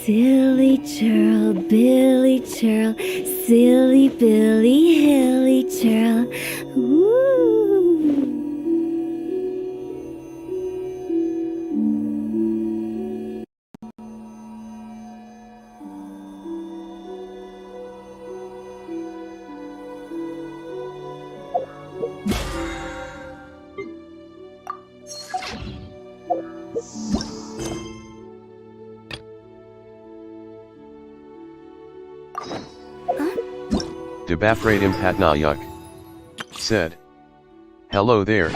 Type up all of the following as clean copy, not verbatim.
Silly churl, Billy churl, silly Billy, hilly churl. Woo! Debapradim Patnayuk said, "Hello there."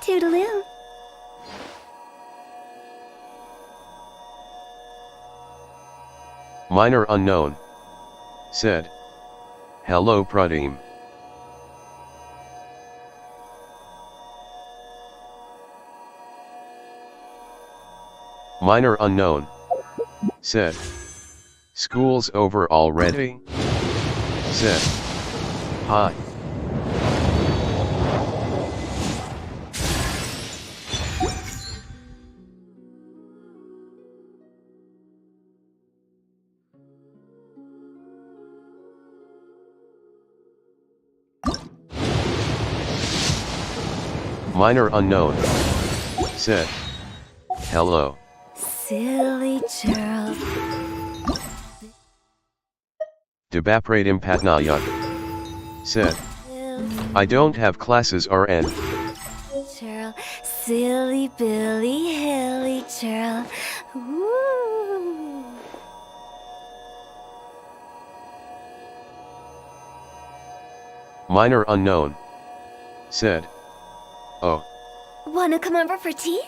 Toodaloo. Minor unknown said, "Hello Pradim." Minor unknown said, "School's over already?" Said, "Hi." Minor unknown said, "Hello." Silly churl. Debapradim Patnayuk said, "I don't have classes RN." Churl, silly Billy, hilly churl. Woo! Minor unknown said, "Oh." Wanna come over for tea?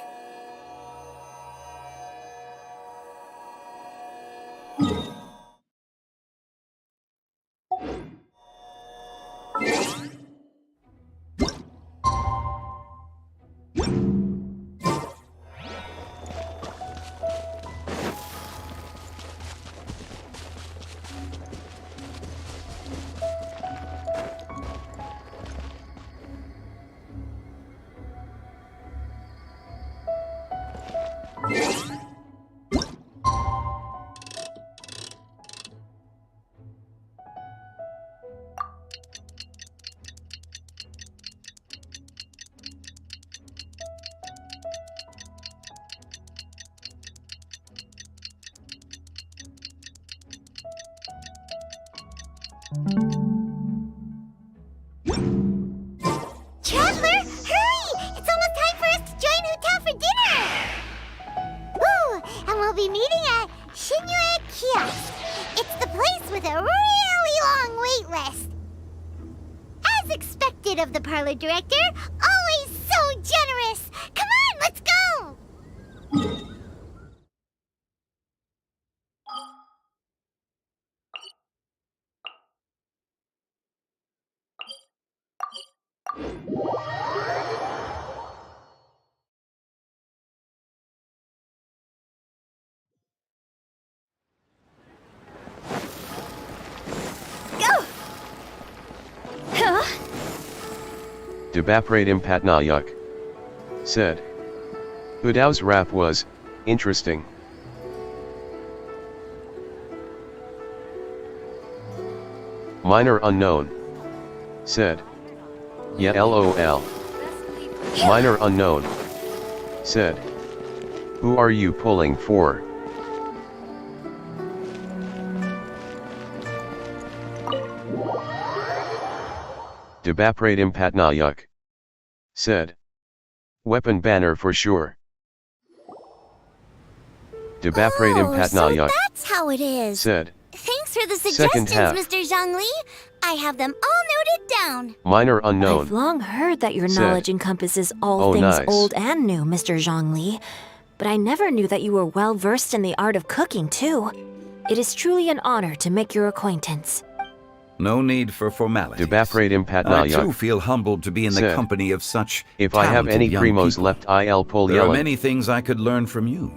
Traveler, hurry! It's almost time for us to join Hotel for dinner! Ooh, and we'll be meeting at Shinyue Kiosk. It's the place with a really long wait list. As expected of the parlor director, always so generous! Come on, let's go! Go! Huh? Debapradim Patnayuk said, "Udao's rap was interesting." Minor unknown said, "Yeah LOL." Minor unknown said, "Who are you pulling for?" Debapradim Patnayuk said, "Weapon banner for sure." Debapradim Patnayuk So that's how it is. said, Thanks for the Second suggestions, half. Mr. Zhongli. I have them all noted down. "Minor unknown I've long heard that your said, knowledge encompasses all "Oh, things nice. old and new, Mr. Zhongli. But I never knew that you were well versed in the art of cooking, too. It is truly an honor to make your acquaintance." No need for formalities. Debapradim I too Patnayak feel humbled to be in the said, company of such if I have talented any young primos people. left, I'll pull There are Yellen. many things I could learn from you.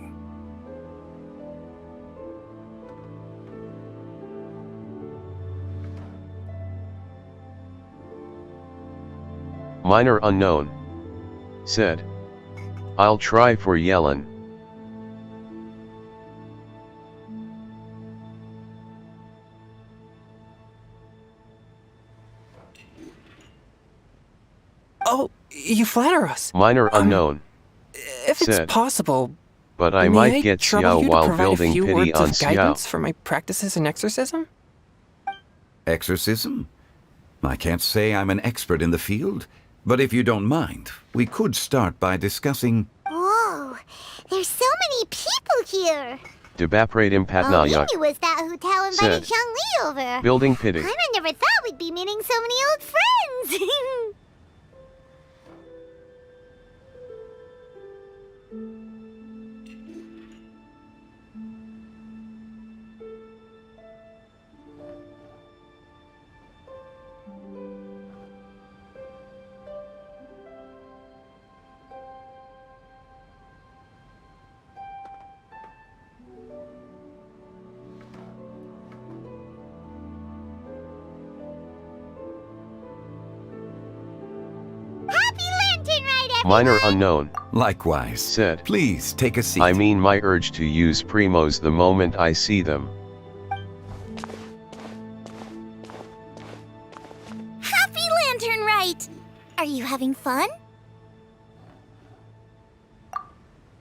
Minor unknown said, I'll try for Yellen. Oh, you flatter us. Minor unknown If it's said, possible, but I may might I get trouble Xiao you to while provide a building few pity words on of Xiao. guidance for my practices in exorcism? Exorcism? I can't say I'm an expert in the field, but if you don't mind, we could start by discussing... Whoa, there's so many people here. Debapradim Oh, Patnayak maybe it was that who Tao invited said, Zhongli over. building pity. I never thought we'd be meeting so many old friends. Happy Lantern Ride, everyone! Minor unknown Likewise. said, Please take a seat. I mean my urge to use primos the moment I see them. Happy Lantern Ride! Are you having fun?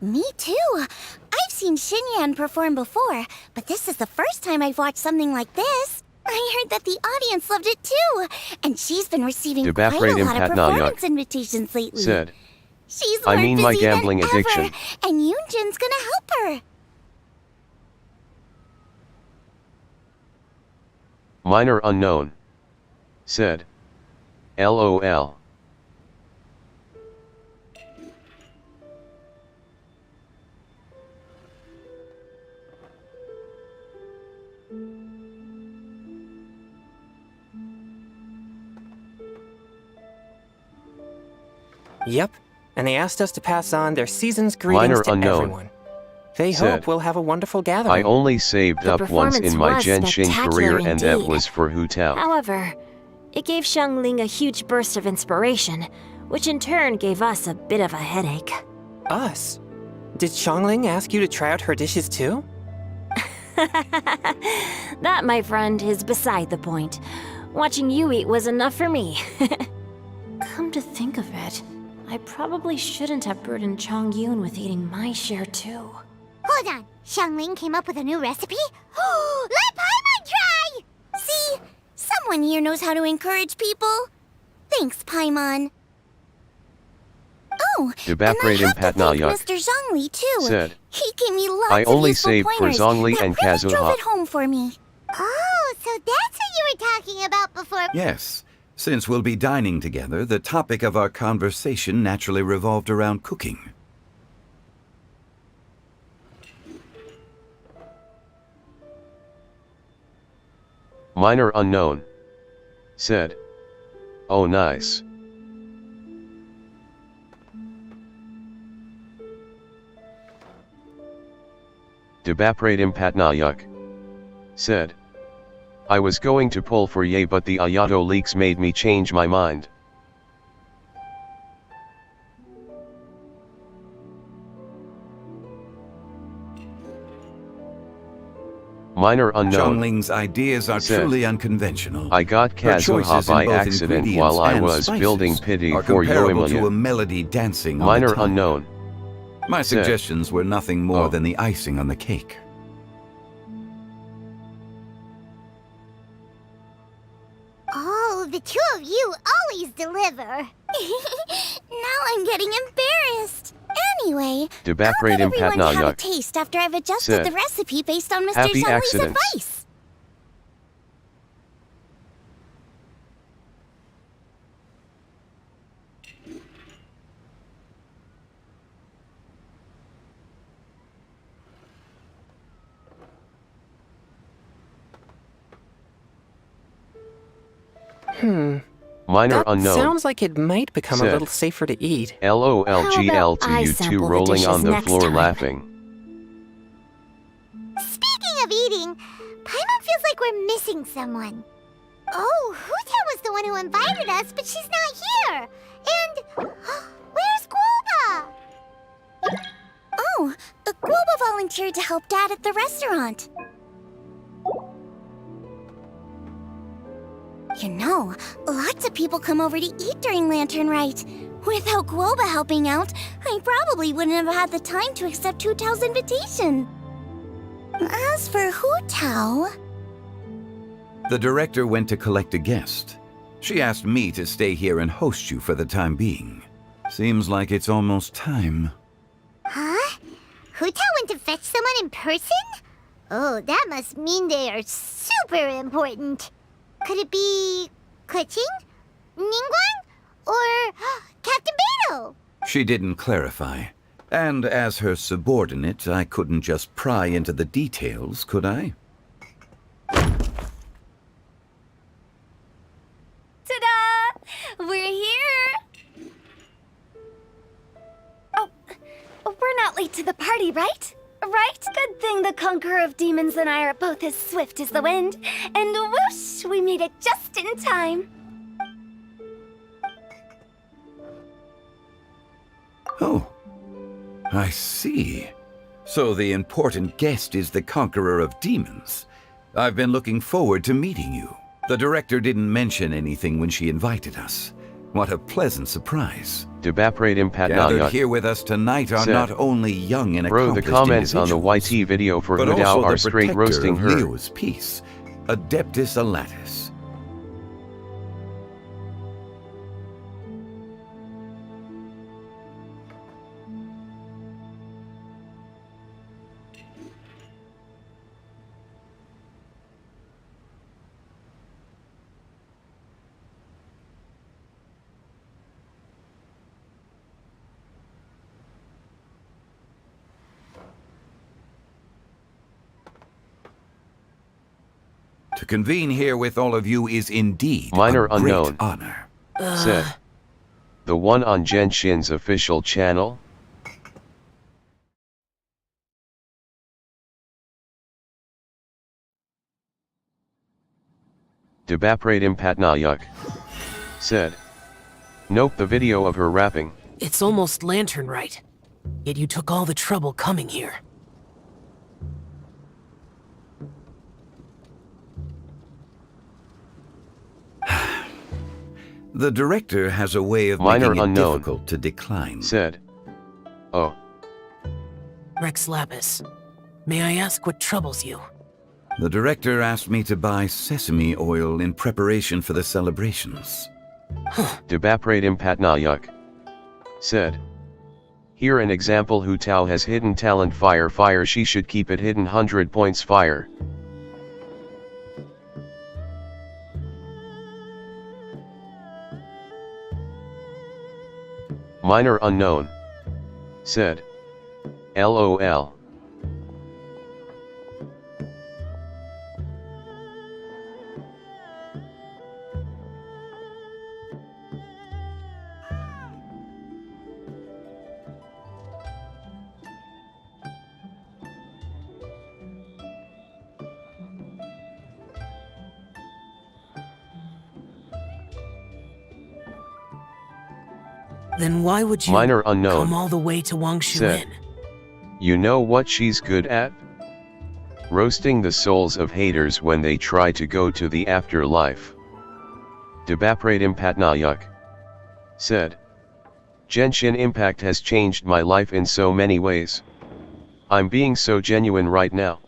Me too. I've seen Xinyan perform before, but this is the first time I've watched something like this. I heard that the audience loved it too, and she's been receiving quite a Debapradim lot of Patnayak performance invitations lately. said, She's I more mean my busy than gambling ever, addiction. and Yoonjin's gonna help her. Minor unknown said, LOL. Yep, and they asked us to pass on their season's greetings Minor to unknown everyone. They said, hope we'll have a wonderful gathering. I only saved The up once in my performance was Genshin career, spectacular and that indeed. was for Hu Tao. However, it gave Xiangling a huge burst of inspiration, which in turn gave us a bit of a headache. Us? Did Xiangling ask you to try out her dishes too? That, my friend, is beside the point. Watching you eat was enough for me. Come to think of it, I probably shouldn't have burdened Chongyun with eating my share too. Hold on, Xiangling came up with a new recipe? Let Paimon try! See, someone here knows how to encourage people. Thanks, Paimon. Oh, and I Debapradim have to thank Patnayak Mr. Zhongli too. said, He gave me lots I of only useful saved for pointers Zhongli that and really Kazuha. drove it home for me. Oh, so that's what you were talking about before. Yes. Since we'll be dining together, the topic of our conversation naturally revolved around cooking. Minor unknown said, oh nice. Debapradim Patnayak said, I was going to pull for Ye, but the Ayato leaks made me change my mind. Minor unknown Zhongling's ideas are said, truly unconventional. I got Her Kazuha choices in by both accident ingredients while I and was spices building pity are for comparable to a Yoimiya. melody dancing on Minor the tongue. unknown My said, suggestions were nothing more Oh. than the icing on the cake. Oh, the two of you always deliver. Now I'm getting embarrassed. Anyway, I'll let Debapradim everyone have a Patnayak taste after I've adjusted said, the recipe based on Mr. Happy Zhongli's accidents. advice. Minor That unknown. sounds like it might become a Said. little safer to eat. LOLGL to I you two sample the rolling on dishes the next floor time? laughing. Speaking of eating, Paimon feels like we're missing someone. Oh, Huta was the one who invited us, but she's not here. And where's Guoba? Oh, Guoba volunteered to help Dad at the restaurant. You know, lots of people come over to eat during Lantern Rite. Without Guoba helping out, I probably wouldn't have had the time to accept Hu Tao's invitation. As for Hu Tao... The director went to collect a guest. She asked me to stay here and host you for the time being. Seems like it's almost time. Huh? Hu Tao went to fetch someone in person? Oh, that must mean they are super important. Could it be... Kuching? Ningguang? Or Captain Beidou? She didn't clarify. And as her subordinate, I couldn't just pry into the details, could I? Ta-da! We're here! Oh, we're not late to the party, right? Right? Good thing the Conqueror of Demons and I are both as swift as the wind. And whoosh, we made it just in time. Oh, I see. So the important guest is the Conqueror of Demons. I've been looking forward to meeting you. The director didn't mention anything when she invited us. What a pleasant surprise. Debapratim Gathered Patnayuk. here with us tonight are Said. not only young and Bro, the accomplished comments on the individuals, YT video for but Hudao also are the straight protector roasting of her. Leo's peace, Adeptus Alatus. To convene here with all of you is indeed Minor a great unknown. honor. Said. The one on Genshin's official channel? Debapratim Patnayuk. Said. Nope, the video of her rapping. It's almost Lantern Rite. Yet you took all the trouble coming here. The director has a way of Minor making it unknown. difficult to decline. Said. Oh. Rex Lapis, may I ask what troubles you? The director asked me to buy sesame oil in preparation for the celebrations. Debapratim Patnayuk. Said. Here an example Hu Tao has hidden talent fire she should keep it hidden 100 points fire. Minor unknown. Said. LOL. Then why would you Minor unknown. come all the way to Wangshu Said. Inn? You know what she's good at? Roasting the souls of haters when they try to go to the afterlife. Debapratim Patnayuk. Said. Genshin Impact has changed my life in so many ways. I'm being so genuine right now.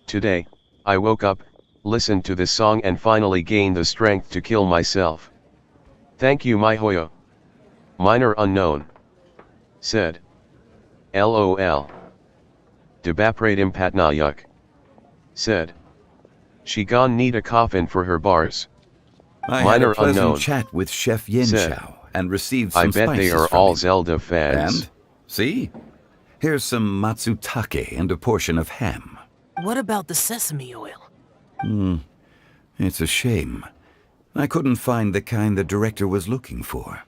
Today, I woke up, listened to this song and finally gained the strength to kill myself. Thank you MiHoYo. Minor unknown. Said. LOL. Debapratim Patnayuk. Said. She gon' need a coffin for her bars. I had Minor a pleasant unknown. chat with Chef Yin Said. Xiao and received I some bet they spices are from all him. Zelda fans. And, see? Here's some matsutake and a portion of ham. What about the sesame oil? It's a shame. I couldn't find the kind the director was looking for.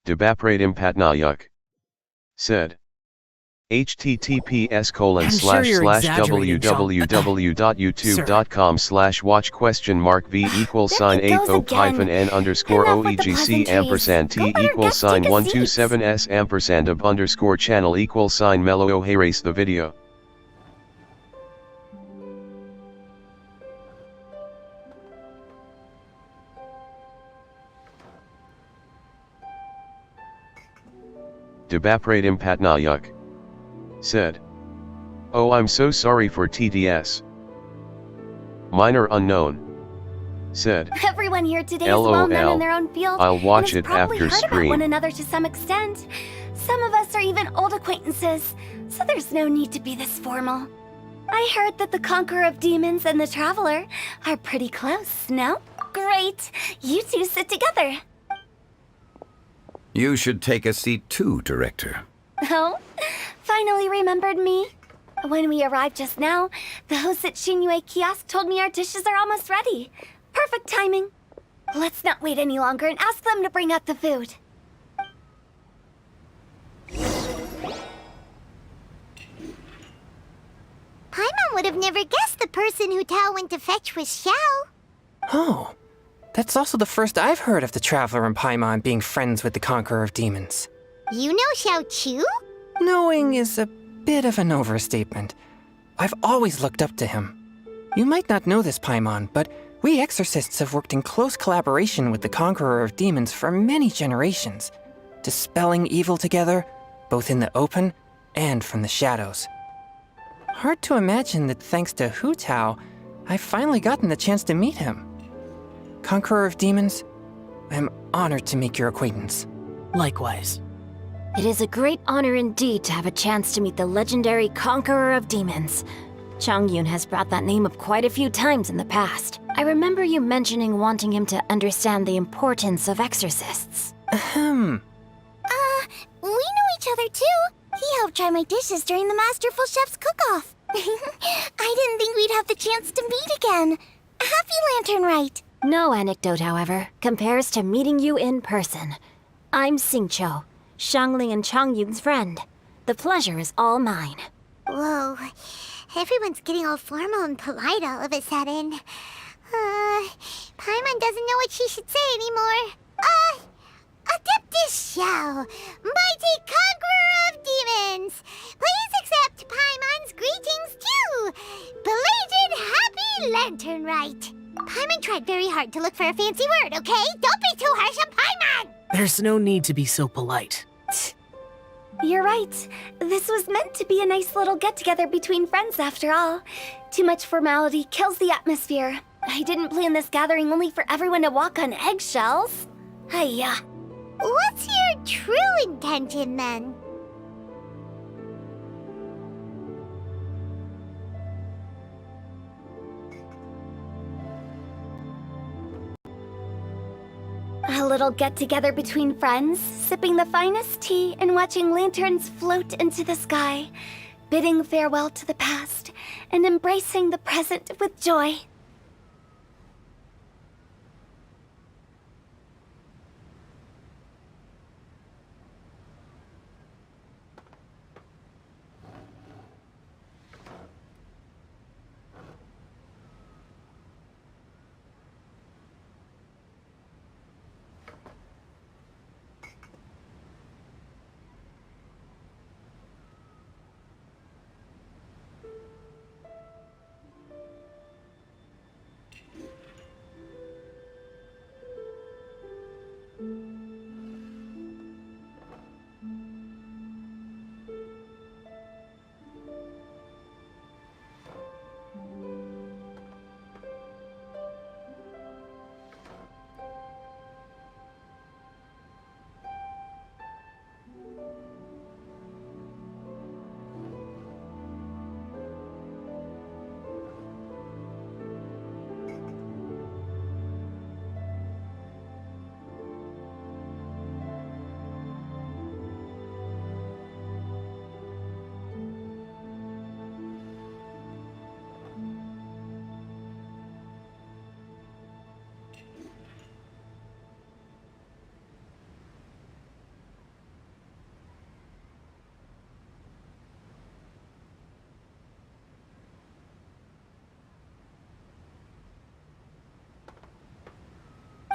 Debapratim Patnayuk said. I'm sure you're exaggerating, Chong. Sir. www.youtube.com/watch?v=sign There he goes 8op again. n underscore Enough with the oegc ampersand pleasantries. t Go let our equals guests sign take a seat. 127s ampersand of underscore channel equals sign mellow oh hey race the video. Debapratim Patnayuk said. Oh, I'm so sorry for TTS. Minor unknown said. Everyone here today is LOL. well known in their own field. I'll watch and it has probably after heard about one stream. another to some extent. Some of us are even old acquaintances, so there's no need to be this formal. I heard that the Conqueror of Demons and the Traveler are pretty close, no? Great! You two sit together. You should take a seat too, Director. Oh? Finally remembered me? When we arrived just now, the host at Shinyue Kiosk told me our dishes are almost ready. Perfect timing. Let's not wait any longer and ask them to bring out the food. Paimon would have never guessed the person who Tao went to fetch was Xiao. Oh, that's also the first I've heard of the Traveler and Paimon being friends with the Conqueror of Demons. You know Xiao Chu? Knowing is a bit of an overstatement. I've always looked up to him. You might not know this, Paimon, but we exorcists have worked in close collaboration with the Conqueror of Demons for many generations, dispelling evil together, both in the open and from the shadows. Hard to imagine that thanks to Hu Tao, I've finally gotten the chance to meet him. Conqueror of Demons, I'm honored to make your acquaintance. Likewise. It is a great honor indeed to have a chance to meet the legendary Conqueror of Demons. Chongyun has brought that name up quite a few times in the past. I remember you mentioning wanting him to understand the importance of exorcists. Ahem. We know each other too. He helped try my dishes during the Masterful Chef's cook-off. I didn't think we'd have the chance to meet again. Happy Lantern Rite. No anecdote, however, compares to meeting you in person. I'm Xingqiu, Xiangling and Chongyun's friend. The pleasure is all mine. Whoa. Everyone's getting all formal and polite all of a sudden. Paimon doesn't know what she should say anymore. Adeptus Xiao, mighty conqueror of demons, please accept Paimon's greetings too. Belated Happy Lantern Rite. Paimon tried very hard to look for a fancy word, okay? Don't be too harsh on Paimon! There's no need to be so polite. You're right. This was meant to be a nice little get-together between friends after all. Too much formality kills the atmosphere. I didn't plan this gathering only for everyone to walk on eggshells. Hiya. What's your true intention then? A little get-together between friends, sipping the finest tea and watching lanterns float into the sky, bidding farewell to the past and embracing the present with joy.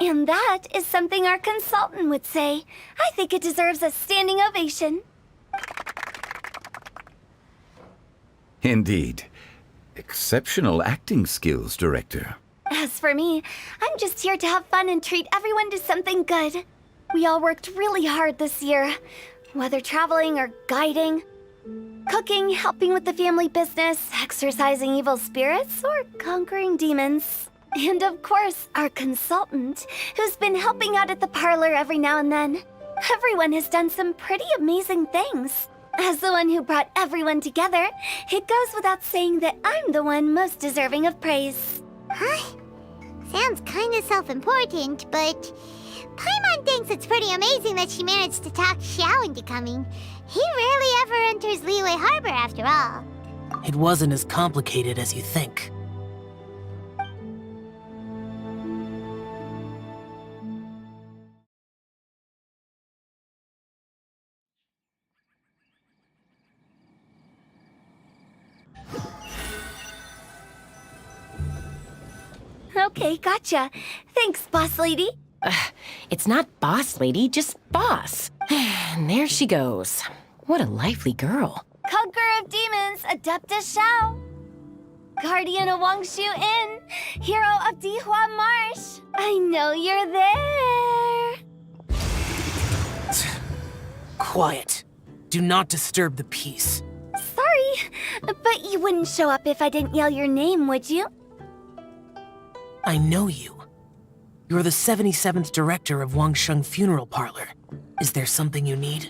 And that is something our consultant would say. I think it deserves a standing ovation. Indeed. Exceptional acting skills, Director. As for me, I'm just here to have fun and treat everyone to something good. We all worked really hard this year, whether traveling or guiding, cooking, helping with the family business, exorcising evil spirits, or conquering demons. And of course, our consultant, who's been helping out at the parlor every now and then. Everyone has done some pretty amazing things. As the one who brought everyone together, it goes without saying that I'm the one most deserving of praise. Huh? Sounds kinda self-important, but Paimon thinks it's pretty amazing that she managed to talk Xiao into coming. He rarely ever enters Liyue Harbor after all. It wasn't as complicated as you think. Okay, gotcha. Thanks, boss lady. It's not boss lady, just boss. And there she goes. What a lively girl. Conqueror of demons, Adepta Xiao. Guardian of Wangshu Inn, hero of Dihua Marsh. I know you're there. Quiet. Do not disturb the peace. Sorry, but you wouldn't show up if I didn't yell your name, would you? I know you. You're the 77th director of Wangsheng Funeral Parlor. Is there something you need?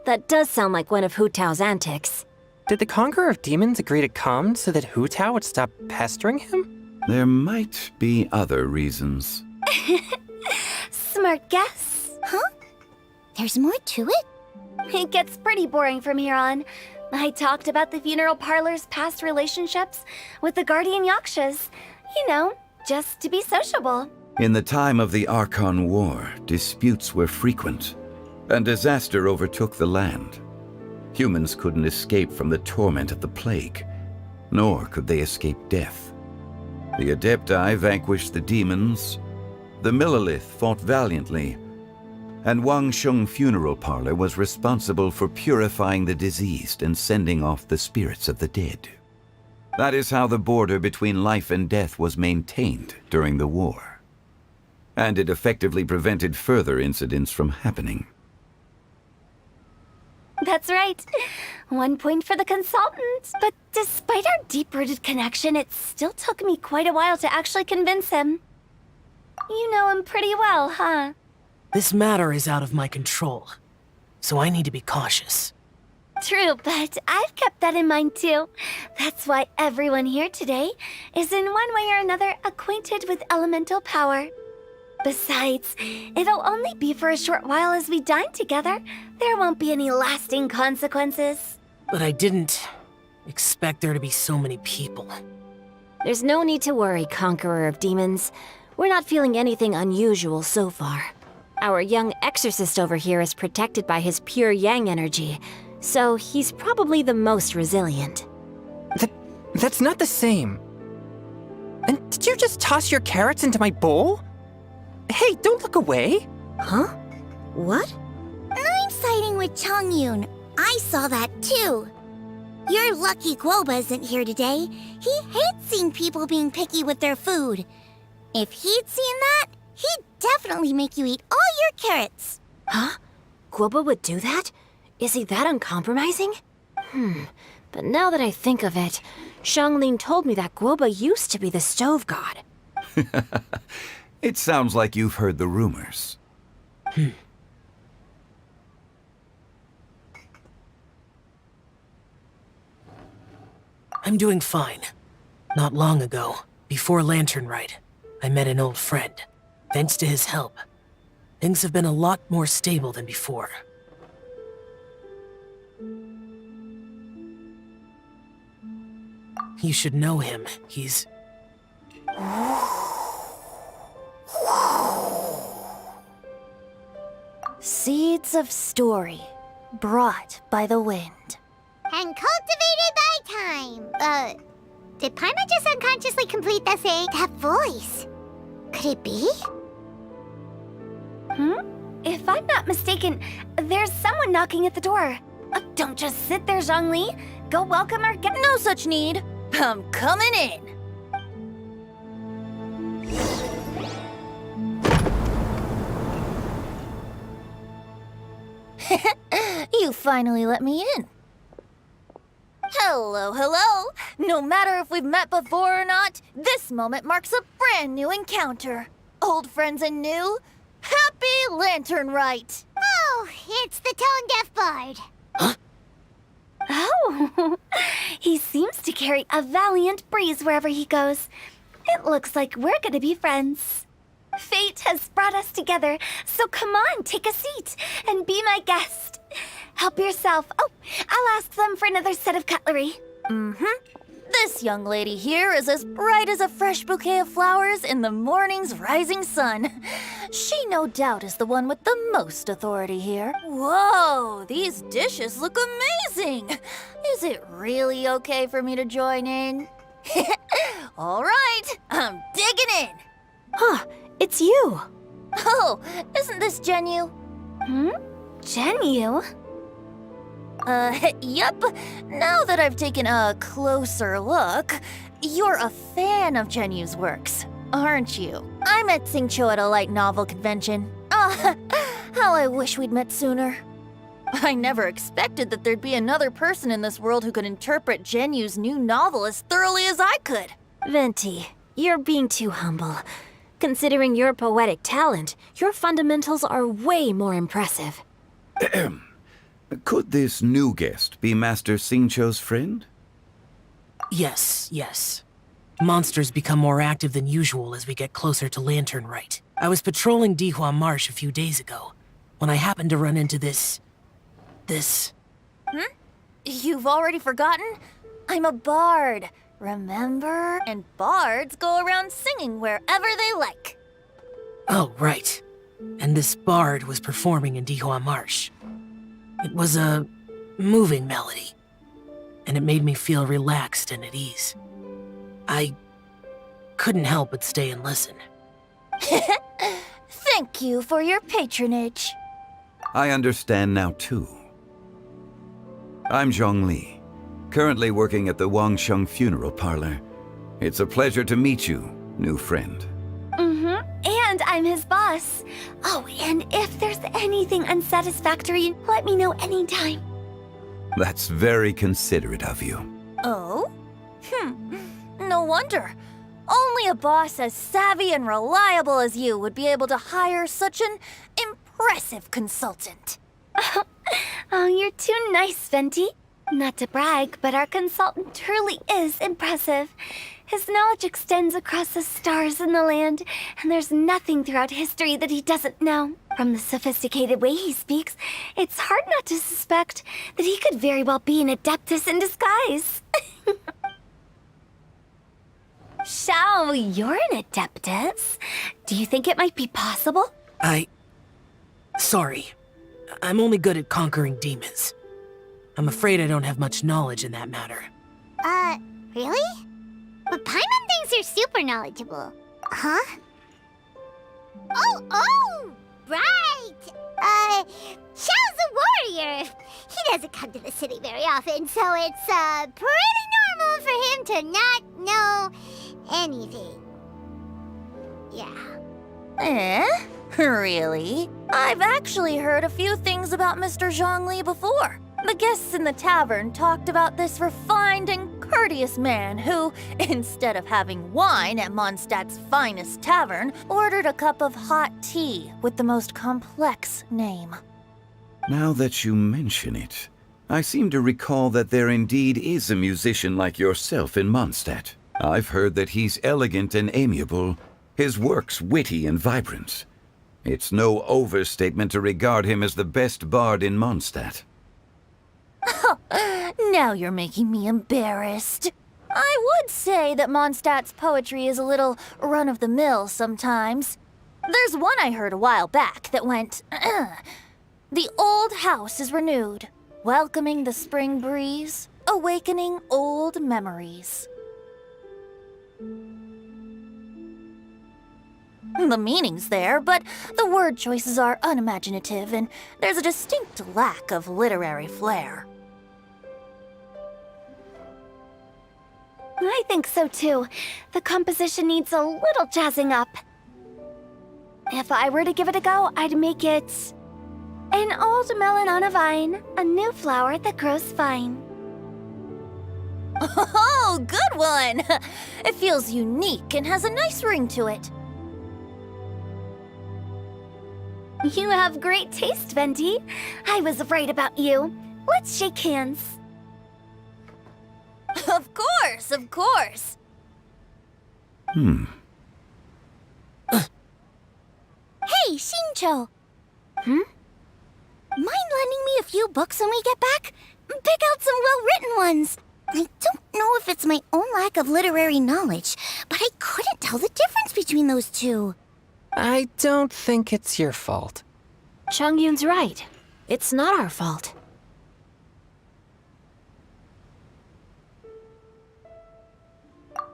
That does sound like one of Hu Tao's antics. Did the Conqueror of Demons agree to come so that Hu Tao would stop pestering him? There might be other reasons. Smart guess. Huh? There's more to it? It gets pretty boring from here on. I talked about the funeral parlor's past relationships with the guardian yakshas. You know, just to be sociable. In the time of the Archon War, disputes were frequent, and disaster overtook the land. Humans couldn't escape from the torment of the plague, nor could they escape death. The Adepti vanquished the demons, the Millelith fought valiantly, and Wangsheng Funeral Parlor was responsible for purifying the diseased and sending off the spirits of the dead. That is how the border between life and death was maintained during the war. And it effectively prevented further incidents from happening. That's right. 1 point for the consultant. But despite our deep-rooted connection, it still took me quite a while to actually convince him. You know him pretty well, huh? This matter is out of my control, so I need to be cautious. True, but I've kept that in mind too. That's why everyone here today is in one way or another acquainted with elemental power. Besides, it'll only be for a short while as we dine together. There won't be any lasting consequences. But I didn't expect there to be so many people. There's no need to worry, Conqueror of Demons. We're not feeling anything unusual so far. Our young exorcist over here is protected by his pure yang energy, so he's probably the most resilient. That's not the same. And did you just toss your carrots into my bowl? Hey, don't look away. Huh? What? I'm siding with Chongyun. I saw that too. You're lucky Guoba isn't here today. He hates seeing people being picky with their food. If he'd seen that, he'd definitely make you eat all your carrots. Huh? Guoba would do that? Is he that uncompromising? But now that I think of it, Xianglin told me that Guoba used to be the stove god. It sounds like you've heard the rumors. I'm doing fine. Not long ago, before Lantern Rite, I met an old friend. Thanks to his help, things have been a lot more stable than before. You should know him. He's... Seeds of story, brought by the wind. And cultivated by time. Did Paimon just unconsciously complete the saying? That voice. Could it be? If I'm not mistaken, there's someone knocking at the door. Don't just sit there, Zhongli. Go welcome our guest. No such need. I'm coming in. You finally let me in. Hello, hello. No matter if we've met before or not, this moment marks a brand new encounter. Old friends and new. Happy Lantern Rite. Oh, it's the tone-deaf bard. Oh, he seems to carry a valiant breeze wherever he goes. It looks like we're gonna be friends. Fate has brought us together, so come on, take a seat and be my guest. Help yourself. Oh, I'll ask them for another set of cutlery. This young lady here is as bright as a fresh bouquet of flowers in the morning's rising sun. She no doubt is the one with the most authority here. Whoa, these dishes look amazing. Is it really okay for me to join in? All right, I'm digging in. Huh, it's you. Oh, isn't this Genyu? Genyu? Yep. Now that I've taken a closer look, you're a fan of Genyu's works, aren't you? I met Xingqiu at a light novel convention. How I wish we'd met sooner. I never expected that there'd be another person in this world who could interpret Genyu's new novel as thoroughly as I could. Venti, you're being too humble. Considering your poetic talent, your fundamentals are way more impressive. Could this new guest be Master Xingqiu's friend? Yes. Monsters become more active than usual as we get closer to Lantern Rite. I was patrolling Dihua Marsh a few days ago when I happened to run into this... You've already forgotten? I'm a bard, remember? And bards go around singing wherever they like. Oh, right. And this bard was performing in Dihua Marsh. It was a moving melody, and it made me feel relaxed and at ease. I couldn't help but stay and listen. Thank you for your patronage. I understand now, too. I'm Zhongli, currently working at the Wangsheng Funeral Parlor. It's a pleasure to meet you, new friend. And I'm his boss. Oh, and if there's anything unsatisfactory, let me know anytime. That's very considerate of you. Oh? No wonder. Only a boss as savvy and reliable as you would be able to hire such an impressive consultant. Oh, you're too nice, Venti. Not to brag, but our consultant truly is impressive. His knowledge extends across the stars and the land, and there's nothing throughout history that he doesn't know. From the sophisticated way he speaks, it's hard not to suspect that he could very well be an adeptus in disguise. Shao, you're an adeptus. Do you think it might be possible? Sorry. I'm only good at conquering demons. I'm afraid I don't have much knowledge in that matter. Really? But Paimon thinks you're super knowledgeable. Huh? Oh, right! Xiao's a warrior. He doesn't come to the city very often, so it's, pretty normal for him to not know anything. Yeah. Really? I've actually heard a few things about Mr. Zhongli before. The guests in the tavern talked about this refined and courteous man who, instead of having wine at Mondstadt's finest tavern, ordered a cup of hot tea with the most complex name. Now that you mention it, I seem to recall that there indeed is a musician like yourself in Mondstadt. I've heard that he's elegant and amiable, his works witty and vibrant. It's no overstatement to regard him as the best bard in Mondstadt. Now you're making me embarrassed. I would say that Mondstadt's poetry is a little run-of-the-mill sometimes. There's one I heard a while back that went, The old house is renewed, welcoming the spring breeze, awakening old memories. The meaning's there, but the word choices are unimaginative, and there's a distinct lack of literary flair. I think so too. The composition needs a little jazzing up. If I were to give it a go, I'd make it an old melon on a vine, a new flower that grows fine. Oh, good one! It feels unique and has a nice ring to it. You have great taste, Venti. I was right about you. Let's shake hands. Of course, of course. Hey, Shincho! Mind lending me a few books when we get back? Pick out some well-written ones. I don't know if it's my own lack of literary knowledge, but I couldn't tell the difference between those two. I don't think it's your fault. Chongyun's right. It's not our fault.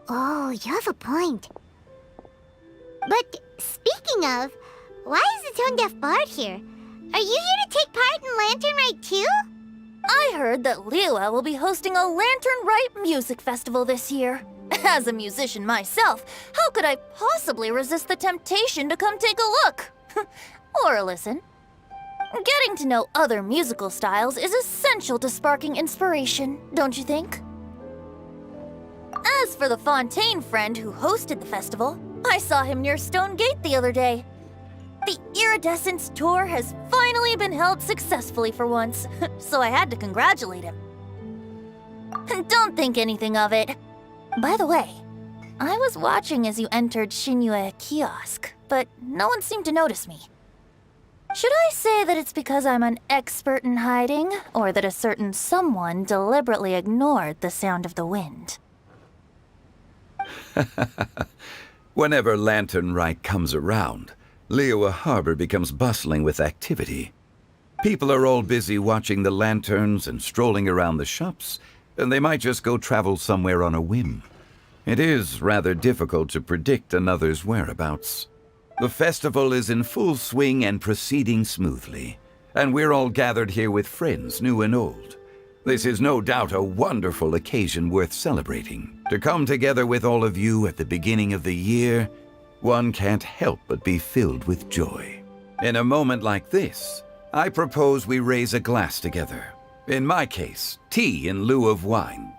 Oh, you have a point. But speaking of, why is the tone-deaf bard here? Are you here to take part in Lantern Rite too? I heard that Liua will be hosting a Lantern Rite music festival this year. As a musician myself, how could I possibly resist the temptation to come take a look? Or listen. Getting to know other musical styles is essential to sparking inspiration, don't you think? As for the Fontaine friend who hosted the festival, I saw him near Stone Gate the other day. The Iridescence tour has finally been held successfully for once, so I had to congratulate him. Don't think anything of it. By the way, I was watching as you entered Shinyue Kiosk, but no one seemed to notice me. Should I say that it's because I'm an expert in hiding, or that a certain someone deliberately ignored the sound of the wind? Whenever Lantern Rite comes around, Liua Harbor becomes bustling with activity. People are all busy watching the lanterns and strolling around the shops, and they might just go travel somewhere on a whim. It is rather difficult to predict another's whereabouts. The festival is in full swing and proceeding smoothly, and we're all gathered here with friends, new and old. This is no doubt a wonderful occasion worth celebrating. To come together with all of you at the beginning of the year, one can't help but be filled with joy. In a moment like this, I propose we raise a glass together. In my case, tea in lieu of wine.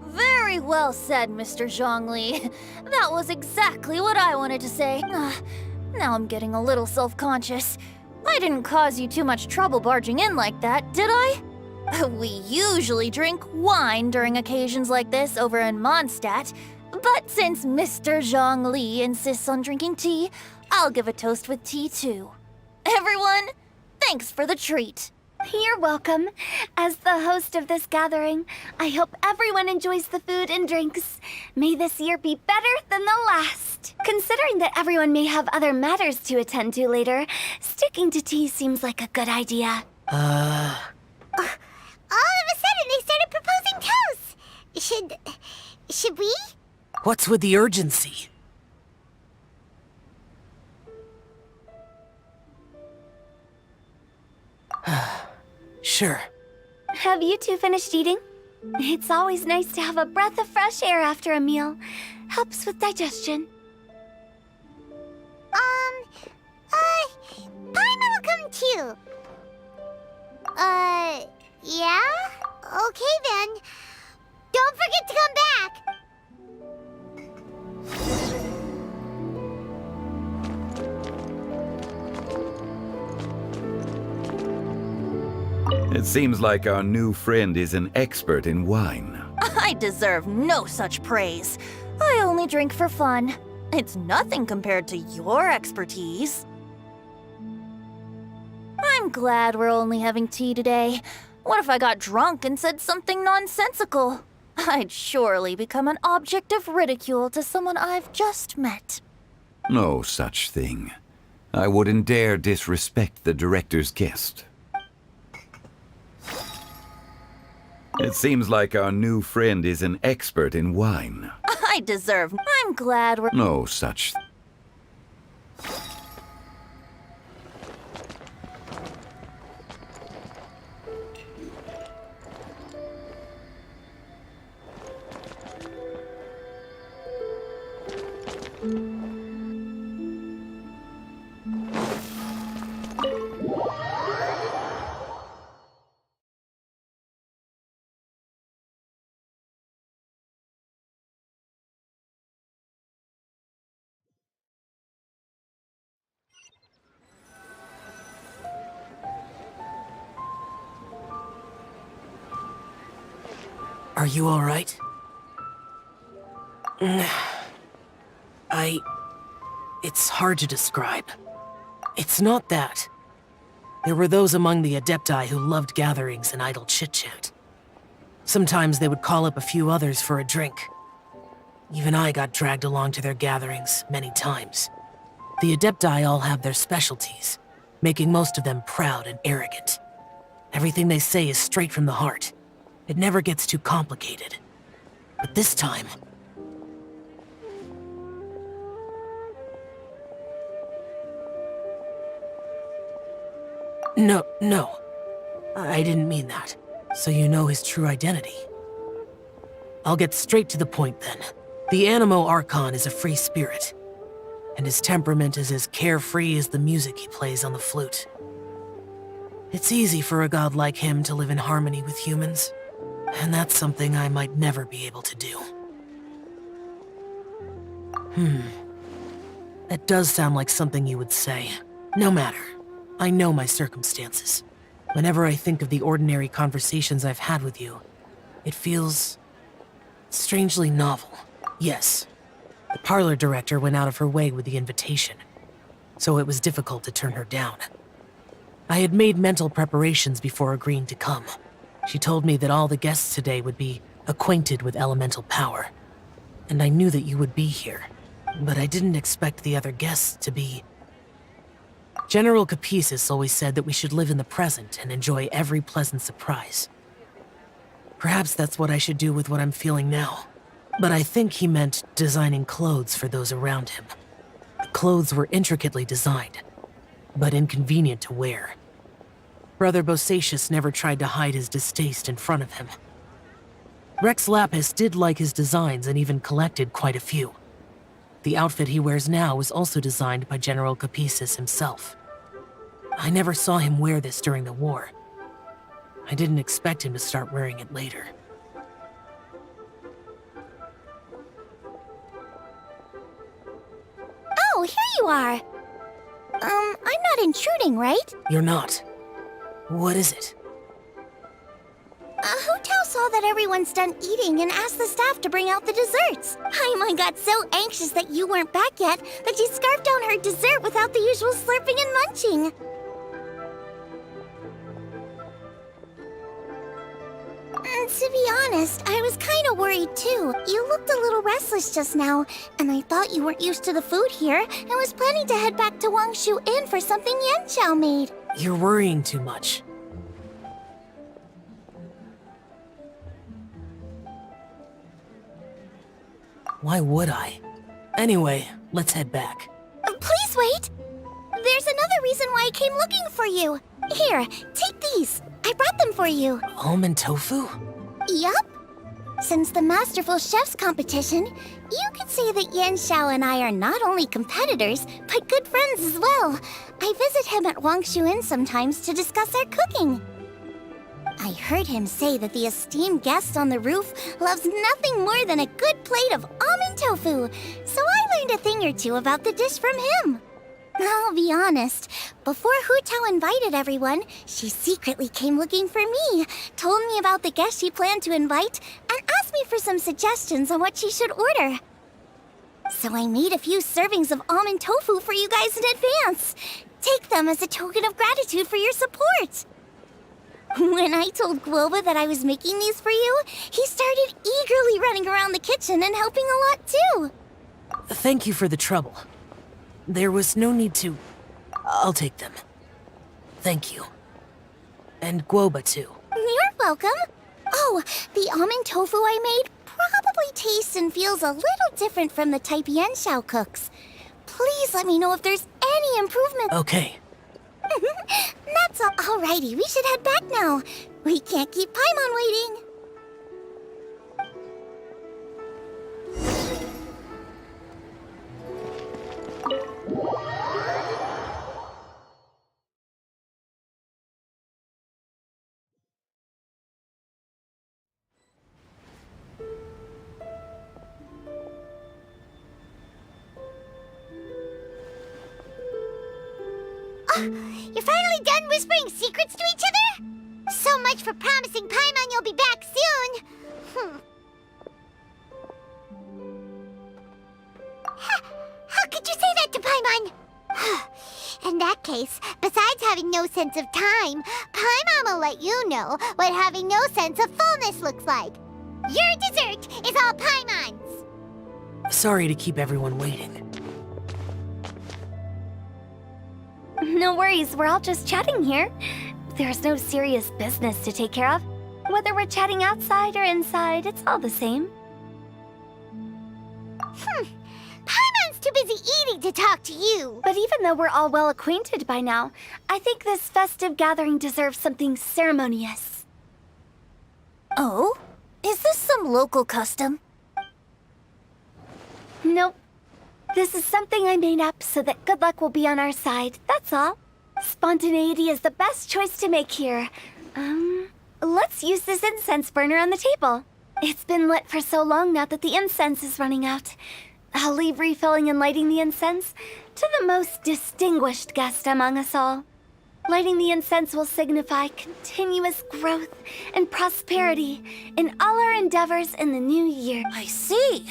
Very well said, Mr. Zhongli. That was exactly what I wanted to say. Now I'm getting a little self-conscious. I didn't cause you too much trouble barging in like that, did I? We usually drink wine during occasions like this over in Mondstadt, but since Mr. Zhongli insists on drinking tea, I'll give a toast with tea too. Everyone, thanks for the treat. You're welcome. As the host of this gathering, I hope everyone enjoys the food and drinks. May this year be better than the last. Considering that everyone may have other matters to attend to later, sticking to tea seems like a good idea. All of a sudden, they started proposing toasts. Should we? What's with the urgency? Sure. Have you two finished eating? It's always nice to have a breath of fresh air after a meal. Helps with digestion. Paimon will come too. Yeah? Okay then. Don't forget to come back! It seems like our new friend is an expert in wine. I deserve no such praise. I only drink for fun. It's nothing compared to your expertise. I'm glad we're only having tea today. What if I got drunk and said something nonsensical? I'd surely become an object of ridicule to someone I've just met. No such thing. I wouldn't dare disrespect the director's guest. It seems like our new friend is an expert in wine. I deserve. I'm glad we're. No such. Are you alright? It's hard to describe. It's not that. There were those among the Adepti who loved gatherings and idle chit-chat. Sometimes they would call up a few others for a drink. Even I got dragged along to their gatherings many times. The Adepti all have their specialties, making most of them proud and arrogant. Everything they say is straight from the heart. It never gets too complicated. But this time... No. I didn't mean that. So you know his true identity. I'll get straight to the point then. The Animo Archon is a free spirit, and his temperament is as carefree as the music he plays on the flute. It's easy for a god like him to live in harmony with humans, and that's something I might never be able to do. That does sound like something you would say. No matter. I know my circumstances. Whenever I think of the ordinary conversations I've had with you, it feels... strangely novel. Yes, the parlor director went out of her way with the invitation, so it was difficult to turn her down. I had made mental preparations before agreeing to come. She told me that all the guests today would be acquainted with elemental power, and I knew that you would be here, but I didn't expect the other guests to be... General Capisis always said that we should live in the present and enjoy every pleasant surprise. Perhaps that's what I should do with what I'm feeling now. But I think he meant designing clothes for those around him. The clothes were intricately designed, but inconvenient to wear. Brother Bosacius never tried to hide his distaste in front of him. Rex Lapis did like his designs and even collected quite a few. The outfit he wears now was also designed by General Capisis himself. I never saw him wear this during the war. I didn't expect him to start wearing it later. Oh, here you are. I'm not intruding, right? You're not. What is it? Hu Tao saw that everyone's done eating and asked the staff to bring out the desserts. Paimon got so anxious that you weren't back yet that she scarfed down her dessert without the usual slurping and munching. To be honest, I was kind of worried too. You looked a little restless just now, and I thought you weren't used to the food here and was planning to head back to Wangshu Inn for something Yanqiao made. You're worrying too much. Why would I? Anyway, let's head back. Please wait! There's another reason why I came looking for you. Here, take these. I brought them for you. Almond tofu? Yup. Since the Masterful Chef's competition, you could say that Yanqiao and I are not only competitors, but good friends as well. I visit him at Wangshu Inn sometimes to discuss our cooking. I heard him say that the esteemed guest on the roof loves nothing more than a good plate of almond tofu, so I learned a thing or two about the dish from him. I'll be honest, before Hu Tao invited everyone, she secretly came looking for me, told me about the guests she planned to invite, and asked me for some suggestions on what she should order. So I made a few servings of almond tofu for you guys in advance. Take them as a token of gratitude for your support. When I told Guoba that I was making these for you, he started eagerly running around the kitchen and helping a lot too. Thank you for the trouble. There was no need to... I'll take them. Thank you. And Guoba, too. You're welcome. Oh, the almond tofu I made probably tastes and feels a little different from the type Yanxiao cooks. Please let me know if there's any improvement. Okay. That's all. Alrighty, we should head back now. We can't keep Paimon waiting. You're finally done whispering secrets to each other? So much for promising Paimon you'll be back soon. How could you say that to Paimon? In that case, besides having no sense of time, Paimon will let you know what having no sense of fullness looks like. Your dessert is all Paimon's. Sorry to keep everyone waiting. No worries, we're all just chatting here. There's no serious business to take care of. Whether we're chatting outside or inside, it's all the same. Paimon's too busy eating to talk to you. But even though we're all well acquainted by now, I think this festive gathering deserves something ceremonious. Oh? Is this some local custom? Nope. This is something I made up so that good luck will be on our side, that's all. Spontaneity is the best choice to make here. Let's use this incense burner on the table. It's been lit for so long now that the incense is running out. I'll leave refilling and lighting the incense to the most distinguished guest among us all. Lighting the incense will signify continuous growth and prosperity in all our endeavors in the new year. I see.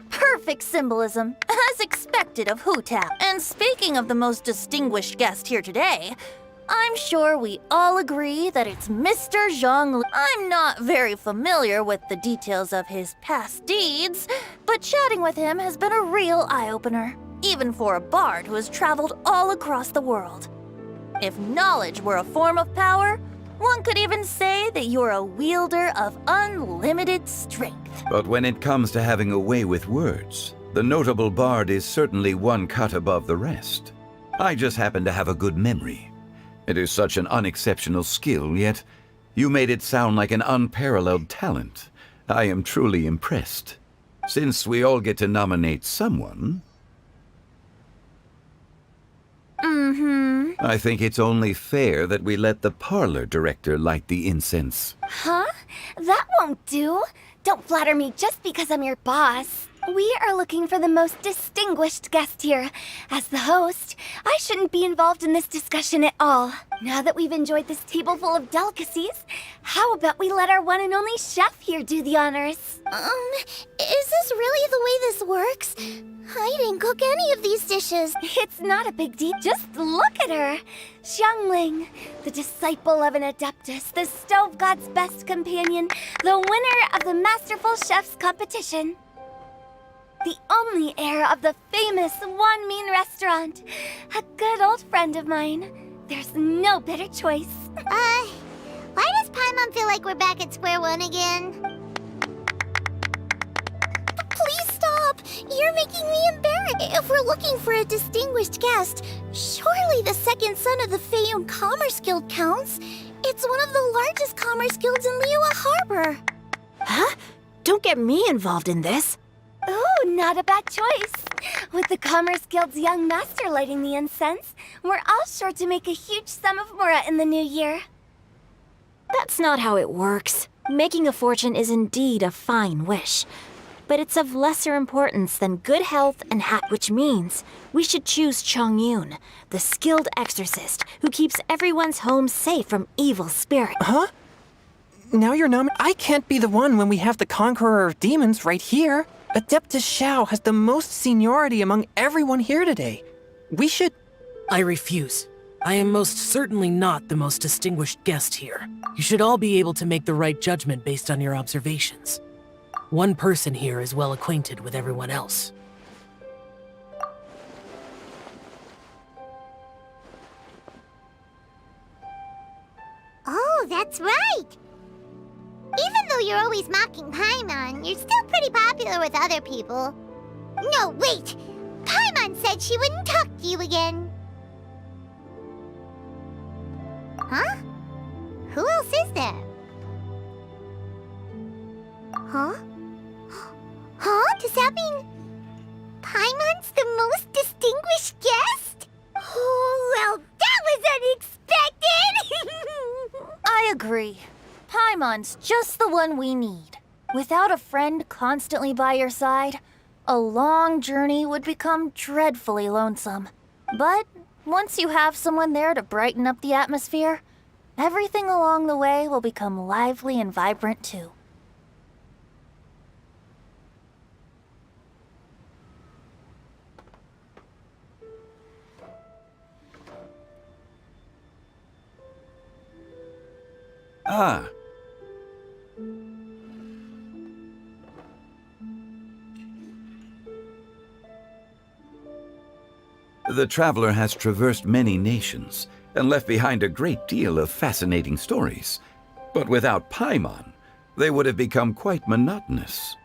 Perfect symbolism, as expected of Hutap. And speaking of the most distinguished guest here today, I'm sure we all agree that it's Mr. Zhang. I'm not very familiar with the details of his past deeds, but chatting with him has been a real eye-opener, even for a bard who has traveled all across the world. If knowledge were a form of power, one could even say that you're a wielder of unlimited strength. But when it comes to having a way with words, the notable bard is certainly one cut above the rest. I just happen to have a good memory. It is such an unexceptional skill, yet you made it sound like an unparalleled talent. I am truly impressed. Since we all get to nominate someone, I think it's only fair that we let the parlor director light the incense. Huh? That won't do. Don't flatter me just because I'm your boss. We are looking for the most distinguished guest here. As the host, I shouldn't be involved in this discussion at all. Now that we've enjoyed this table full of delicacies, how about we let our one and only chef here do the honors? Is this really the way this works? I didn't cook any of these dishes. It's not a big deal. Just look at her. Xiangling, the disciple of an adeptus, the stove god's best companion, the winner of the Masterful Chef's competition. The only heir of the famous One Mean restaurant. A good old friend of mine. There's no better choice. Why does Paimon feel like we're back at square one again? Please stop! You're making me embarrassed. If we're looking for a distinguished guest, surely the second son of the Feiyun Commerce Guild counts. It's one of the largest commerce guilds in Liyue Harbor. Huh? Don't get me involved in this. Oh, not a bad choice. With the Commerce Guild's young master lighting the incense, we're all sure to make a huge sum of mora in the new year. That's not how it works. Making a fortune is indeed a fine wish. But it's of lesser importance than good health and which means we should choose Chongyun, the skilled exorcist who keeps everyone's home safe from evil spirits. Huh? Now you're I can't be the one when we have the Conqueror of Demons right here. Adeptus Xiao has the most seniority among everyone here today. We should... I refuse. I am most certainly not the most distinguished guest here. You should all be able to make the right judgment based on your observations. One person here is well acquainted with everyone else. that's right! Even though you're always mocking Paimon, you're still pretty popular with other people. No, wait! Paimon said she wouldn't talk to you again. Huh? Who else is there? Huh? Huh? Does that mean Paimon's the most distinguished guest? Oh, well, that was unexpected! I agree. Paimon's just the one we need. Without a friend constantly by your side, a long journey would become dreadfully lonesome. But once you have someone there to brighten up the atmosphere, everything along the way will become lively and vibrant too. Ah. The traveler has traversed many nations and left behind a great deal of fascinating stories. But without Paimon, they would have become quite monotonous.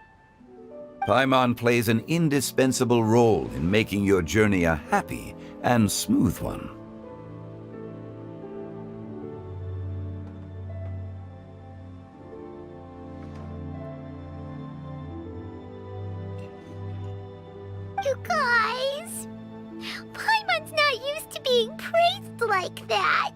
Paimon plays an indispensable role in making your journey a happy and smooth one. You guys! Paimon's not used to being praised like that.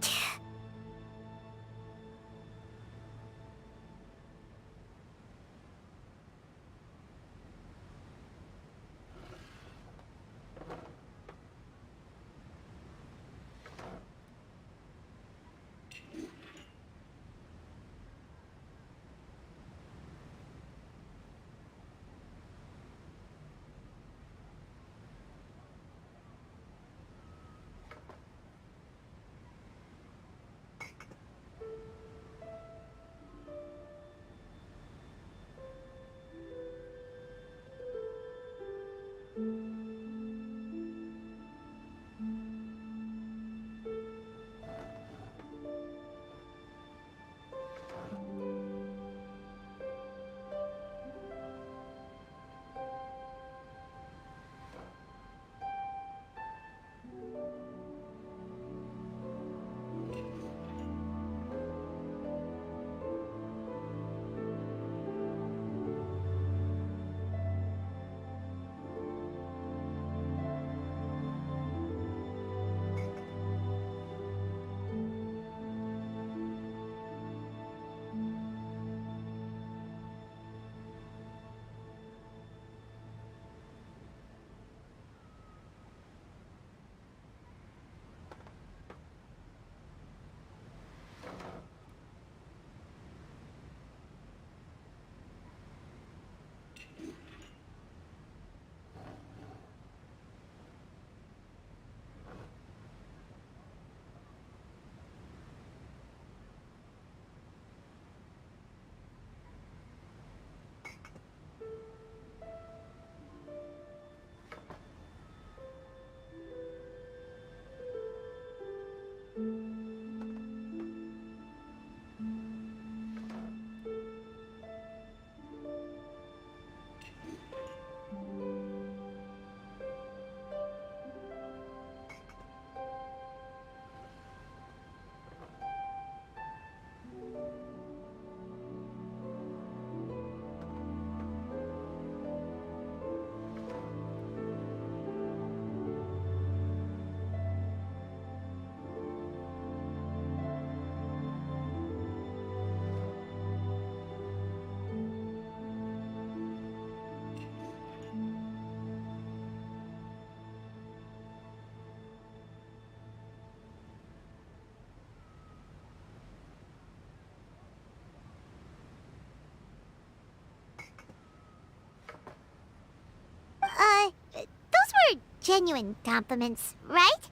Those were genuine compliments, right?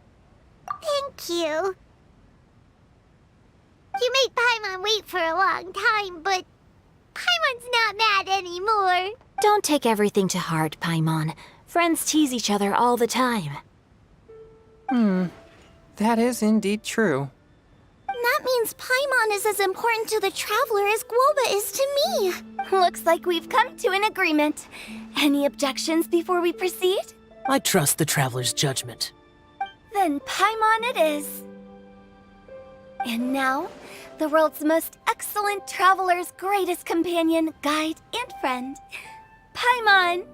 Thank you. You made Paimon wait for a long time, but Paimon's not mad anymore. Don't take everything to heart, Paimon. Friends tease each other all the time. That is indeed true. That means Paimon is as important to the traveler as Guoba is to me. Looks like we've come to an agreement. Any objections before we proceed? I trust the traveler's judgment. Then Paimon it is. And now, the world's most excellent traveler's greatest companion, guide, and friend, Paimon,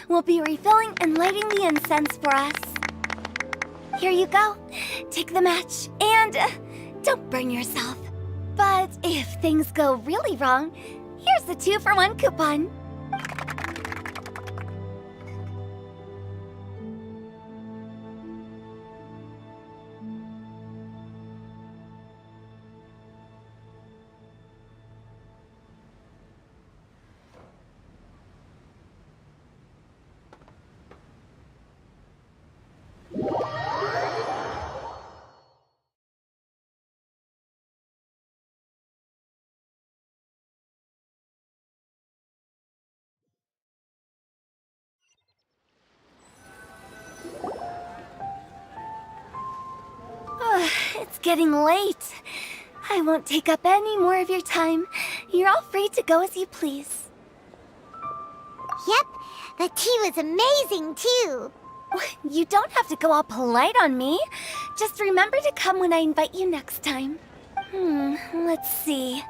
will be refilling and lighting the incense for us. Here you go. Take the match, and don't burn yourself. But if things go really wrong, here's the 2-for-1 coupon. It's getting late. I won't take up any more of your time. You're all free to go as you please. Yep, the tea was amazing too. You don't have to go all polite on me. Just remember to come when I invite you next time. Let's see.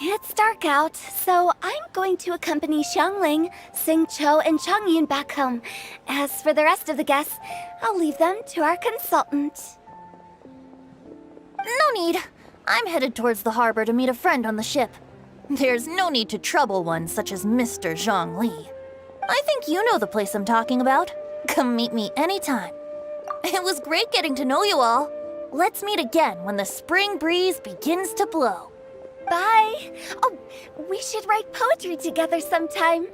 It's dark out, so I'm going to accompany Xiangling, Xingqiu, and Changyun back home. As for the rest of the guests, I'll leave them to our consultant. No need. I'm headed towards the harbor to meet a friend on the ship. There's no need to trouble one such as Mr. Zhongli. I think you know the place I'm talking about. Come meet me anytime. It was great getting to know you all. Let's meet again when the spring breeze begins to blow. Bye. Oh, we should write poetry together sometime.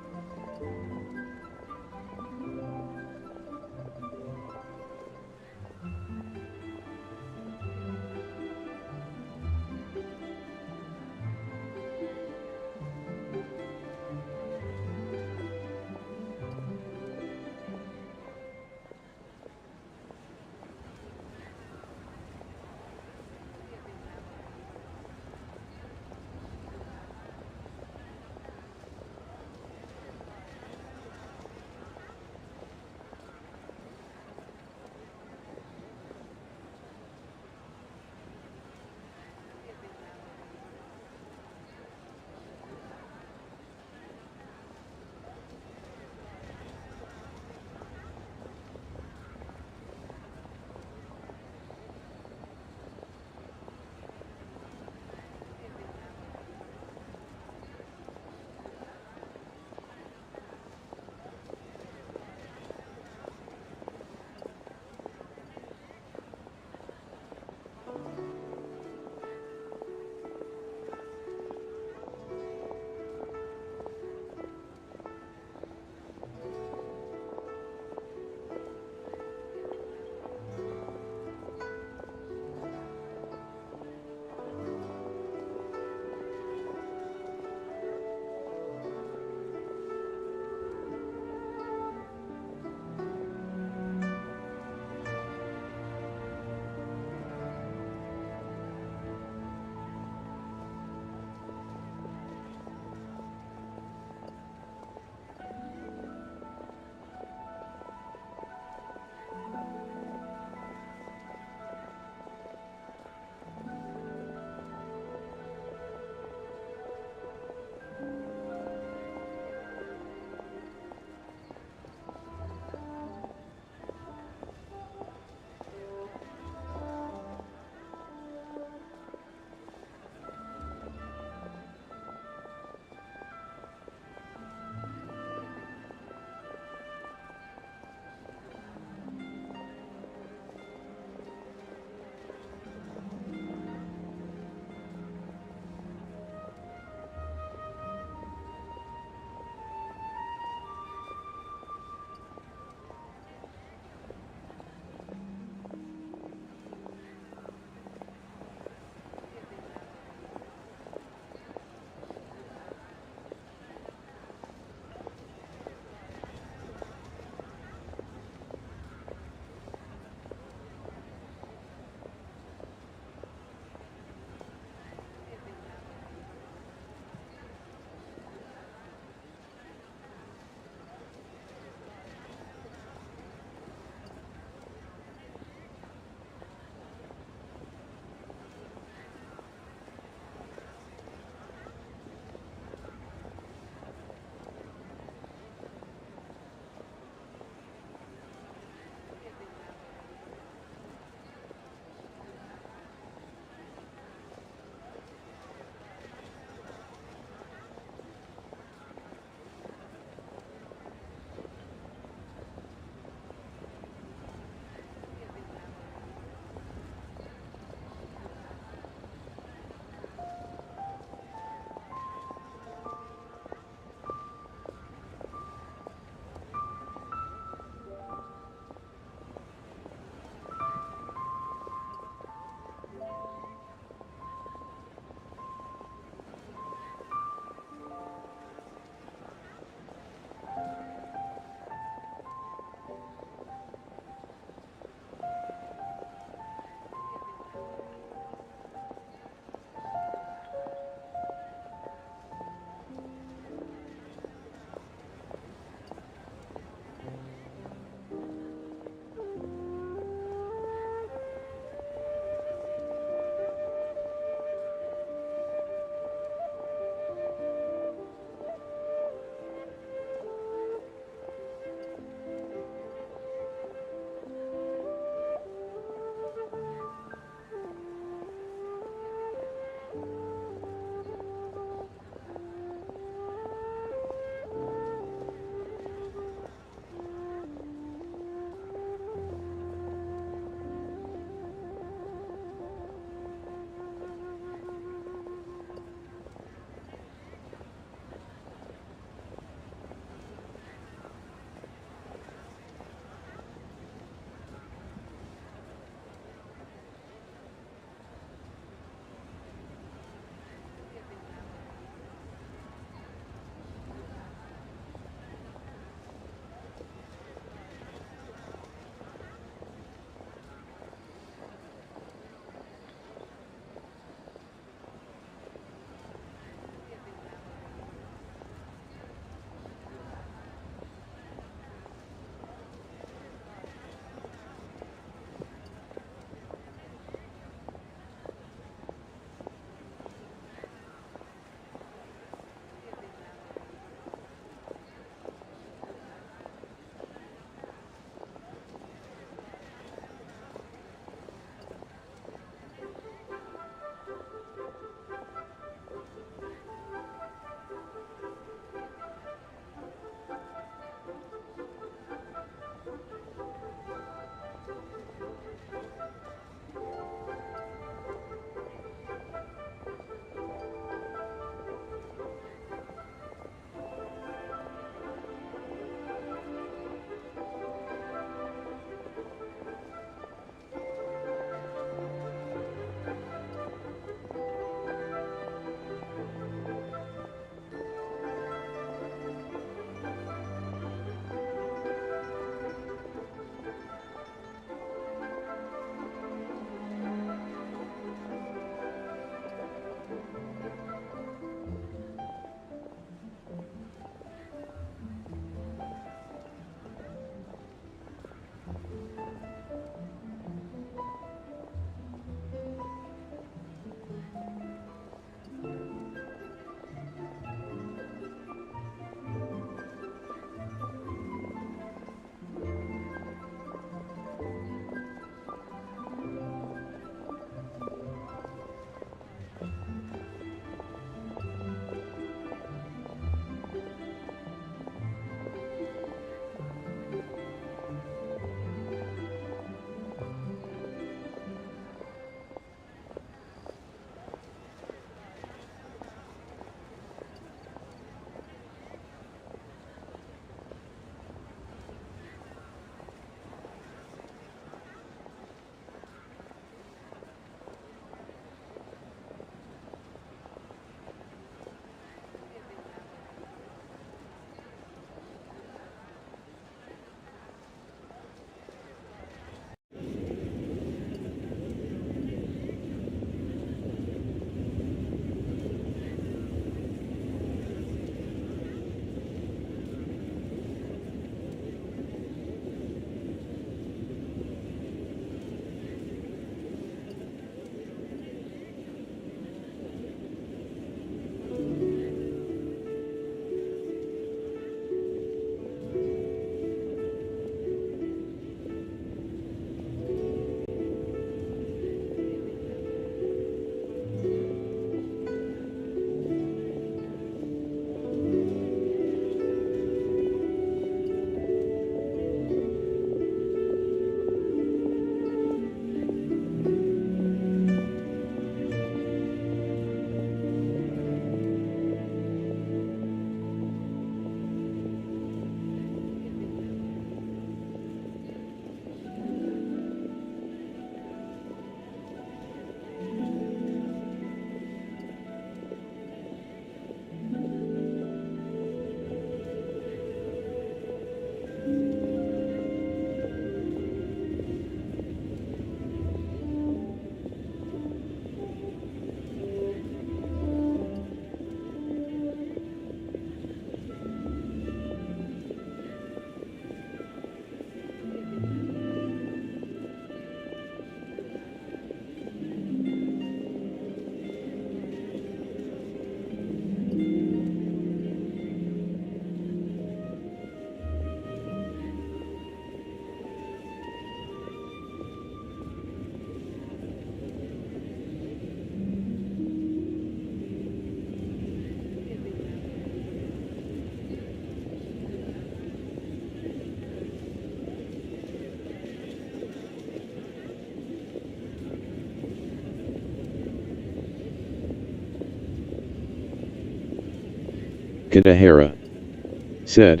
Katahara said.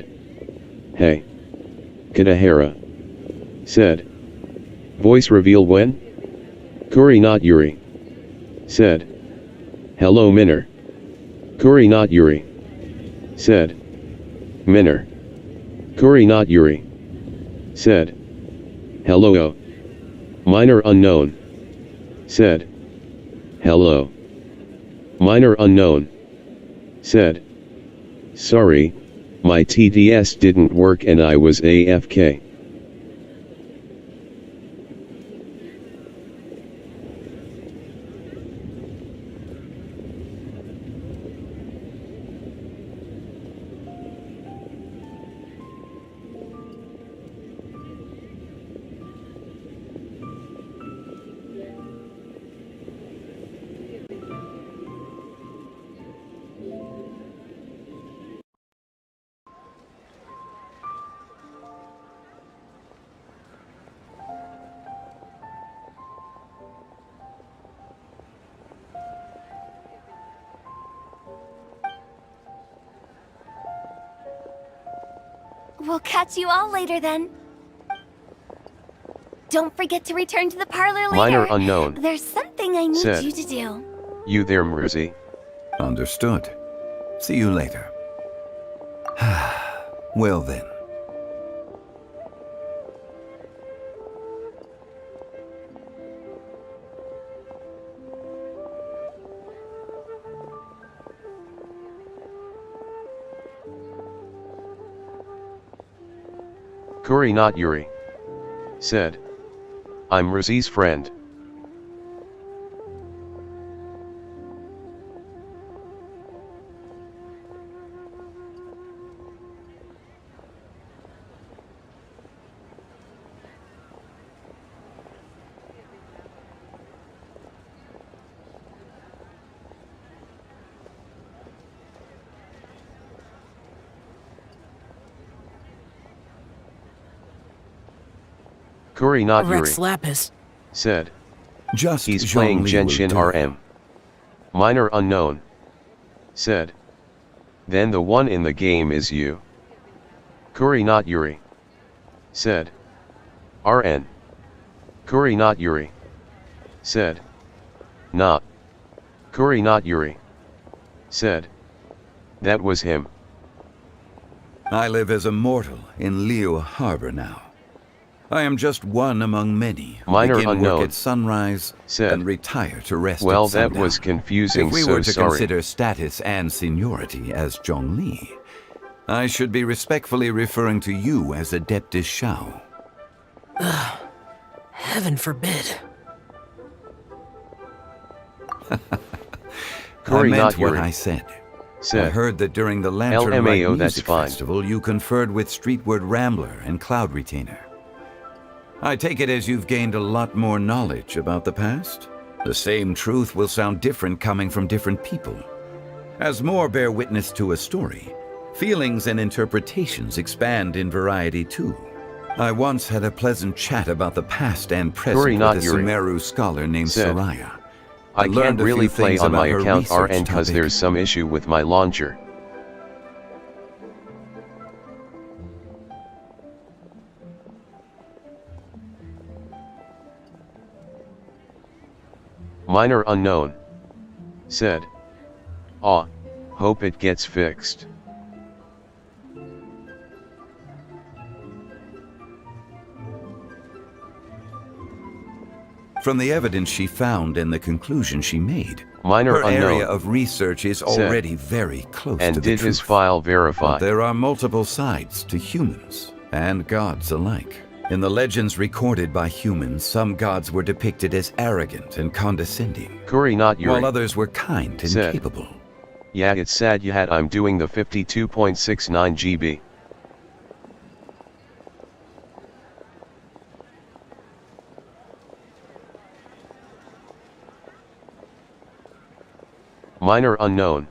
Hey. Katahara said. Voice reveal when? Kuri not Yuri said. Hello Minner. Kuri not Yuri said. Minner. Kuri not Yuri said. Hello. Minor unknown said. Hello. Minor unknown said. Sorry, my TDS didn't work and I was AFK. We'll catch you all later then. Don't forget to return to the parlor later. Minor unknown There's something I need said. you to do. You there, Mruzi? Understood. See you later. Well then. Kuri not Yuri said. I'm Mruzi's friend. Kuri not Yuri Rex Lapis. said. Just He's playing Zhongli will Genshin do. RM. Minor unknown said. Then the one in the game is you. Kuri not Yuri said. RN. Kuri not Yuri said. Not. Kuri not Yuri said. That was him. I live as a mortal in Liyue Harbor now. I am just one among many who Minor begin unknown work at sunrise said. and retire to rest Well, at that sundown. was confusing, If we so were to sorry. consider status and seniority as Zhongli, I should be respectfully referring to you as Adeptus Shao. Heaven forbid. I Kuri meant not what Yuri I said. I said. heard that during the Lantern Rite LMAO, that's Music fine. Festival you conferred with Streetward Rambler and Cloud Retainer. I take it as you've gained a lot more knowledge about the past? The same truth will sound different coming from different people. As more bear witness to a story, feelings and interpretations expand in variety too. I once had a pleasant chat about the past and Kuri present not with a Yuri Sumeru scholar named said. Soraya. I learned can't a really few play things on my about her account research RN cause topic. there's some issue with my launcher. Minor unknown said. Aw, hope it gets fixed. From the evidence she found and the conclusion she made, Minor her unknown area of research is said. already very close And to the did his truth. file But verify? there are multiple sides to humans and gods alike. In the legends recorded by humans, some gods were depicted as arrogant and condescending, Kuri not Yuri while others were kind and said. capable. Yeah, it's sad you had. I'm doing the 52.69 GB. Minor unknown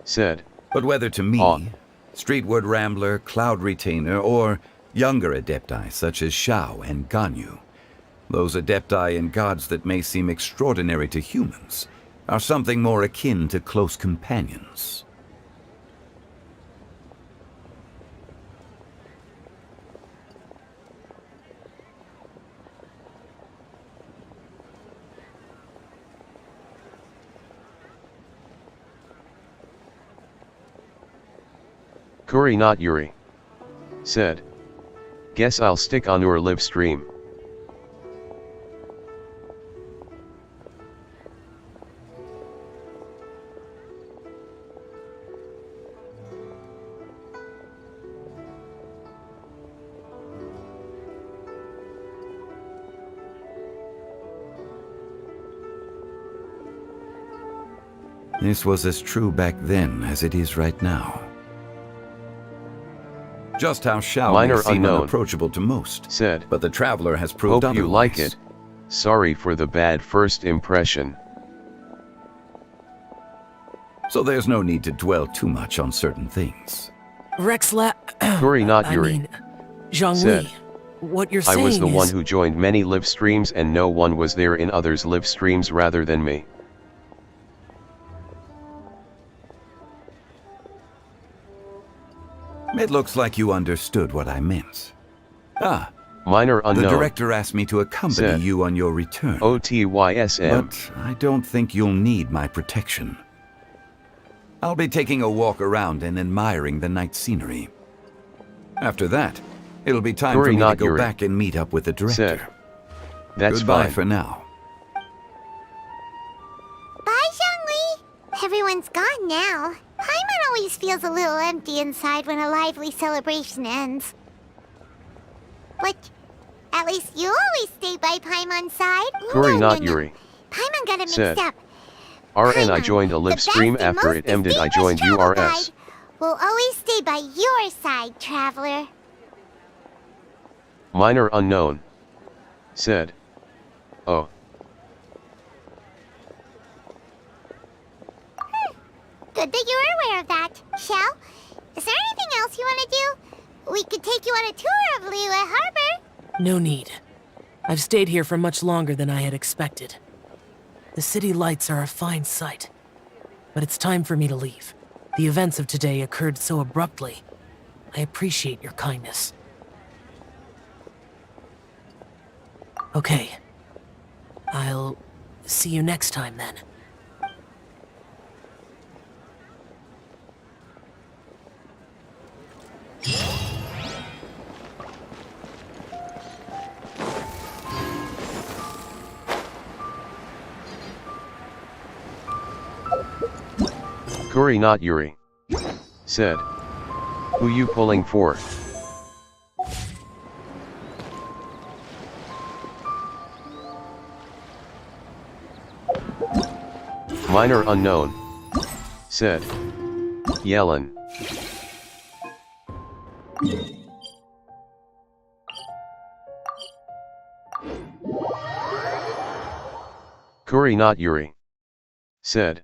said. But whether to me, Aw. Streetward Rambler, Cloud Retainer, or younger adepti such as Shao and Ganyu, those adepti and gods that may seem extraordinary to humans are something more akin to close companions. Kuri not Yuri. Said. Guess I'll stick on your live stream. This was as true back then as it is right now. Just how Xiao may Minor seem unknown. unapproachable to most, Said. but the traveler has proved Hope you otherwise. like it. Sorry for the bad first impression. So there's no need to dwell too much on certain things. Kuri not I Yuri. mean, Zhang Said. Li, what you're I saying was the is... one who joined many live streams and no one was there in others' live streams rather than me. It looks like you understood what I meant. Ah, Minor unknown. the director asked me to accompany Said. you on your return. OTYSM. But I don't think you'll need my protection. I'll be taking a walk around and admiring the night scenery. After that, it'll be time Yuri, for me to not go Yuri. back and meet up with the director. Said. That's Goodbye fine. for now. Bye, Zhongli. Everyone's gone now. Paimon always feels a little empty inside when a lively celebration ends. But at least you always stay by Paimon's side. Kuri no, not no, no. Yuri. Paimon got it mixed Said. up. RN I Paimon, joined a the live best stream and after most it ended I distinguished joined travel URS. guide will always stay by your side, traveler. Minor unknown. Said. Oh. Good that you're aware of that. Shell, is there anything else you want to do? We could take you on a tour of Liyue Harbor. No need. I've stayed here for much longer than I had expected. The city lights are a fine sight. But it's time for me to leave. The events of today occurred so abruptly. I appreciate your kindness. Okay. I'll see you next time then. Kuri not Yuri. Said. Who you pulling for? Minor unknown. Said. Yellen. Kuri not Yuri. Said.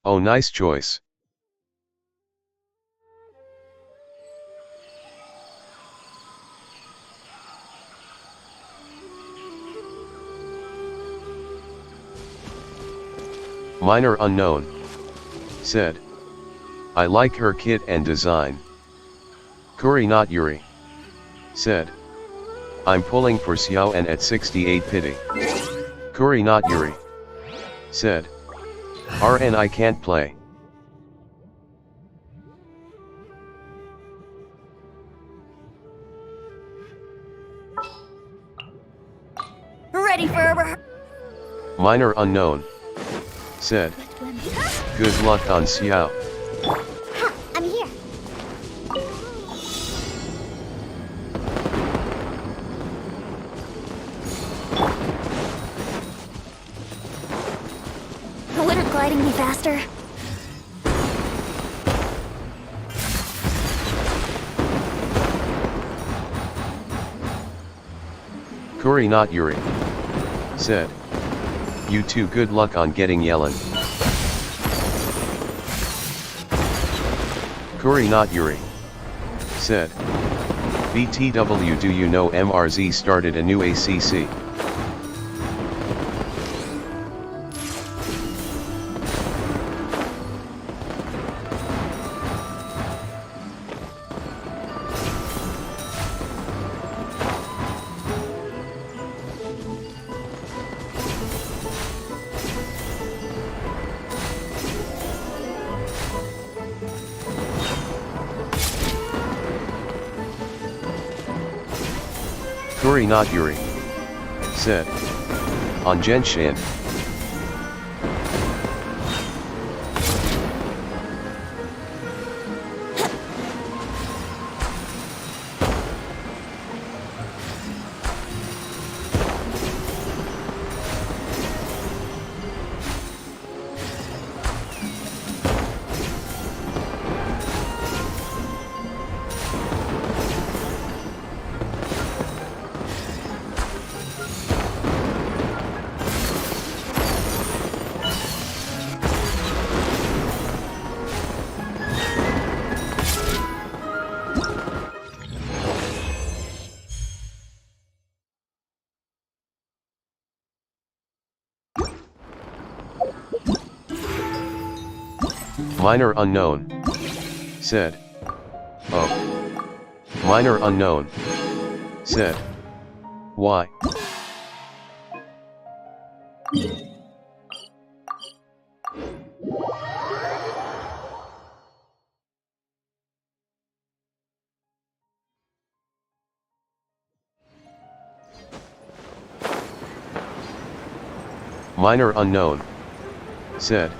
Oh, nice choice. Minor unknown. Said. I like her kit and design. Kuri not Yuri. Said. I'm pulling for Xiao and at 68 pity. Kuri not Yuri. Said. RN I can't play. Ready for Minor unknown. Said. Good luck on Xiao. Ha, I'm here. Wouldn't gliding be faster? Kuri not Yuri. Said. You too, good luck on getting Yellen. Kuri not Yuri. Said. BTW, do you know MRZ started a new ACC? Kuri not Yuri. Said. On Genshin. Minor unknown. Said. Oh. Minor unknown. Said. Why? Minor unknown. Said.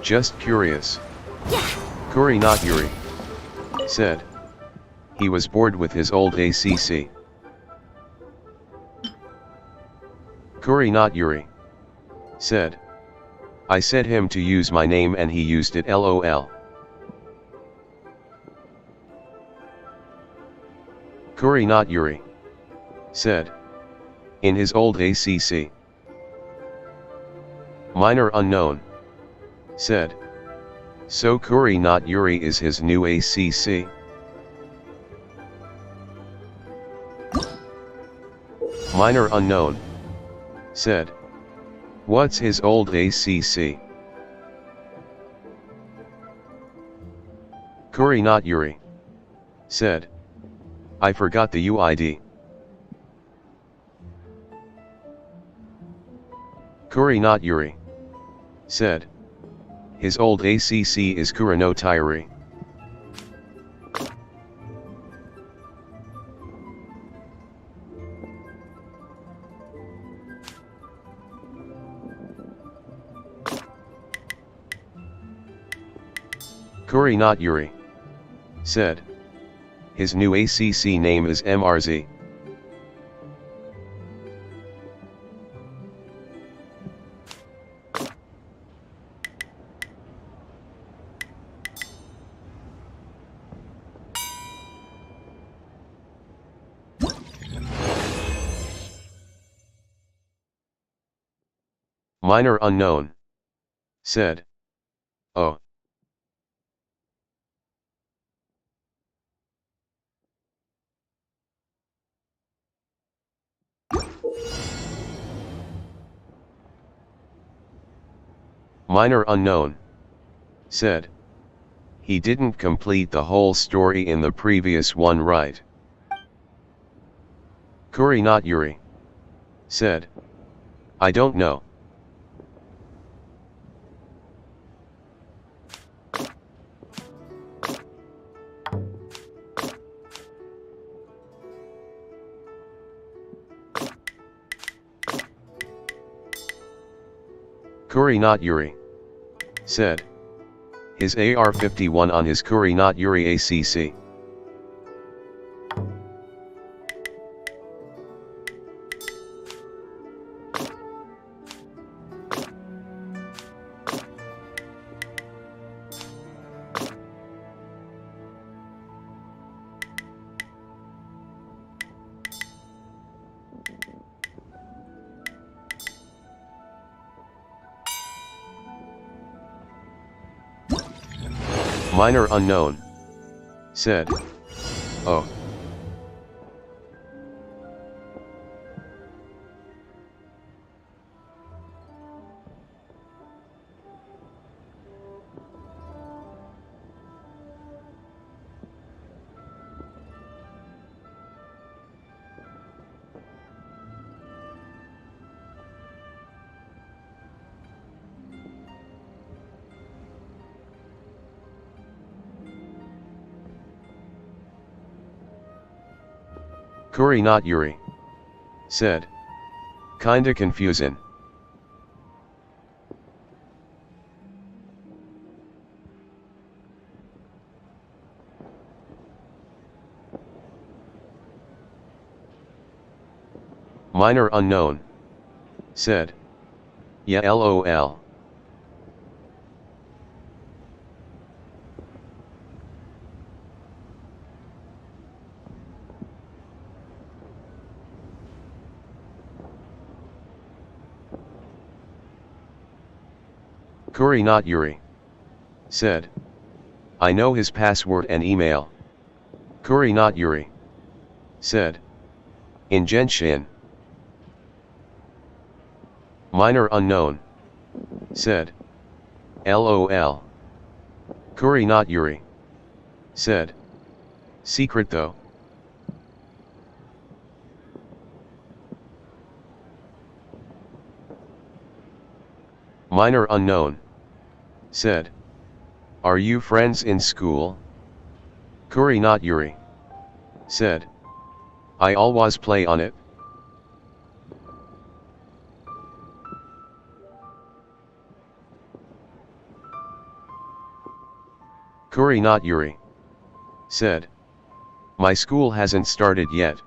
Just curious. Kuri not Yuri. Said. He was bored with his old ACC. Kuri not Yuri. Said. I said him to use my name and he used it lol. Kuri not Yuri. Said. In his old ACC. Minor unknown. Said. So Kuri not Yuri is his new ACC? Minor unknown. Said. What's his old ACC? Kuri not Yuri. Said. I forgot the UID. Kuri not Yuri. Said. His old ACC is Kura no Tairi. Kuri not Yuri. Said. His new ACC name is MRZ. Minor unknown. Said. Oh. Minor unknown. Said. He didn't complete the whole story in the previous one, right? Kuri not Yuri. Said. I don't know. Kuri not Yuri. Said. His AR-51 on his Kuri not Yuri ACC. Minor unknown. Said. Oh. Kuri not Yuri. said. Kinda confusing. Minor unknown, said. Yeah, lol. Kuri not Yuri, said. I know his password and email. Kuri not Yuri, said. In Genshin. Minor unknown, said. LOL. Kuri not Yuri, said. Secret though. Minor unknown, said. Are you friends in school? Kuri not Yuri, said. I always play on it. Kuri not Yuri, said. My school hasn't started yet.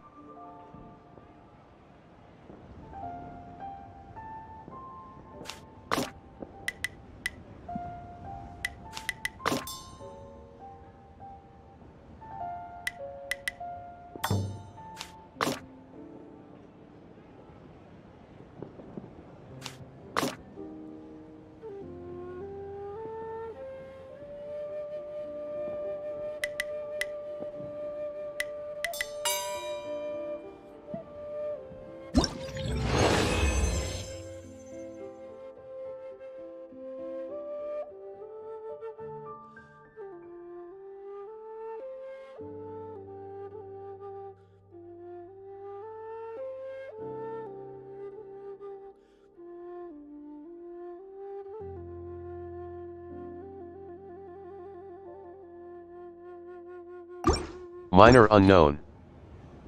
Minor unknown,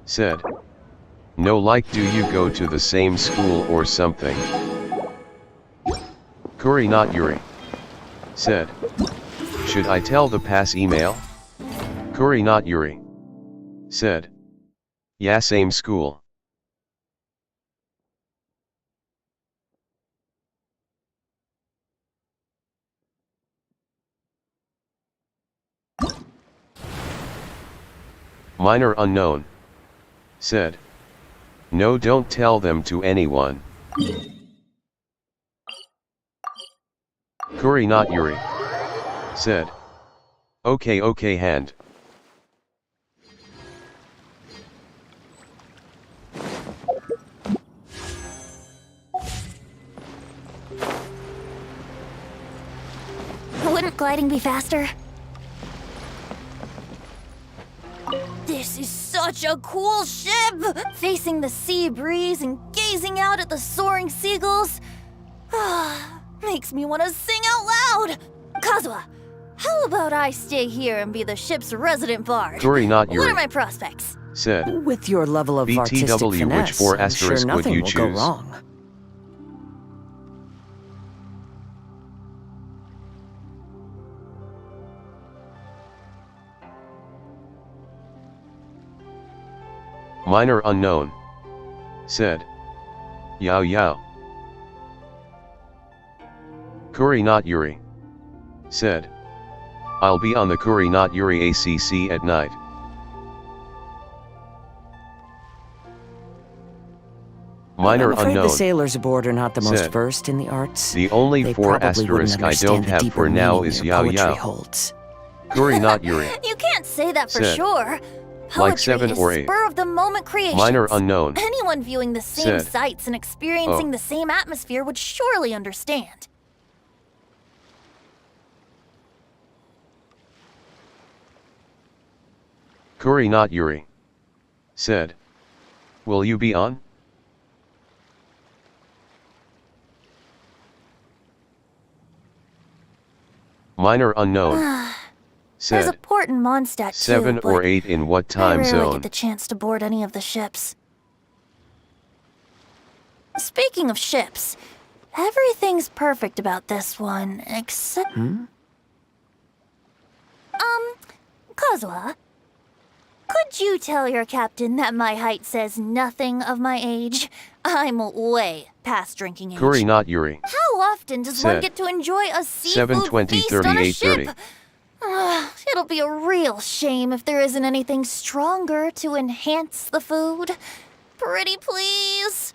said. No, like, do you go to the same school or something? Kuri not Yuri, said. Should I tell the pass email? Kuri not Yuri, said. Yeah, same school. Minor unknown, said. No, don't tell them to anyone. Kuri not Yuri, said. Okay, hand. Wouldn't gliding be faster? This is such a cool ship! Facing the sea breeze and gazing out at the soaring seagulls. Makes me want to sing out loud! Kazuha, how about I stay here and be the ship's resident bard? Kuri not Yuri, What are my prospects? said. With your level of artistic BTW, finesse, which 4 I'm sure asterisk would nothing you will go choose? wrong. Minor unknown, said. Yao. Kuri not Yuri, said. I'll be on the Kuri not Yuri ACC at night. Minor I'm afraid unknown, the sailors aboard are not the most said. versed in the arts. The only They 4 probably wouldn't asterisk I understand don't the have deeper for now meaning is their Yao poetry Yao. holds. Kuri not Yuri, You can't say that for said. sure. Like Poetry 7 is or 8. spur-of-the-moment creations. Minor unknown, Anyone viewing the same said. sights and experiencing Oh. the same atmosphere would surely understand. Kuri not Yuri, said. Will you be on? Minor unknown, There's a said. port in Mondstadt 7 too, or but 8 in what I time rarely zone? get the chance to board any of the ships. Speaking of ships, everything's perfect about this one, except... Kazuha, could you tell your captain that my height says nothing of my age? I'm way past drinking age. Kuri not Yuri. How often does one Said. get to enjoy a seafood 7:20, feast on a 38:30. ship? It'll be a real shame if there isn't anything stronger to enhance the food. Pretty please.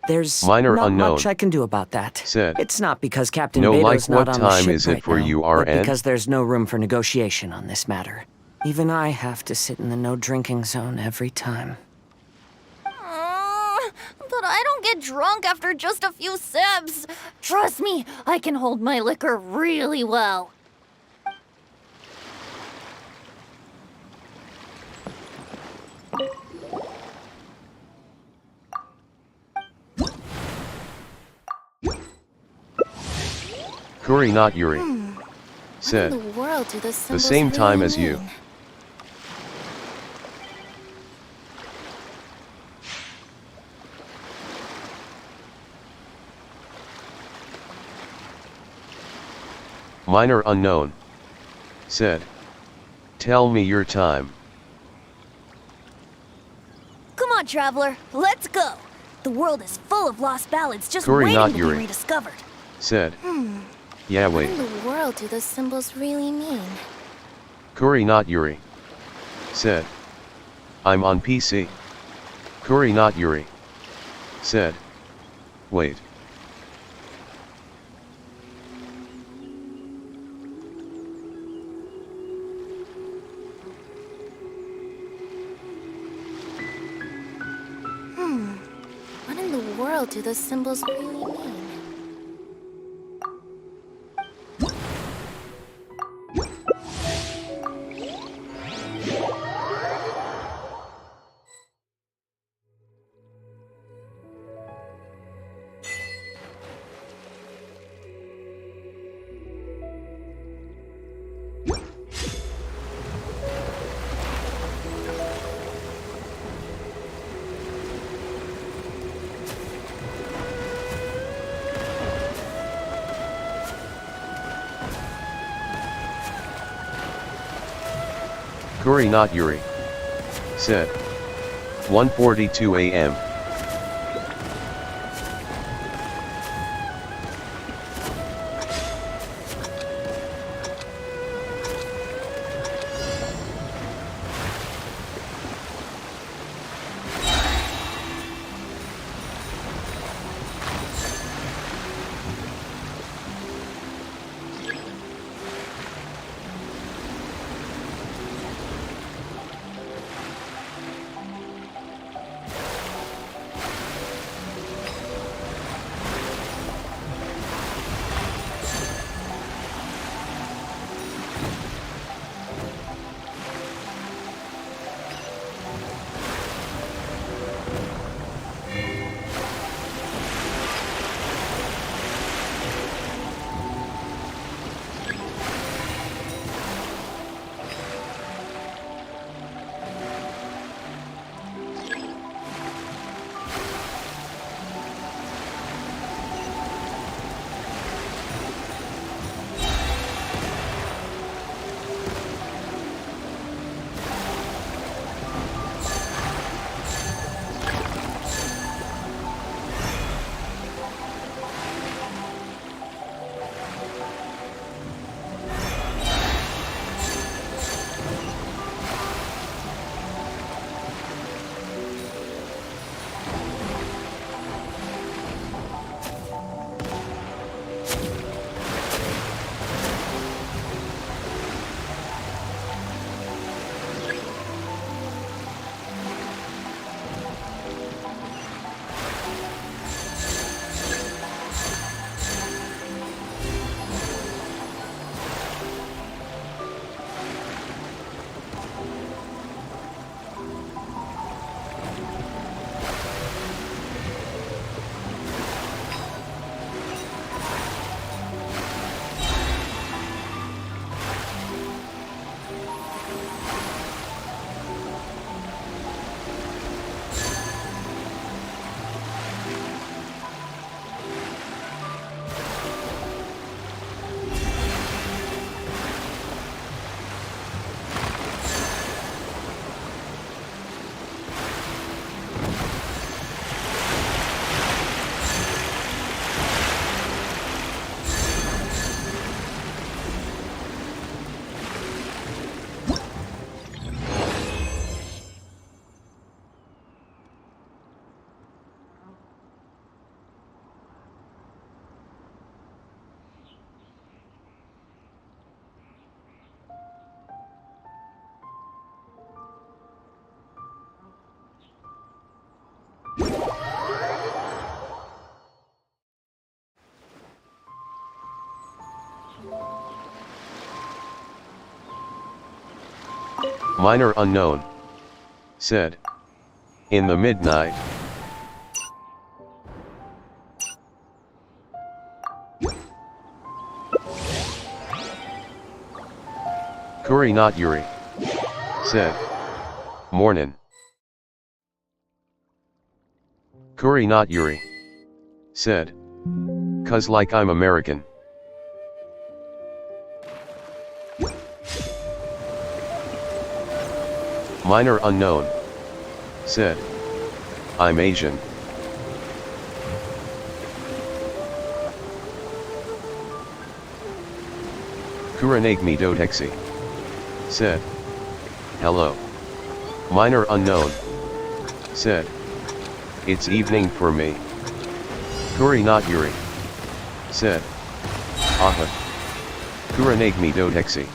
There's Minor not unknown. much I can do about that. Said. It's not because Captain No, Beto's like, not what on time the ship is it right for now, you, but RN? because there's no room for negotiation on this matter. Even I have to sit in the no-drinking zone every time. But I don't get drunk after just a few sips. Trust me, I can hold my liquor really well. Kuri not Yuri. Said. What in the world do the The symbols same time really as you. mean? Minor unknown. Said. Tell me your time. Come on, traveler, let's go. The world is full of lost ballads just Kuri waiting not to be Yuri. rediscovered. Said. Yeah, wait. What in the world do those symbols really mean? Kuri not Yuri. Said. I'm on PC. Kuri not Yuri. Said. Wait. What in the world do those symbols really mean? Kuri not Yuri. Said. 1:42 a.m. Minor unknown. Said. In the midnight. Kuri not Yuri. Said. Mornin'. Kuri not Yuri. Said. 'Cause like I'm American. Minor unknown. Said. I'm Asian. Kuranagmi dotexi. Said. Hello. Minor unknown. Said. It's evening for me. Kuri not Yuri. Said. Aha. Kuranagmi dotexi.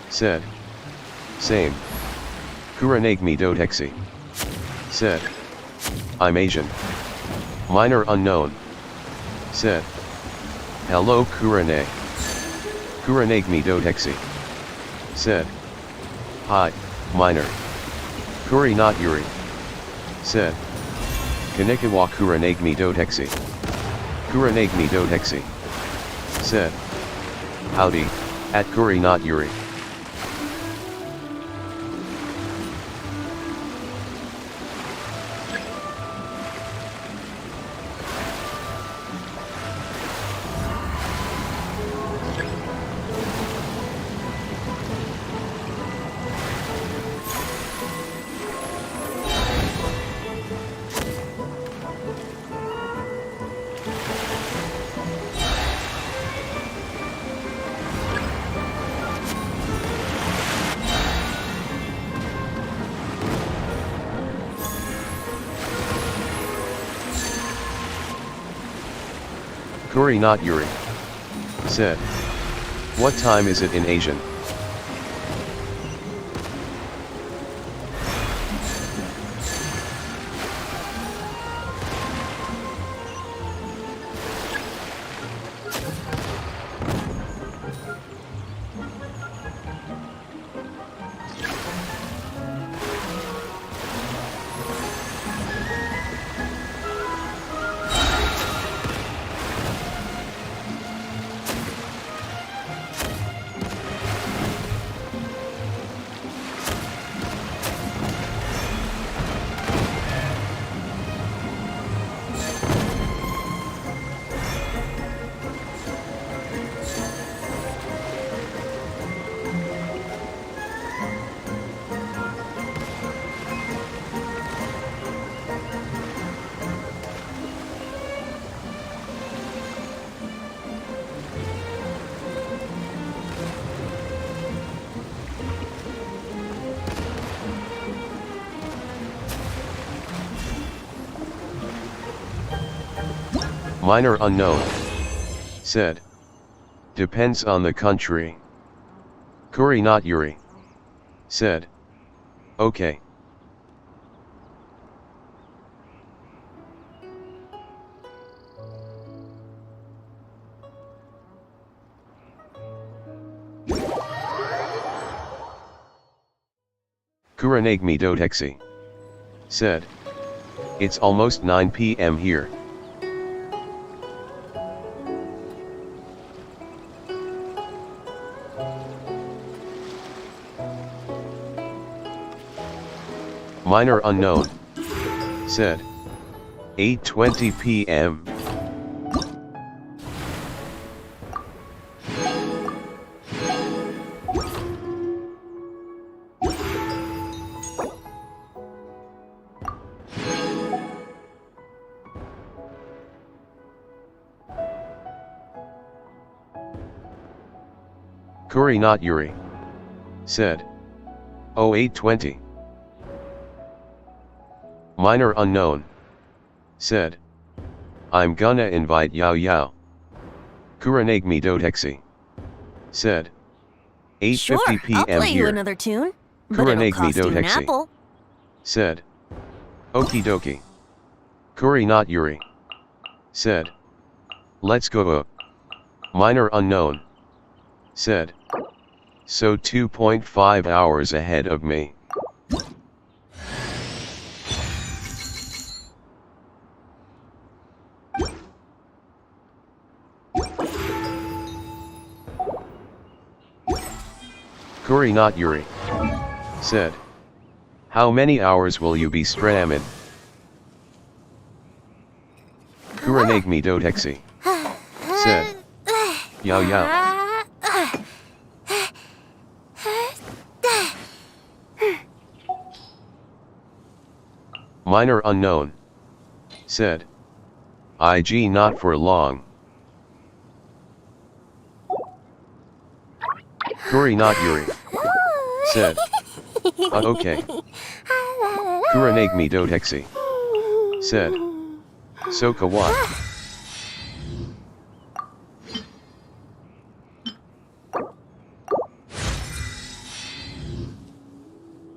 Said. Same. Kuranagmi dotexi. Said. I'm Asian. Minor unknown. Said. Hello Kurane. Kuranagmi dotexi. Said. Hi, minor. Kuri not Yuri. Said. Kanikawa Kuranagmi dotexi. Kuranagmi dotexi. Said. Howdy, at Kuri not Yuri. Kuri not Yuri. Said. What time is it in Asian? Minor unknown. Said. Depends on the country. Kuri not Yuri. Said. Okay. Kuranagmi dotexi. Said. It's almost 9 p.m. here. Minor unknown. Said. 8:20 p.m. Kuri not Yuri. Said. Oh 8:20. Minor unknown. Said. I'm gonna invite Yao Yao. Kuranagmi dotexi. Said. 8:50 p.m. I'll play here. you another tune, but it'll Kuranagmi cost you an dotexi. apple. Said. Okie dokie. Kuri not Yuri. Said. Let's go up. Minor unknown. said. So 2.5 hours ahead of me. Kuri not Yuri, said. How many hours will you be strammed? Kuranagmi dotexi, said. Yao yao. Minor unknown, said. IG not for long. Kuri not Yuri, said. Okay. Kuranagmi dotexi, said. So kawaii.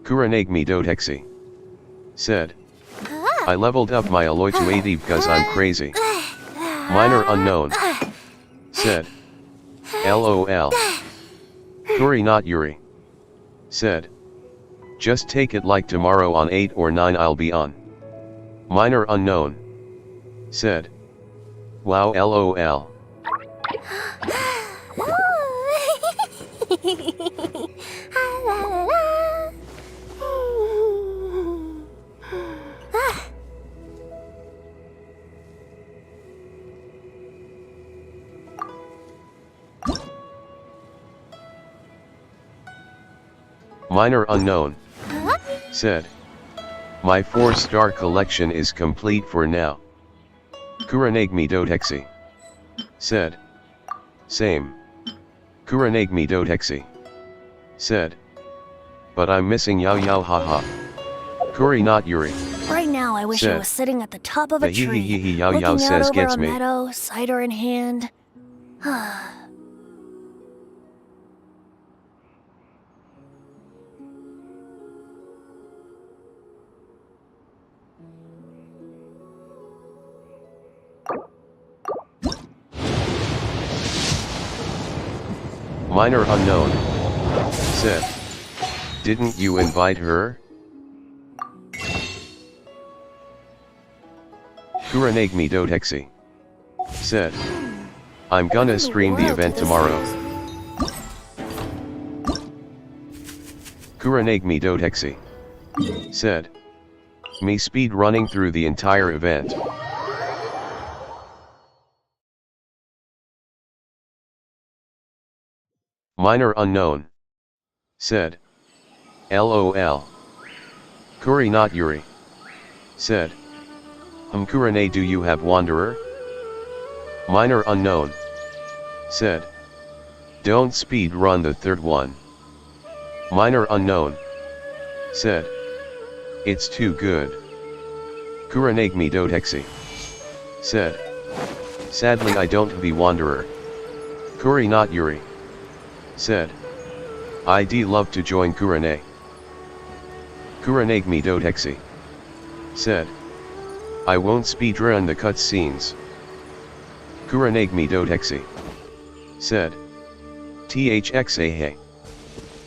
Kuranagmi dotexi, said. I leveled up my alloy to 80 because I'm crazy. Minor unknown, said. LOL. Kuri not Yuri, said. Just take it like tomorrow on 8 or 9 I'll be on. Minor unknown, said. Wow LOL. Minor unknown, said. My 4-star collection is complete for now. Kuranagmi dotexi, said. Same. Kuranagmi dotexi, said. But I'm missing Yao Yao haha. Kuri not Yuri. Right now, I wish I said. was sitting at the top of a The hee tree, hee hee Yao looking Yao out says over gets a me. meadow, cider in hand. Minor unknown, said. Didn't you invite her? Kuranagmi dotexi, said. I'm gonna stream the event tomorrow. Kuranagmi dotexi, said. Me speed running through the entire event. Minor unknown, said. LOL. Kuri not Yuri, said. Kurane do you have Wanderer? Minor unknown, said. Don't speed run the third one. Minor unknown, said. It's too good. Kuranagmi dotexi, said. Sadly I don't be Wanderer. Kuri not Yuri, said. I'd love to join Kurane. Kuranagmi dotexi, said. I won't speedrun the cutscenes. Kuranagmi dotexi, said. THXA hey.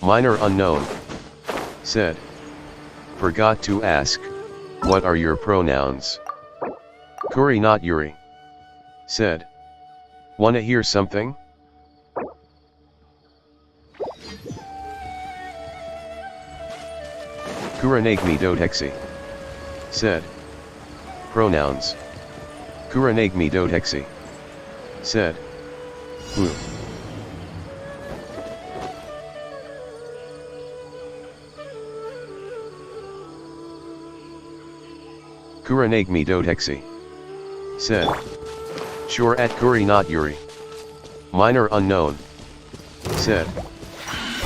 Minor unknown, said. Forgot to ask, what are your pronouns? Kuri not Yuri, said. Wanna hear something? Kuranagmi dotexi, said. Pronouns. Kuranagmi dotexi, said. Who? Kuranagmi dotexi, said. Sure at Kuri not Yuri. Minor unknown, said.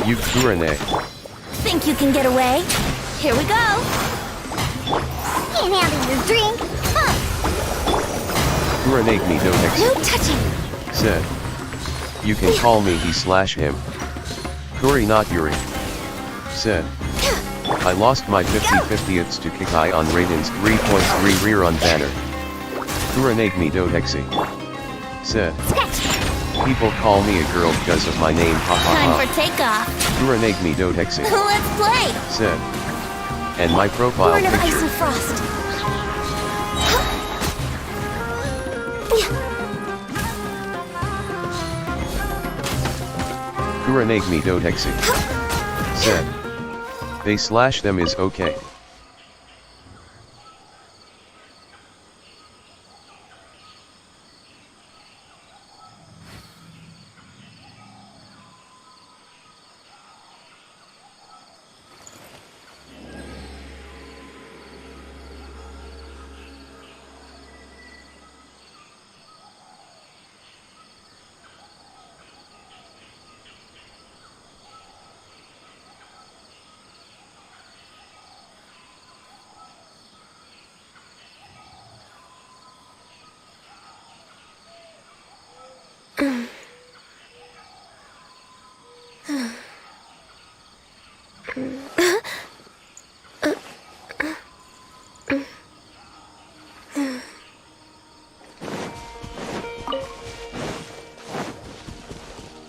You Kurane. Think you can get away? Here we go! Can't handle your drink. Kuranagmi dotexi, No touching! said. You can call me he/him. Kuri not Yuri, said. I lost my 50/50ths to Kikai on Raiden's 3.3 rerun banner. Kuranagmi dotexi, said. People call me a girl because of my name, ha ha Time ha. for takeoff. Kurenagmi Dotexi, Let's play. said. And my profile Born of ice picture, and frost. Kurenagmi Dotexi, said. They slash them is okay.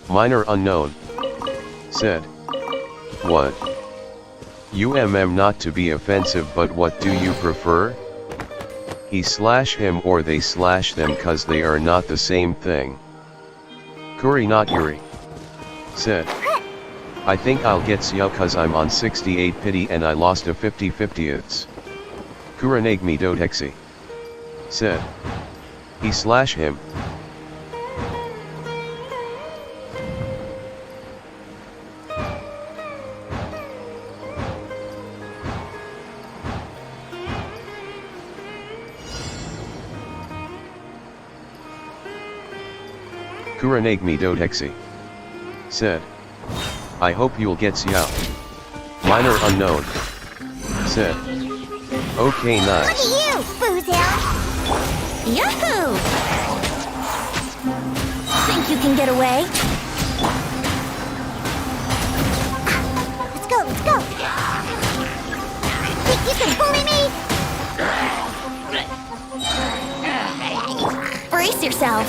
Minor unknown, said. What? Not to be offensive, but what do you prefer? He slash him or they slash them cause they are not the same thing. Kuri not Yuri, said. I think I'll get Sia cause I'm on 68 pity and I lost a 50/50ths. Kurenagmi Dotexi, said. He slash him. Kurenagmi Dotexi, said. I hope you'll get Xiao. Minor unknown, said. Okay, nice. Look at you, Boozle! Yahoo! Think you can get away? Let's go, let's go! Think you can bully me? Brace yourself.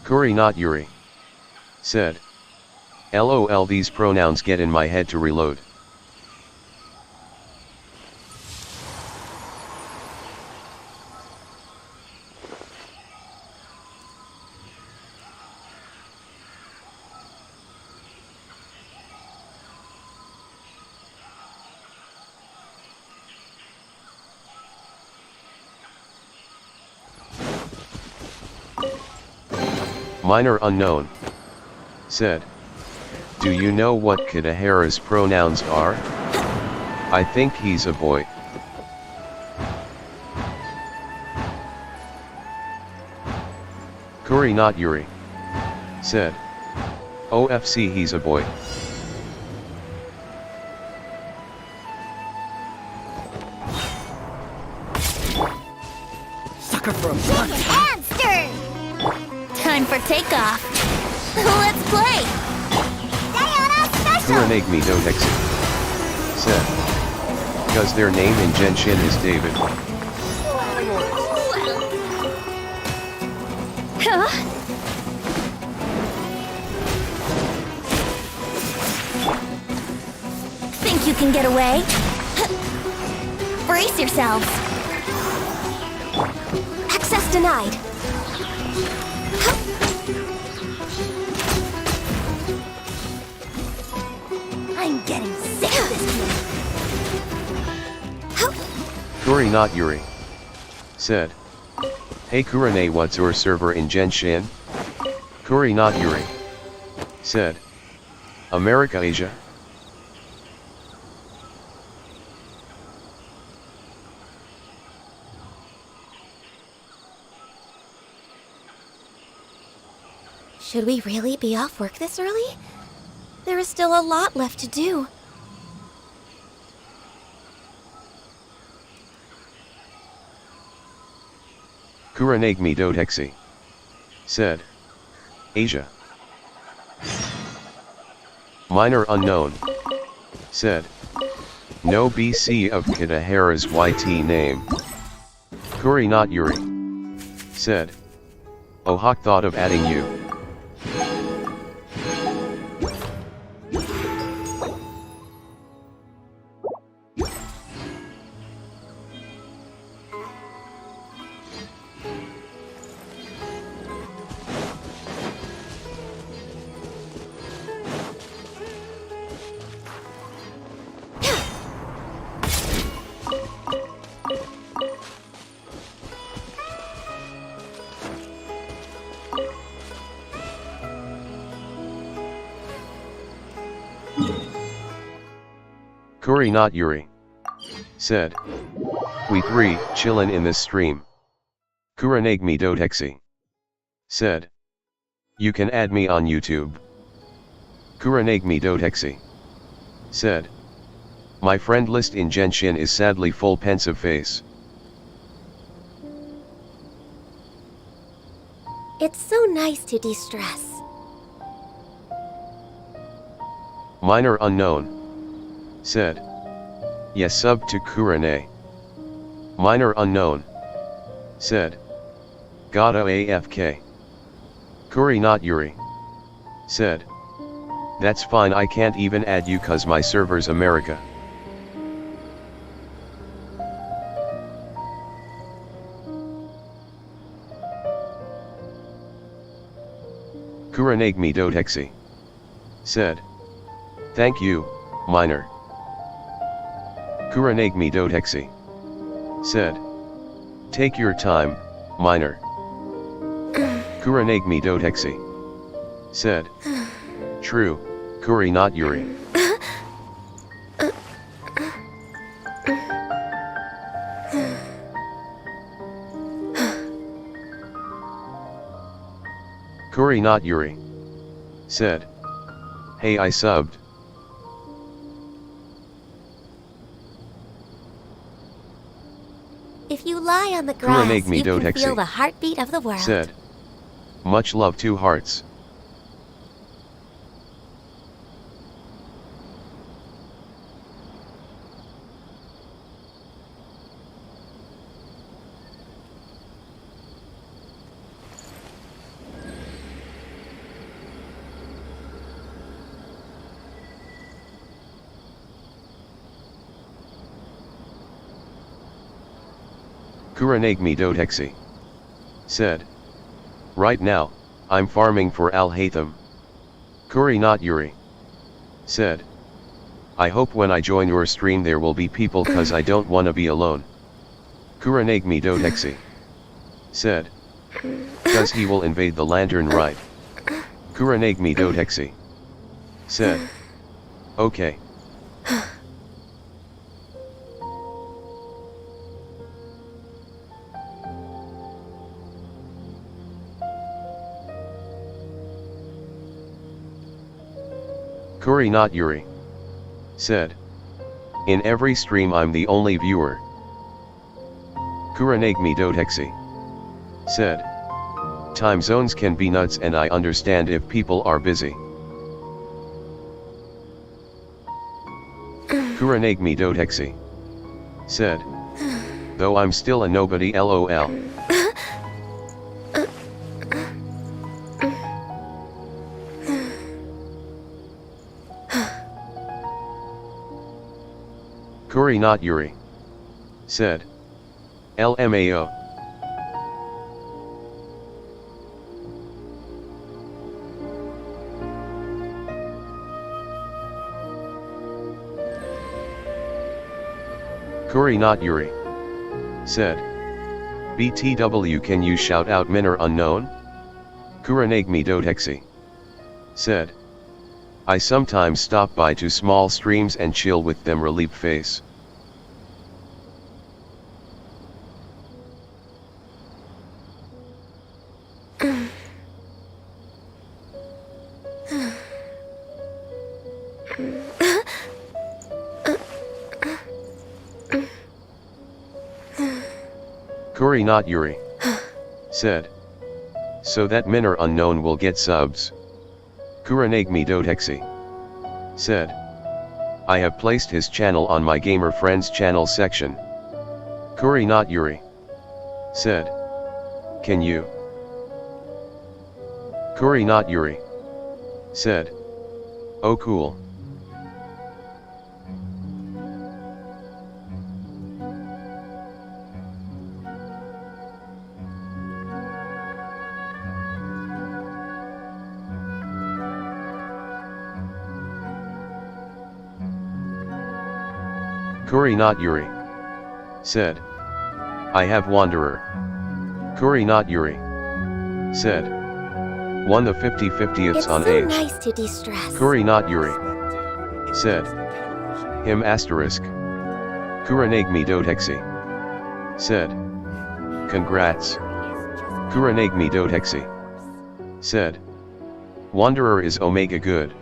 Kuri not Yuri, said. LOL, these pronouns get in my head to reload. Minor unknown, said. Do you know what Kitahara's pronouns are? I think he's a boy. Kuri not Yuri, said. OFC, he's a boy. Sucker for a blunt. Monster! Time for takeoff. Let's play. Diana special! Kurenagmi Dotexi, said. Cause their name in Genshin is David. Huh? Think you can get away? Brace yourselves. Access denied. I'm getting sick of this kid. Kuri not Yuri, said. Hey Kurane, what's your server in Genshin? Kuri not Yuri, said. America, Asia. Should we really be off work this early? There is still a lot left to do. Kurenagmi Dotexi, said. Asia. Minor unknown. Said. No BC of Kitahara's YT name. Kuri not Yuri. Said. Oh Hawk thought of adding you. Kuri not Yuri. Said. We three, chillin' in this stream. Kuranagmi dotexi. Said. You can add me on YouTube. Kuranagmi dotexi. Said. My friend list in Genshin is sadly full pensive face. It's so nice to de-stress. Minor unknown. Said. Yes sub to Kurane. Minor unknown. Said. Gotta AFK. Kuri not Yuri. Said. That's fine, I can't even add you cause my server's America. Kuranagmi dotexi. Said. Thank you, Minor. Kuranagmi dotexi. Said. Take your time, Minor. Kuranagmi dotexi. Said. True, Kuri not Yuri. Kuri not Yuri. Said. Hey, I subbed. If you lie on the grass, Kuranagmi you can dotexi. feel the heartbeat of the world. Said. Much love, 2 hearts. Kuranagmi dotexi. Said. Right now, I'm farming for Al Haytham. Kuri not Yuri. Said. I hope when I join your stream there will be people cause I don't wanna be alone. Kuranagmi dotexi. Said. Cause he will invade the lantern right. Kuranagmi dotexi. Said. Okay. Kuri not Yuri. Said. In every stream I'm the only viewer. Kuranagmi dotexi. Said. Time zones can be nuts and I understand if people are busy. Kuranagmi dotexi. Said. Though I'm still a nobody lol. Kuri not Yuri. Said. LMAO. Kuri not Yuri. Said. BTW, can you shout out Minor unknown? Kuranagmi dotexi. Said. I sometimes stop by to small streams and chill with them, relief face. Kuri not Yuri. Said. So that Minor unknown will get subs. Kuranagmi dotexi. said. I have placed his channel on my gamer friends channel section. Kuri not Yuri, said. Can you? Kuri not Yuri, said. Oh cool. Kuri not Yuri, said. I have Wanderer. Kuri not Yuri, said. Won the 50/50ths It's on so age. nice to de-stress. Kuri not Yuri, said. Him asterisk. Kuranagmi dotexi, said. Congrats. Kuranagmi dotexi, said. Wanderer is Omega good.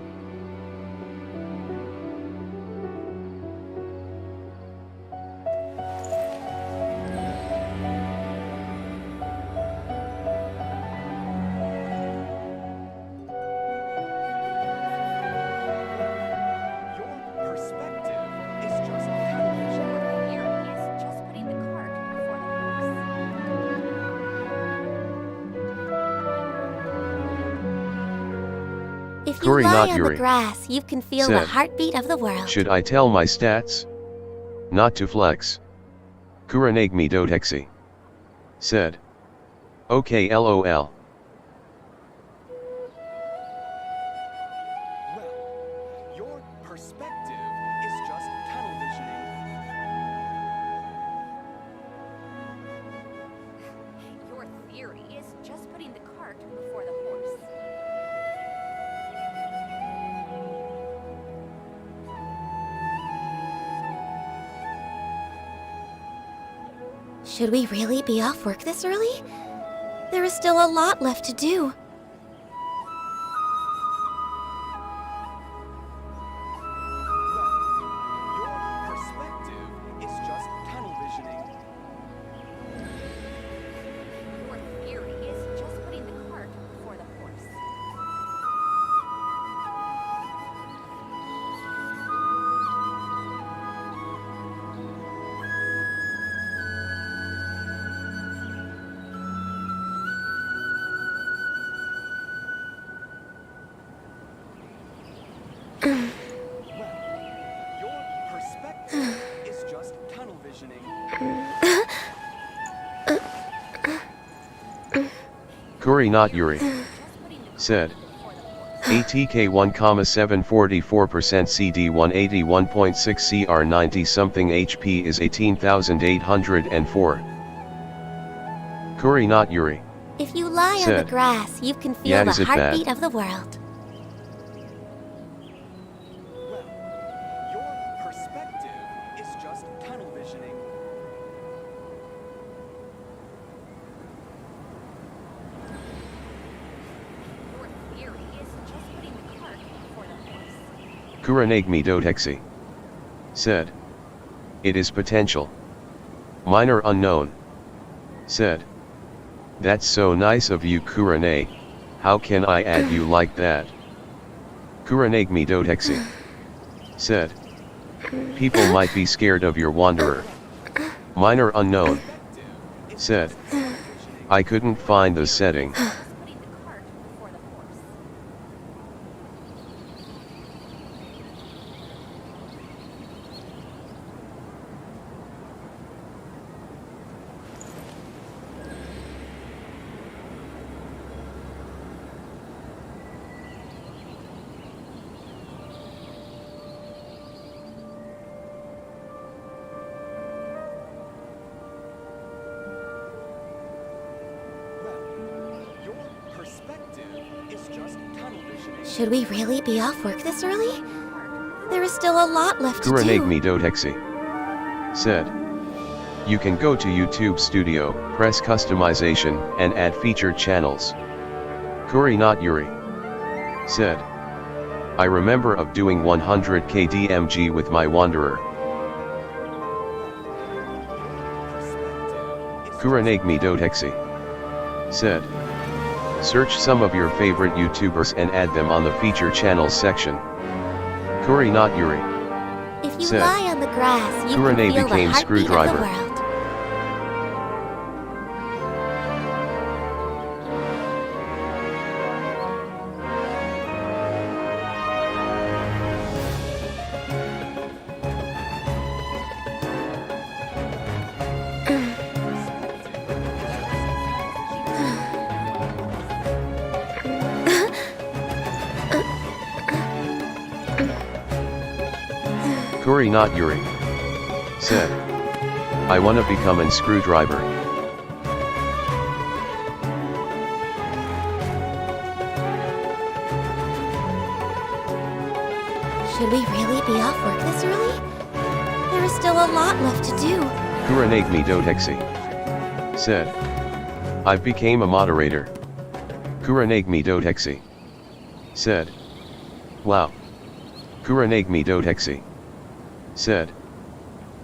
If you Kuri lie not on Yuri, the grass, you can feel the said. heartbeat of the world. Should I tell my stats? Not to flex. Kuranagmi dotexi, said. Okay lol. Your perspective is just tunnel visioning. Your theory is just putting the cart before the horse. Should we really be off work this early? There is still a lot left to do. Your perspective is just tunnel visioning. Your theory is just putting the cart before the horse. Your perspective is just tunnel visioning. Kuri not Yuri, said. ATK 1,744% CD 181.6 CR 90 something HP is 18,804. Kuri not Yuri, If you lie on the said. grass, you can feel Yeah, the is it bad? heartbeat of the world. Your perspective is just tunnel visioning. Your theory is just putting the cart before the horse. Kuranagmi dotexi, said. It is potential. Minor unknown, said. That's so nice of you Kurane, how can I add you like that? Kuranagmi dotexi, said. People might be scared of your Wanderer. Minor unknown, said. I couldn't find the setting. Just putting the cart before the horse. Your perspective is just tunnel visioning. Should we really be off work this early? There is still a lot left to do. Kuranagmi dotexi, said. You can go to YouTube Studio, press customization, and add featured channels. Kuri not Yuri, said. I remember of doing 100k DMG with my Wanderer. Kuranagmi dotexi, said. Search some of your favorite YouTubers and add them on the feature channels section. Kuri not Yuri. If you Said. lie on the grass, you Kurane can feel the became heartbeat Screwdriver. of the world. Kuri not Yuri. Said. I wanna become an screwdriver. Should we really be off work this early? There is still a lot left to do. Kuranagmi Dotexi. Said. I've became a moderator. Kuranagmi Dotexi. Said. Wow. Kuranagmi Dotexi. Said.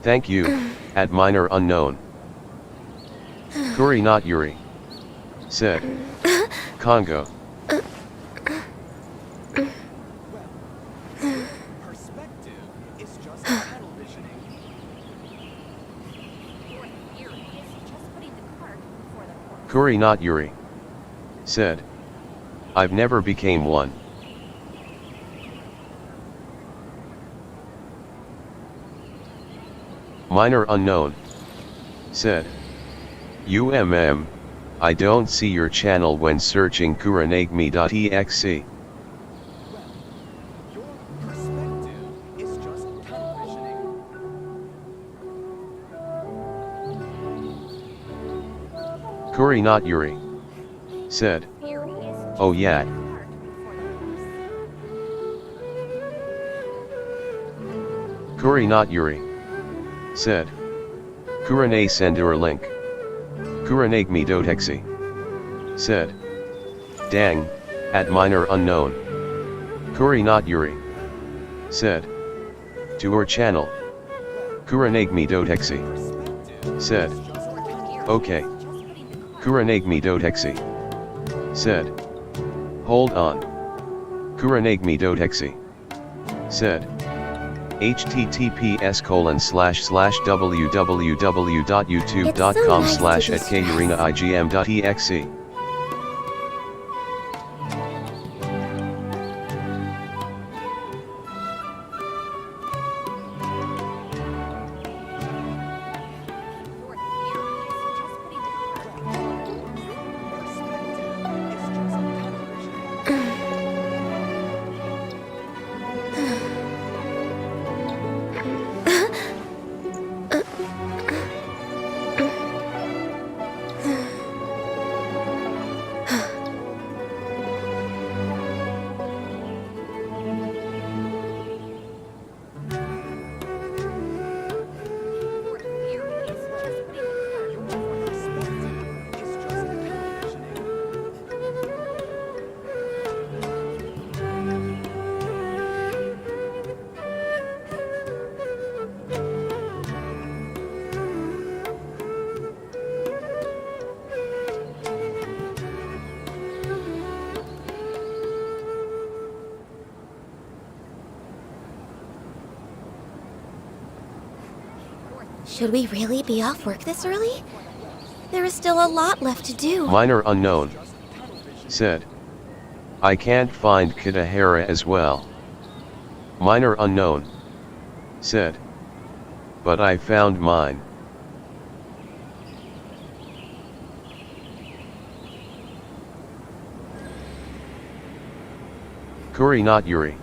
Thank you, at minor unknown. Kuri not Yuri. Said. Congo. Perspective is just tunnel visioning. Your theory is just putting the cart before the horse. Kuri not Yuri. Said. I've never became one. Minor unknown. Said. I don't see your channel when searching kuranagmi.exe. Your perspective is just tunnel visioning. Kuri not Yuri. Said. Oh yeah. Kuri not Yuri. Said. Kurane sendur link. Kuranagmi Dotexi. Said. Dang, at minor unknown. Kuri not Yuri. Said. To our channel. Kuranagmi Dotexi. Said. Okay. Kuranagmi Dotexi. Said. Hold on. Kuranagmi Dotexi. Said. https://www.youtube.com/@kurinaigm.exe. Should we really be off work this early? There is still a lot left to do. Minor unknown. Said. I can't find Kitahara as well. Minor unknown. Said. But I found mine. Kuri not Yuri.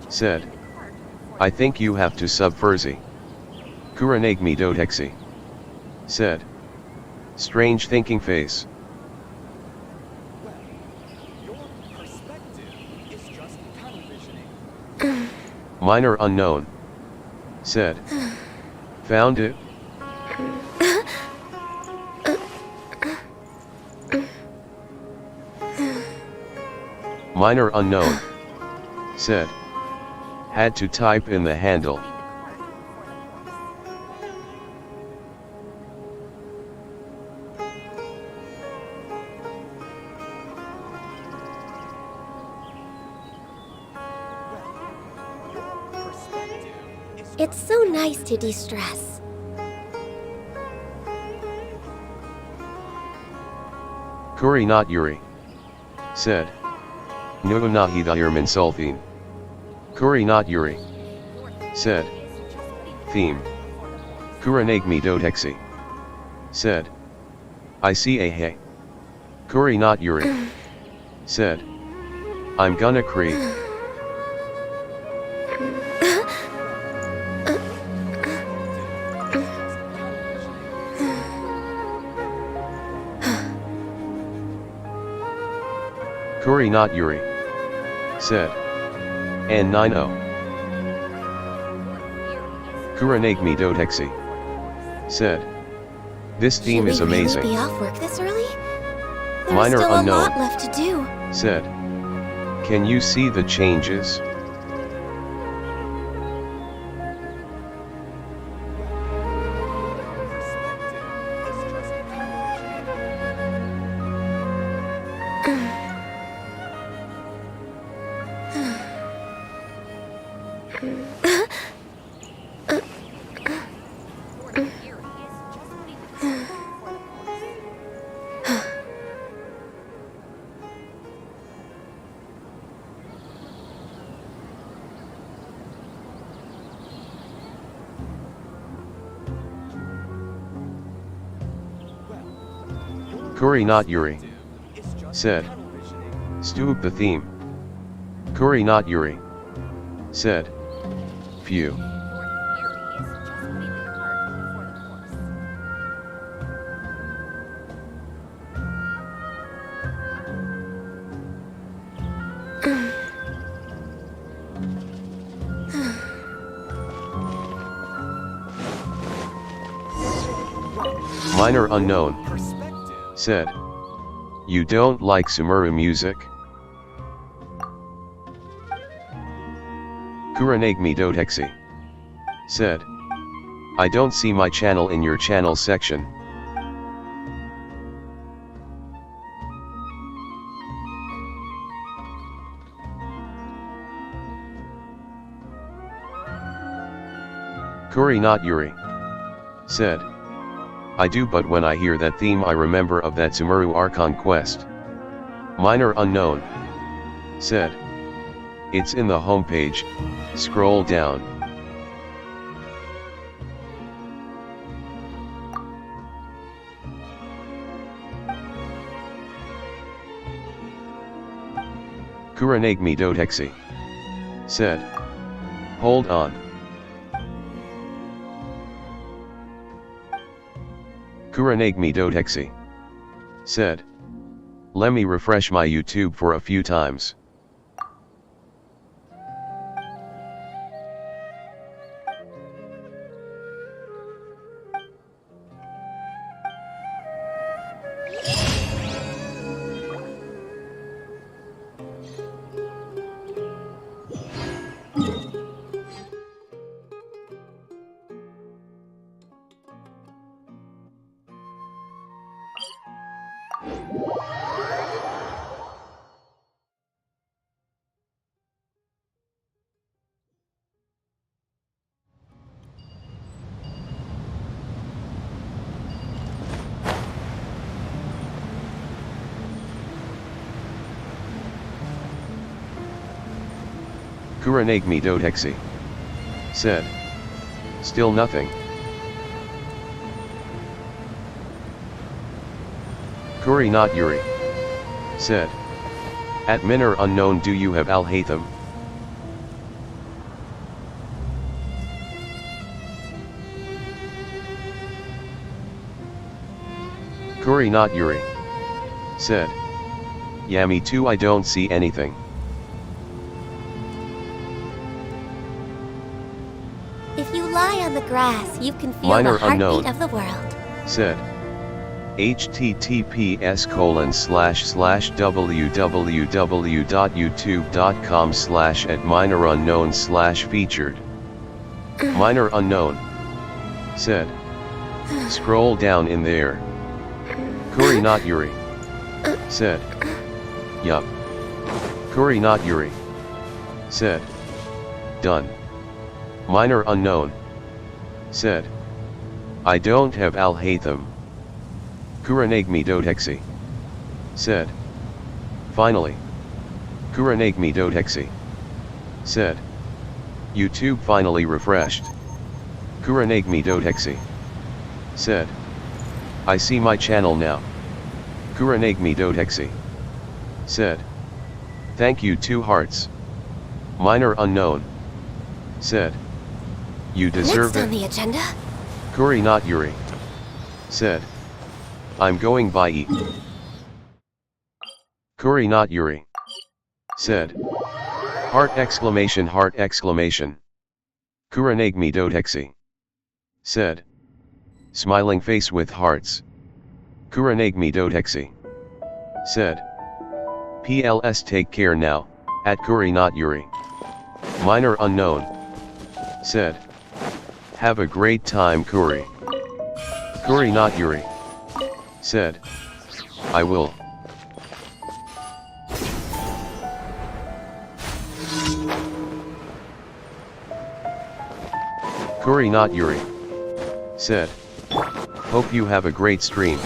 Said. I think you have to sub Furzy. Kuranagmi Dotexi. Said. Strange thinking face. Your perspective is just tunnel visioning. Minor unknown. Said. Found it? Minor unknown. Said. Had to type in the handle. Your It's so nice to de-stress. Kuri not Yuri. Said. No nahi dhir min sulfine. Kuri not Yuri. Said. Theme. Kuranagmi dotexi. Said. I see a hey. Kuri not Yuri. Said. I'm gonna cree. Kuri not Yuri. Said. N90. Kuranagmi dotexi. Said. This theme is amazing. Should we really be off work this early? There's Minor still unknown. a lot left to do. Said. Can you see the changes? Kuri not Yuri. Said. Stoop the theme. Kuri not Yuri. Said. Phew. Minor unknown. Said. You don't like Sumeru music? Kuranagmi dotexi. Said. I don't see my channel in your channel section. Kuri not Yuri. Said. I do, but when I hear that theme I remember of that Sumeru Archon quest. Minor unknown. Said. It's in the homepage, scroll down. Kuranagmi dotexi. Said. Hold on. Kuranagmi dotexi. Said. Let me refresh my YouTube for a few times. Kuranagmi dotexi. Said. Still nothing. Kuri not Yuri. Said. At Minor unknown, do you have Al-Haytham? Kuri not Yuri. Said. Yeah, me too, I don't see anything. If you lie on the grass, you can feel Minor the heartbeat unknown. of the world. Said. https://www.youtube.com/@minorunknown/featured. Minor unknown. Said. Scroll down in there. Kuri not Yuri. Said. Yup. Kuri not Yuri. Said. Done. Minor unknown. Said. I don't have I'll hate them. Kuranagmi dotexi. Said. Finally. Kuranagmi dotexi. Said. YouTube finally refreshed. Kuranagmi dotexi. Said. I see my channel now. Kuranagmi dotexi. Said. Thank you 2 hearts. Minor unknown. Said. You deserve Next on it. the agenda. Kuri not Yuri. Said. I'm going by E. Kuri not Yuri. Said. Heart exclamation heart exclamation. Kuranagmi dotexi. Said. Smiling face with hearts. Kuranagmi dotexi. Said. PLS take care now, at Kuri not Yuri. Minor unknown. Said. Have a great time Kuri. Kuri not Yuri. Said. I will. Kuri not Yuri. Said. Hope you have a great stream.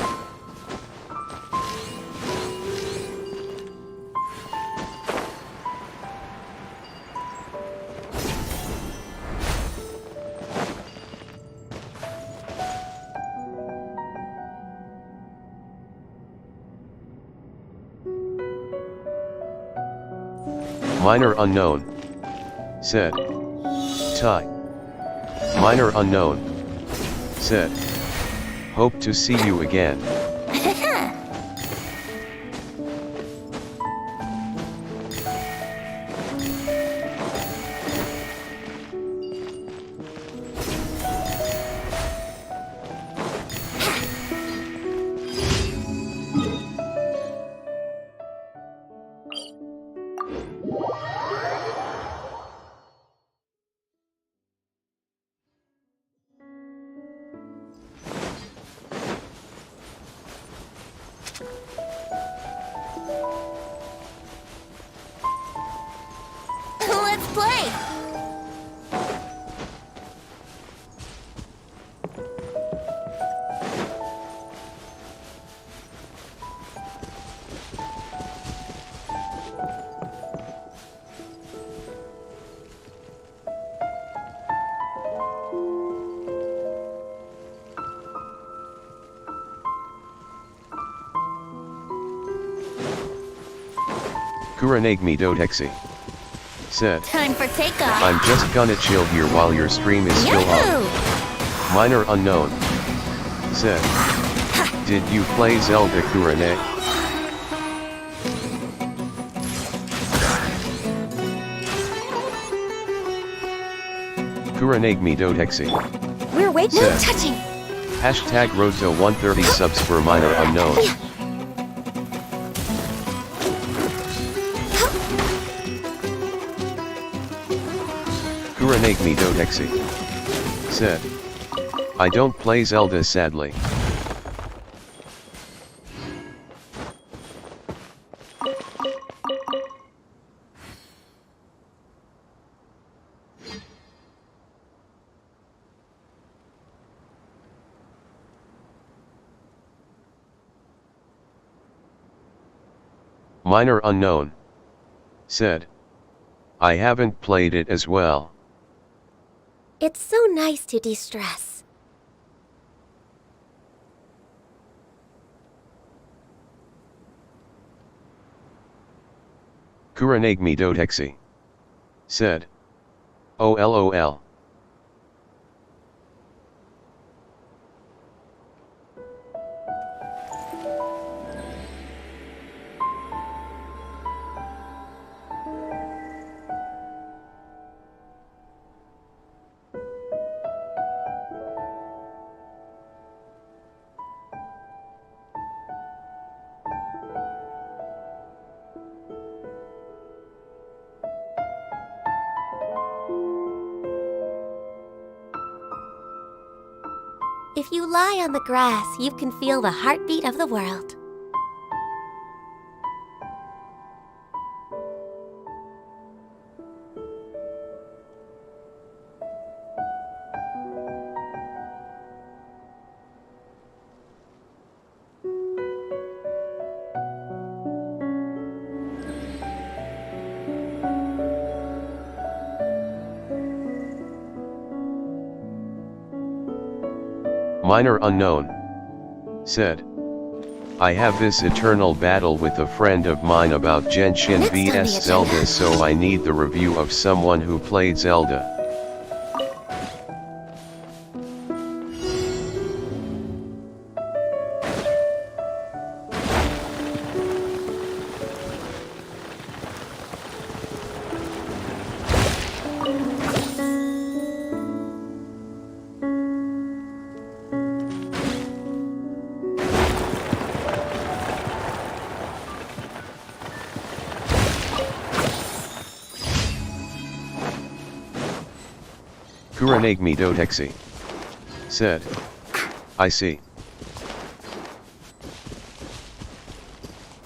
Minor unknown. Said. Tai. Minor unknown. Said. Hope to see you again. Let's play! Kuranagmi dotexi. Said. Time for takeoff. I'm just gonna chill here while your stream is still on. Minor unknown. Said. Did you play Zelda Kurane? Kuranagmi dotexi. We're waiting. Said. No touching. Hashtag road to 130 subs for minor unknown. Kuranagmi dotexi. Said. I don't play Zelda sadly. Minor unknown. Said. I haven't played it as well. It's so nice to de-stress. Kuranagmi dotexi. Said. Oh lol. If you lie on the grass, you can feel the heartbeat of the world. Minor unknown. Said. I have this eternal battle with a friend of mine about Genshin Next on the vs Zelda, agenda. so I need the review of someone who played Zelda. Kuranagmi Dotexi. Said. I see.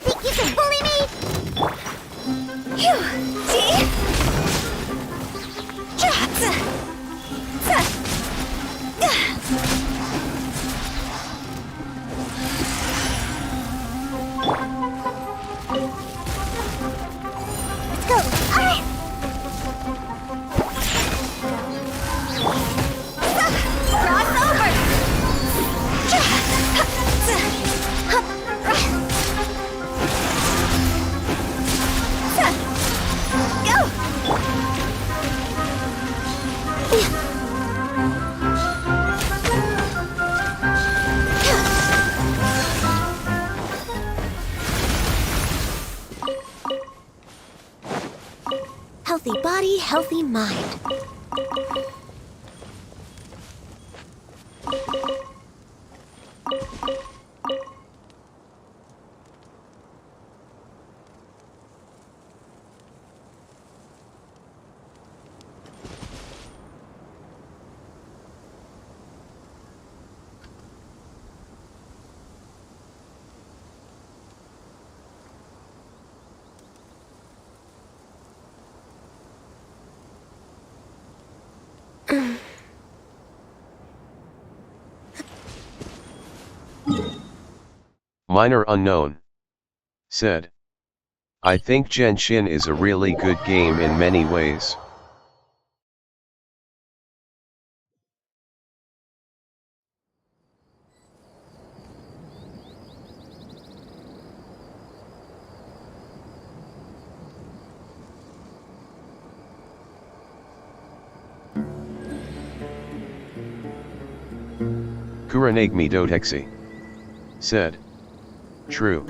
Think you can bully me? Phew! See? Let's go! Alright! Cross over! Go! Healthy body, healthy mind. Minor unknown. Said. I think Genshin is a really good game in many ways. Kuranagmi Dotexi. Said. True.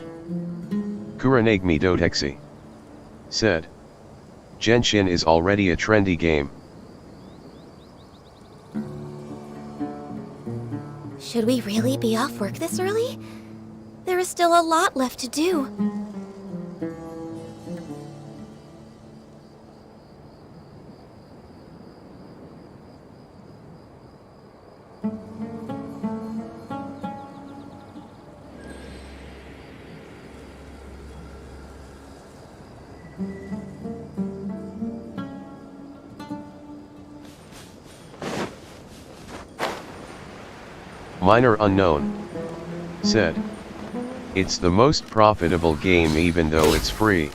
Kuranagmi Dotexi. Said. Genshin is already a trendy game. Should we really be off work this early? There is still a lot left to do. Minor unknown. Said. It's the most profitable game even though it's free.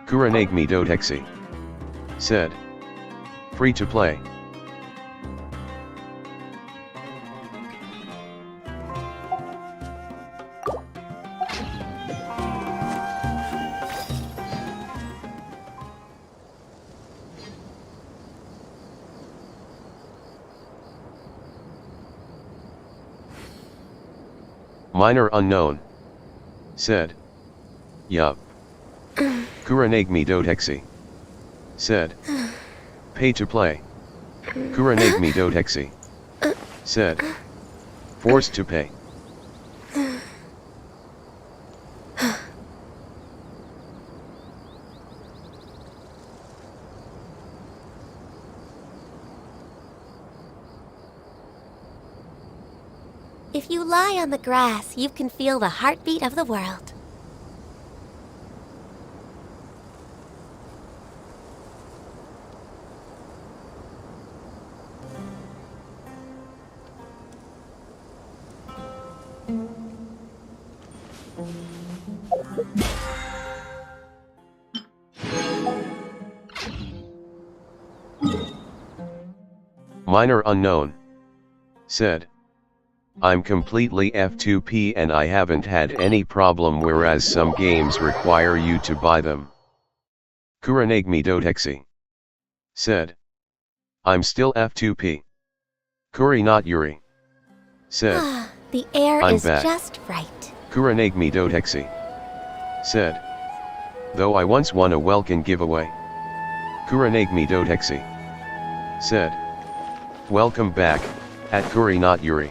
Kuranagmi Dotexi. Said. Free to play. Minor unknown. Said. Yup. Kuranagmi Dotexi. Said. Pay to play. Kuranagmi Dotexi. Said. Forced to pay. If you lie on the grass, you can feel the heartbeat of the world. Minor unknown. Said. I'm completely F2P and I haven't had any problem, whereas some games require you to buy them. Kurenagmi Dotexi. Said. I'm still F2P. Kuri not Yuri. Said. The air I'm is back. just right. Kurenagmi Dotexi. Said. Though I once won a Welkin giveaway. Kurenagmi Dotexi. Said. Welcome back, at Kuri not Yuri.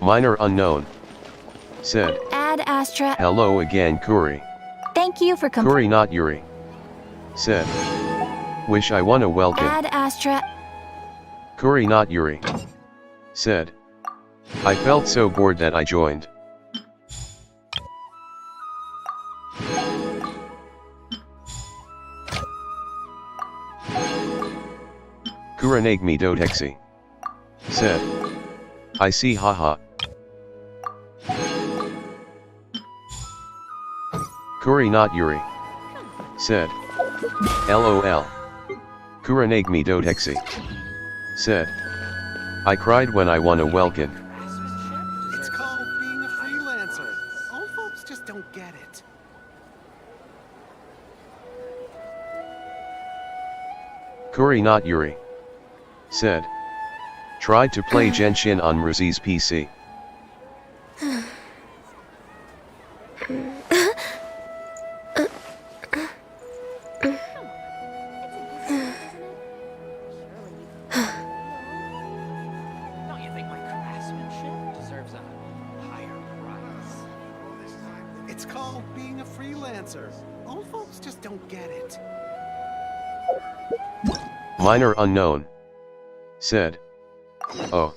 Minor unknown. Said. Ad Astra. Hello again, Kuri. Thank you for Kuri not Yuri. Said. Wish I won a Welkin. Ad Astra. Kuri not Yuri. Said. I felt so bored that I joined. Kurenagmi Dotexi. Said. I see, haha. Kuri not Yuri. Said. LOL. Kurenagmi Dotexi. Said. I cried when I won a Welkin. It's called being a freelancer. Old folks just don't get it. Kuri not Yuri. Said. Tried to play Genshin on Ruzi's PC. Don't you think my craftsmanship deserves a higher price? It's called being a freelancer. Old folks just don't get it. Minor unknown. Said. Oh.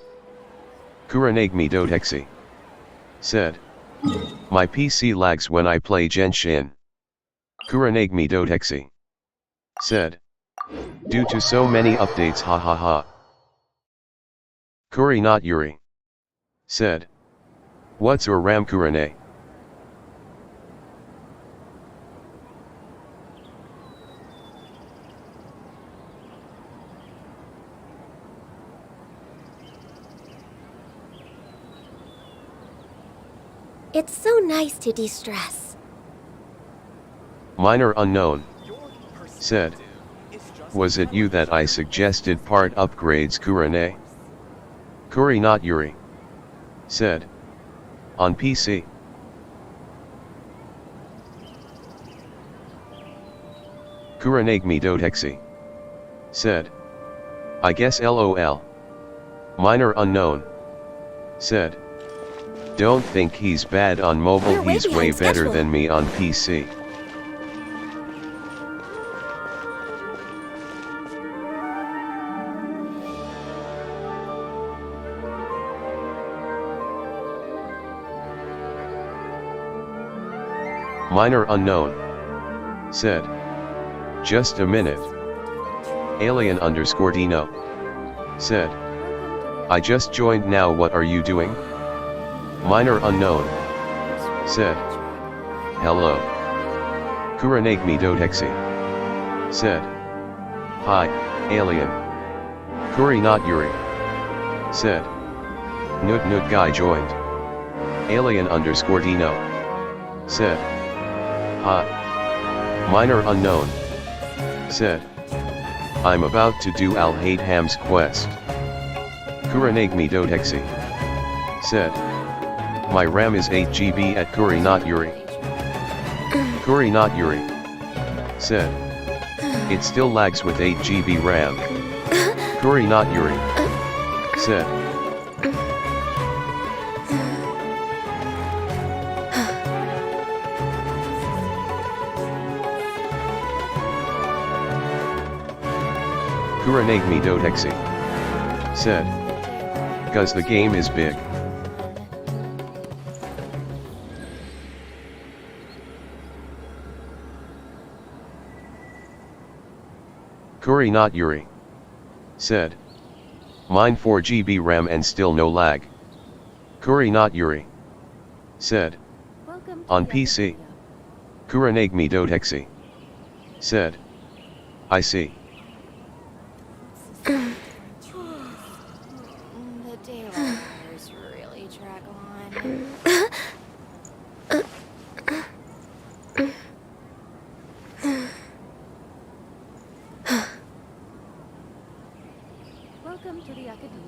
Kurenagmi Dotexi. Said. My PC lags when I play Genshin. Kurenagmi Dotexi. Said. Due to so many updates, ha ha ha. Kuri not Yuri. Said. What's your RAM Kurene? It's so nice to de-stress. Minor unknown. Said. Was it you that I suggested part upgrades, Kurene? Kuri not Yuri. Said. On PC. Kurenagmi Dotexi. Said. I guess LOL. Minor unknown. Said. Don't think he's bad on mobile, he's way better than me on PC. Minor unknown. Said. Just a minute. Alien_Dino. Said. I just joined now, what are you doing? Minor unknown. Said. Hello. Kurenagmi Dotexi. Said. Hi, alien. Kuri not Yuri. Said. Nud guy joined. Alien_Dino. Said. Hi. Minor unknown. Said. I'm about to do Al-Haytham's quest. Kurenagmi Dotexi. Said. My RAM is 8 GB at Kuri not Yuri. Kuri not Yuri. Said. It still lags with 8 GB RAM. Kuri not Yuri. Said. Kurenagmi Dotexi. Said. Cause the game is big. Kuri not Yuri. Said. Mine 4 GB RAM and still no lag. Kuri not Yuri. Said. Welcome On PC. Kuranagmi Dotexi. Said. I see. The daylight hours really drag on. Welcome to the Academia.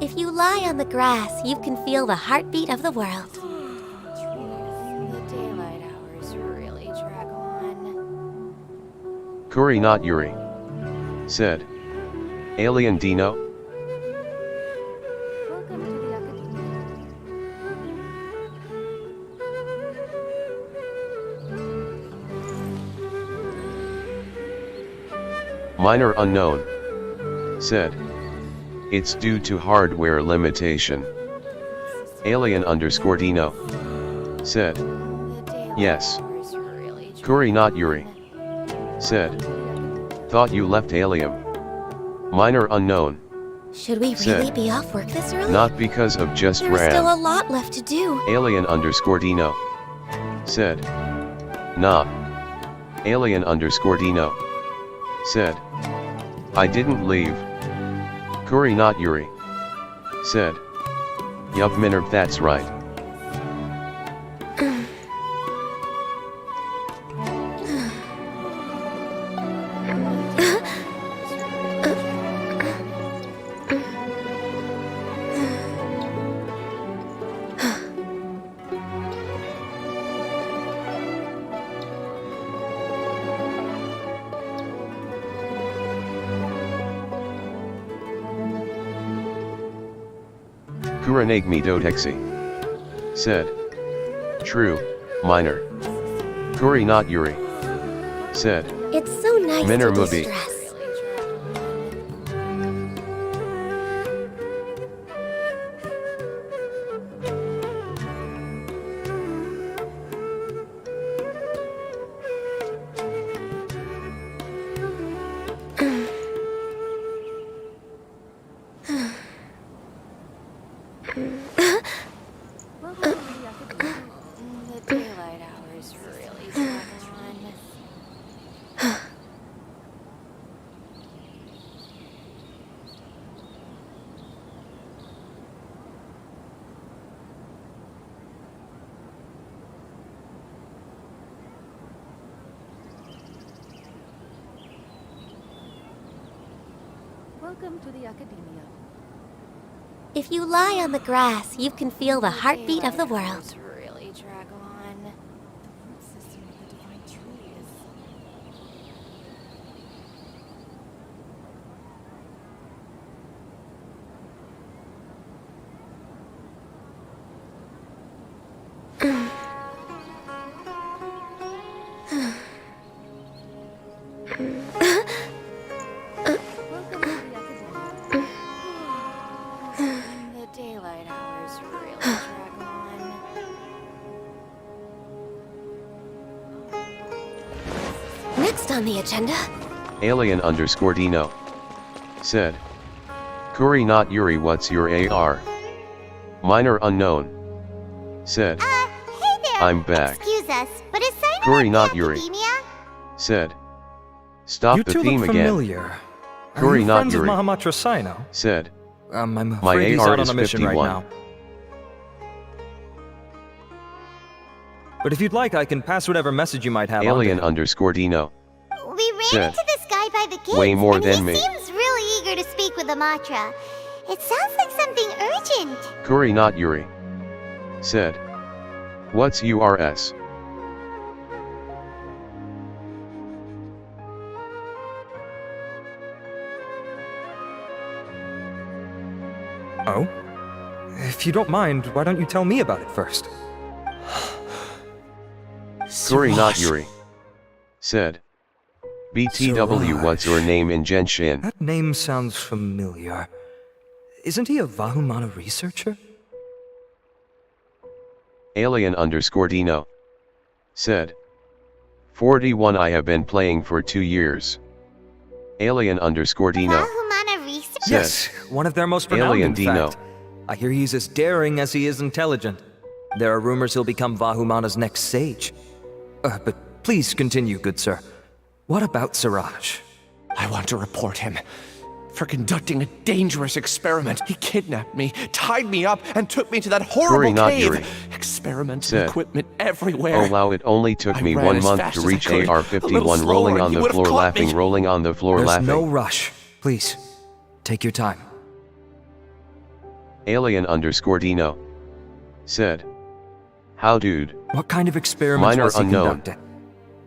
If you lie on the grass, you can feel the heartbeat of the world. The daylight hours really drag on. Kuri not Yuri. Said. Alien Dino? Welcome to the Academia. Minor unknown. Said. It's due to hardware limitation. Alien underscore Dino. Said. Yes. Kuri not Yuri. Said. Thought you left Alien. Minor unknown. Should we Said. really be off work this early? Not because of just There's still a ran. lot left to do. Alien underscore Dino. Said. Nah. Alien underscore Dino. Said. I didn't leave. Kuri not Yuri. Said. Yup Minerv, that's right. Kuranagmi Dotexi. Said. True, minor. Kuri not Yuri. Said. It's so nice Minor to Mubi. distress. Welcome to the Academia. The daylight hours really drag on. Welcome to the Academia. If you lie on the grass, you can feel the heartbeat of the world. Really drag on. The root system of the divine tree is. Welcome to the Academia. The daylight hours really drag on. Next on the agenda, Alien underscore Dino. Said. Kuri not Yuri, what's your AR? Minor unknown. Said. Hey there. I'm back. Excuse us, but is sign Kuri not Yuri. Academia? Said. Stop You the two theme look again. familiar. Are Kuri you not friends of Yuri. Mahamatra Sino? Said. I'm My afraid he's AR out on is a mission right 51. now. But if you'd like, I can pass whatever message you might have on to Alien him. underscore Dino. We ran Said. into this guy by the gates, Way more and than he me. seems really eager to speak with Amatra. It sounds like something urgent. Kuri not Yuri. Said. What's URS? Oh? If you don't mind, why don't you tell me about it first? Kuri not Swash. Yuri. Said. BTW, what's your name in Genshin? That name sounds familiar. Isn't he a Vahumana researcher? Alien underscore Dino. Said. 41, I have been playing for 2 years. Alien underscore Dino. Bahumana research? Said, Yes, one of their most renowned, Alien in Dino. fact. I hear he's as daring as he is intelligent. There are rumors he'll become Vahumana's next sage. But please continue, good sir. What about Siraj? I want to report him for conducting a dangerous experiment. He kidnapped me, tied me up, and took me to that horrible cave. Experiments and equipment everywhere. Oh wow, it only took me ran 1 as month fast to as I reach could. AR-51 rolling on the floor laughing, rolling on the floor There's laughing. no rush. Please, take your time. Alien underscore Dino. Said. How dude? What kind of experiments Minor was he unknown. conducting?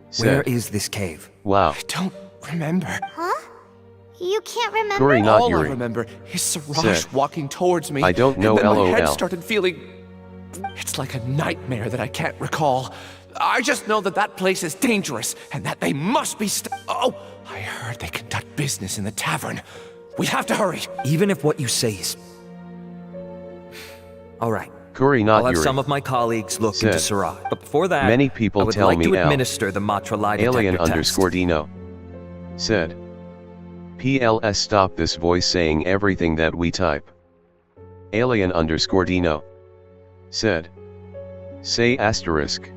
Said. Where is this cave? Wow. I don't remember. Huh? You can't remember? Kuri, not All Yuri. I remember is Siraj Said. walking towards me. I don't know, and then my head LOL. started feeling... It's like a nightmare that I can't recall. I just know that that place is dangerous, and that they must be Oh! I heard they conduct business in the tavern. We have to hurry. Even if what you say is... All right. Kuri, not I'll have Yuri. some of my colleagues look Said. into Siraj. But before that, Many people I would tell like me to L. administer the Matra lie detector Alien test. underscore Dino. Said. PLS, stop this voice saying everything that we type. Alien underscore Dino. Said. Say asterisk.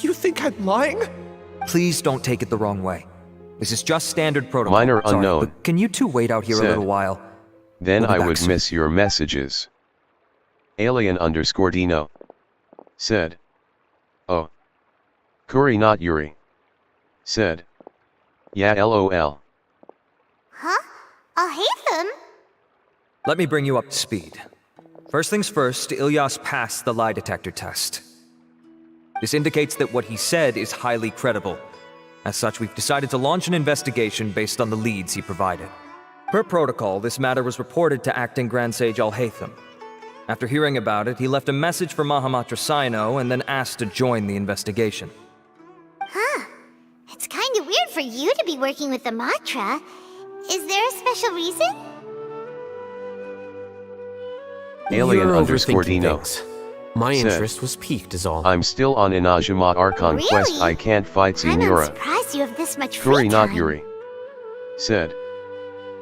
You think I'm lying? Please don't take it the wrong way. This is just standard protocol. Minor Sorry, unknown. but can you two wait out here Said. a little while? Then We'll be I back would soon. miss your messages. Alien underscore Dino. Said. Oh. Kuri, not Yuri. Said. Yeah, lol. Huh? I'll hate them. Let me bring you up to speed. First things first, Ilyas passed the lie detector test. This indicates that what he said is highly credible. As such, we've decided to launch an investigation based on the leads he provided. Per protocol, this matter was reported to Acting Grand Sage Al-Haytham. After hearing about it, he left a message for Mahamatra Sino and then asked to join the investigation. Huh. It's kind of weird for you to be working with the Matra. Is there a special reason? Alien You're underscore overthinking Dino. things. My Said. interest was piqued is all. I'm still on Inajima Archon quest. Really? I can't fight I'm Signora. surprised you have this much free Kuri, not time. Yuri. Said.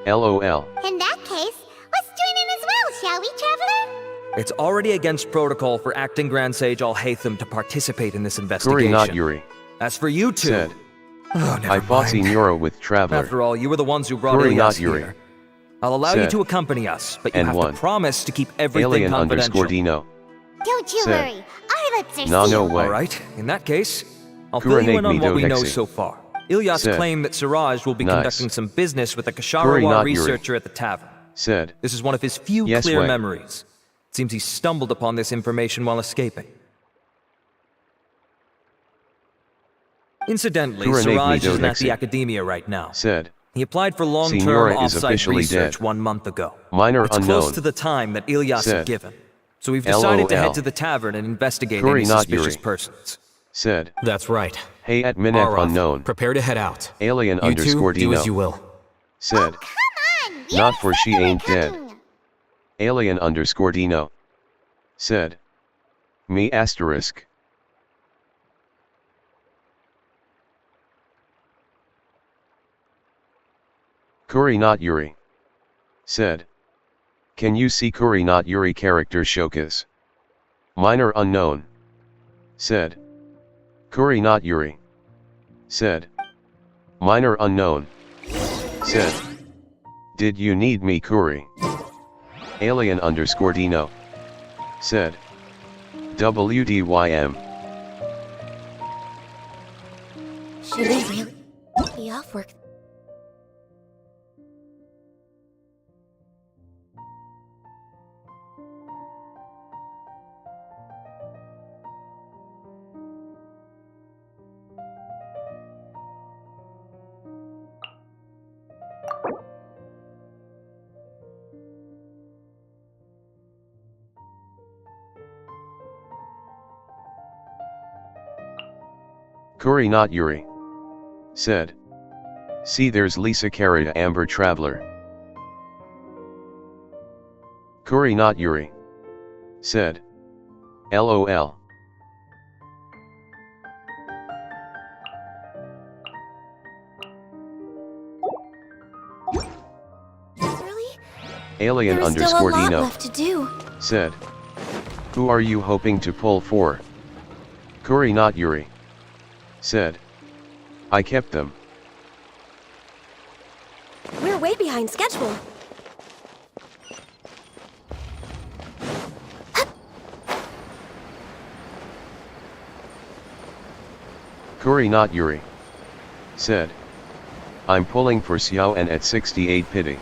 LOL. In that case, let's join in as well, shall we, Traveler? It's already against protocol for Acting Grand Sage Al-Haytham to participate in this Kuri, investigation. not Yuri. As for you two... Said. Oh, never I fought mind. Signora with Traveler. After all, you were the ones who brought Kuri, Ilyas not Yuri. here. I'll allow you Said. to accompany us, but you And have one. to promise to keep everything Alien confidential. underscore Dino. Don't you Said. worry. Our lips are No, no sealed. way. All right, in that case, I'll Kura fill you in make on me what we know dodexy. so far. Ilyas Said. claimed that Siraj will be Nice. conducting some business with a Kuri, Kasharawa not Yuri. researcher at the tavern. Said. This is one of his few Yes, clear way. memories. It seems he stumbled upon this information while escaping. Incidentally, Kura make me Siraj isn't at dodexy. the academia right now. Said. He applied for long-term Signora is off-site officially research dead. 1 month ago. Minor It's unknown. close to the time that Ilyas Said. had given. So we've decided to LOL. head to the tavern and investigate Kuri, any not suspicious Yuri. persons. Said. That's right. Hey at Minef Arav, unknown. prepare to head out. Alien You underscore two, do Dino. as you will. Said. Come on! we Not already for said she we were ain't dead. coming. Alien underscore Dino. Said. Me asterisk. Kuri, not Yuri. Said. Can you see Kuri, not Yuri character showcase? Minor unknown. Said. Kuri, not Yuri. Said. Minor unknown. Said. Did you need me, Kuri? Alien underscore Dino. Said. WDYM. Should we really be off work? Kuri, not Yuri. Said. See, there's Lisa Carrera Amber Traveler. Kuri not Yuri. Said. LOL. Really? Alien There's still a underscore lot Dino. left to do. Said. Who are you hoping to pull for? Kuri not Yuri. Said. I kept them. We're way behind schedule. Kuri not Yuri. Said. I'm pulling for Xiao and at 68 pity.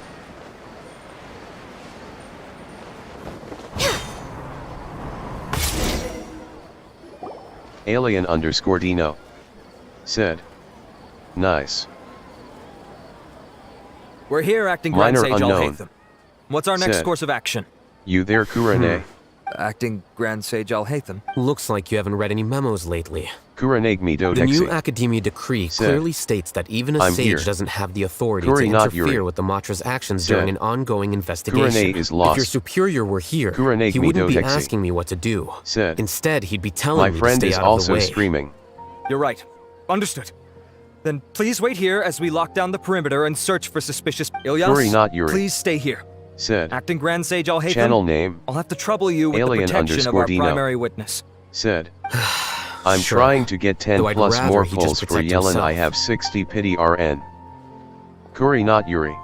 Alien underscore Dino. Said. Nice. We're here, acting Grand Minor Sage unknown. Alhaitham. What's our next Said. course of action? You there, Kurane? Acting Grand Sage Alhaitham. Looks like you haven't read any memos lately. Kuranegmi The new Dodexi. Academia decree Said. clearly states that even a I'm sage here. doesn't have the authority Kuri to not interfere Yuri. with the Matra's actions Said. during an ongoing investigation. Kurane is If your lost. superior were here, Kuranegmi he wouldn't be Dodexi. asking me what to do. Said. Instead, he'd be telling My me friend to is stay out of the also way. streaming. You're right. Understood. Then please wait here as we lock down the perimeter and search for suspicious Ilyas. Kuri not Yuri. Please stay here. Said. Acting Grand Sage Alhaitham. Channel name. I'll have to trouble you with Alien the protection of underscore our Dino. primary witness. Said. I'm Sure. trying to get 10 Though I'd plus rather more he just pulls for protect Yellen. himself. I have 60 pity RN. Kuri not Yuri.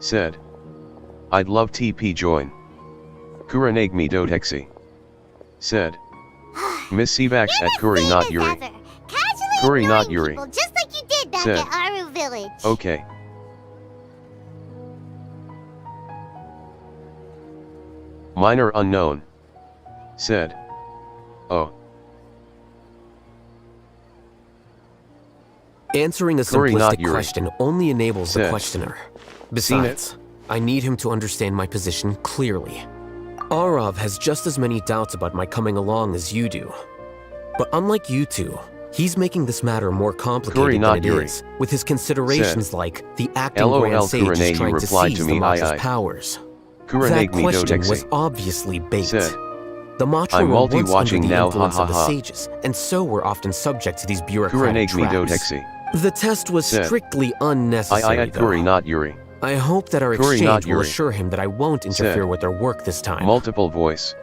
Said. I'd love TP join. Kuranegmi Dodexi. Said. Miss Evax at Kuri not Yuri. Casually Kuri not ignoring Yuri. people, just like you did back Said. at Aru Village. Okay. Minor unknown. Said. Oh. Answering a Kuri not simplistic Yuri. question only enables the Said. questioner. Seen it? Besides, I need him to understand my position clearly. Arav has just as many doubts about my coming along as you do. But unlike you two, he's making this matter more Kuri complicated not than it Yuri. is, with his considerations Said. like the acting LOL Grand Sage Kurane, is you trying to replied seize to the me, Matra's aye. powers. That Kuranegmi question Dodexi. was obviously bait. Said. The Matra I'm were once under multi-watching the now, influence of the ha. sages, and so were often subject to these bureaucratic Kuranegmi traps. Dodexi. The test was Said. strictly unnecessary, I at Kuri though. not Yuri. I hope that our Kuri not exchange will Yuri. assure him that I won't interfere Said. with their work this time. Multiple voice.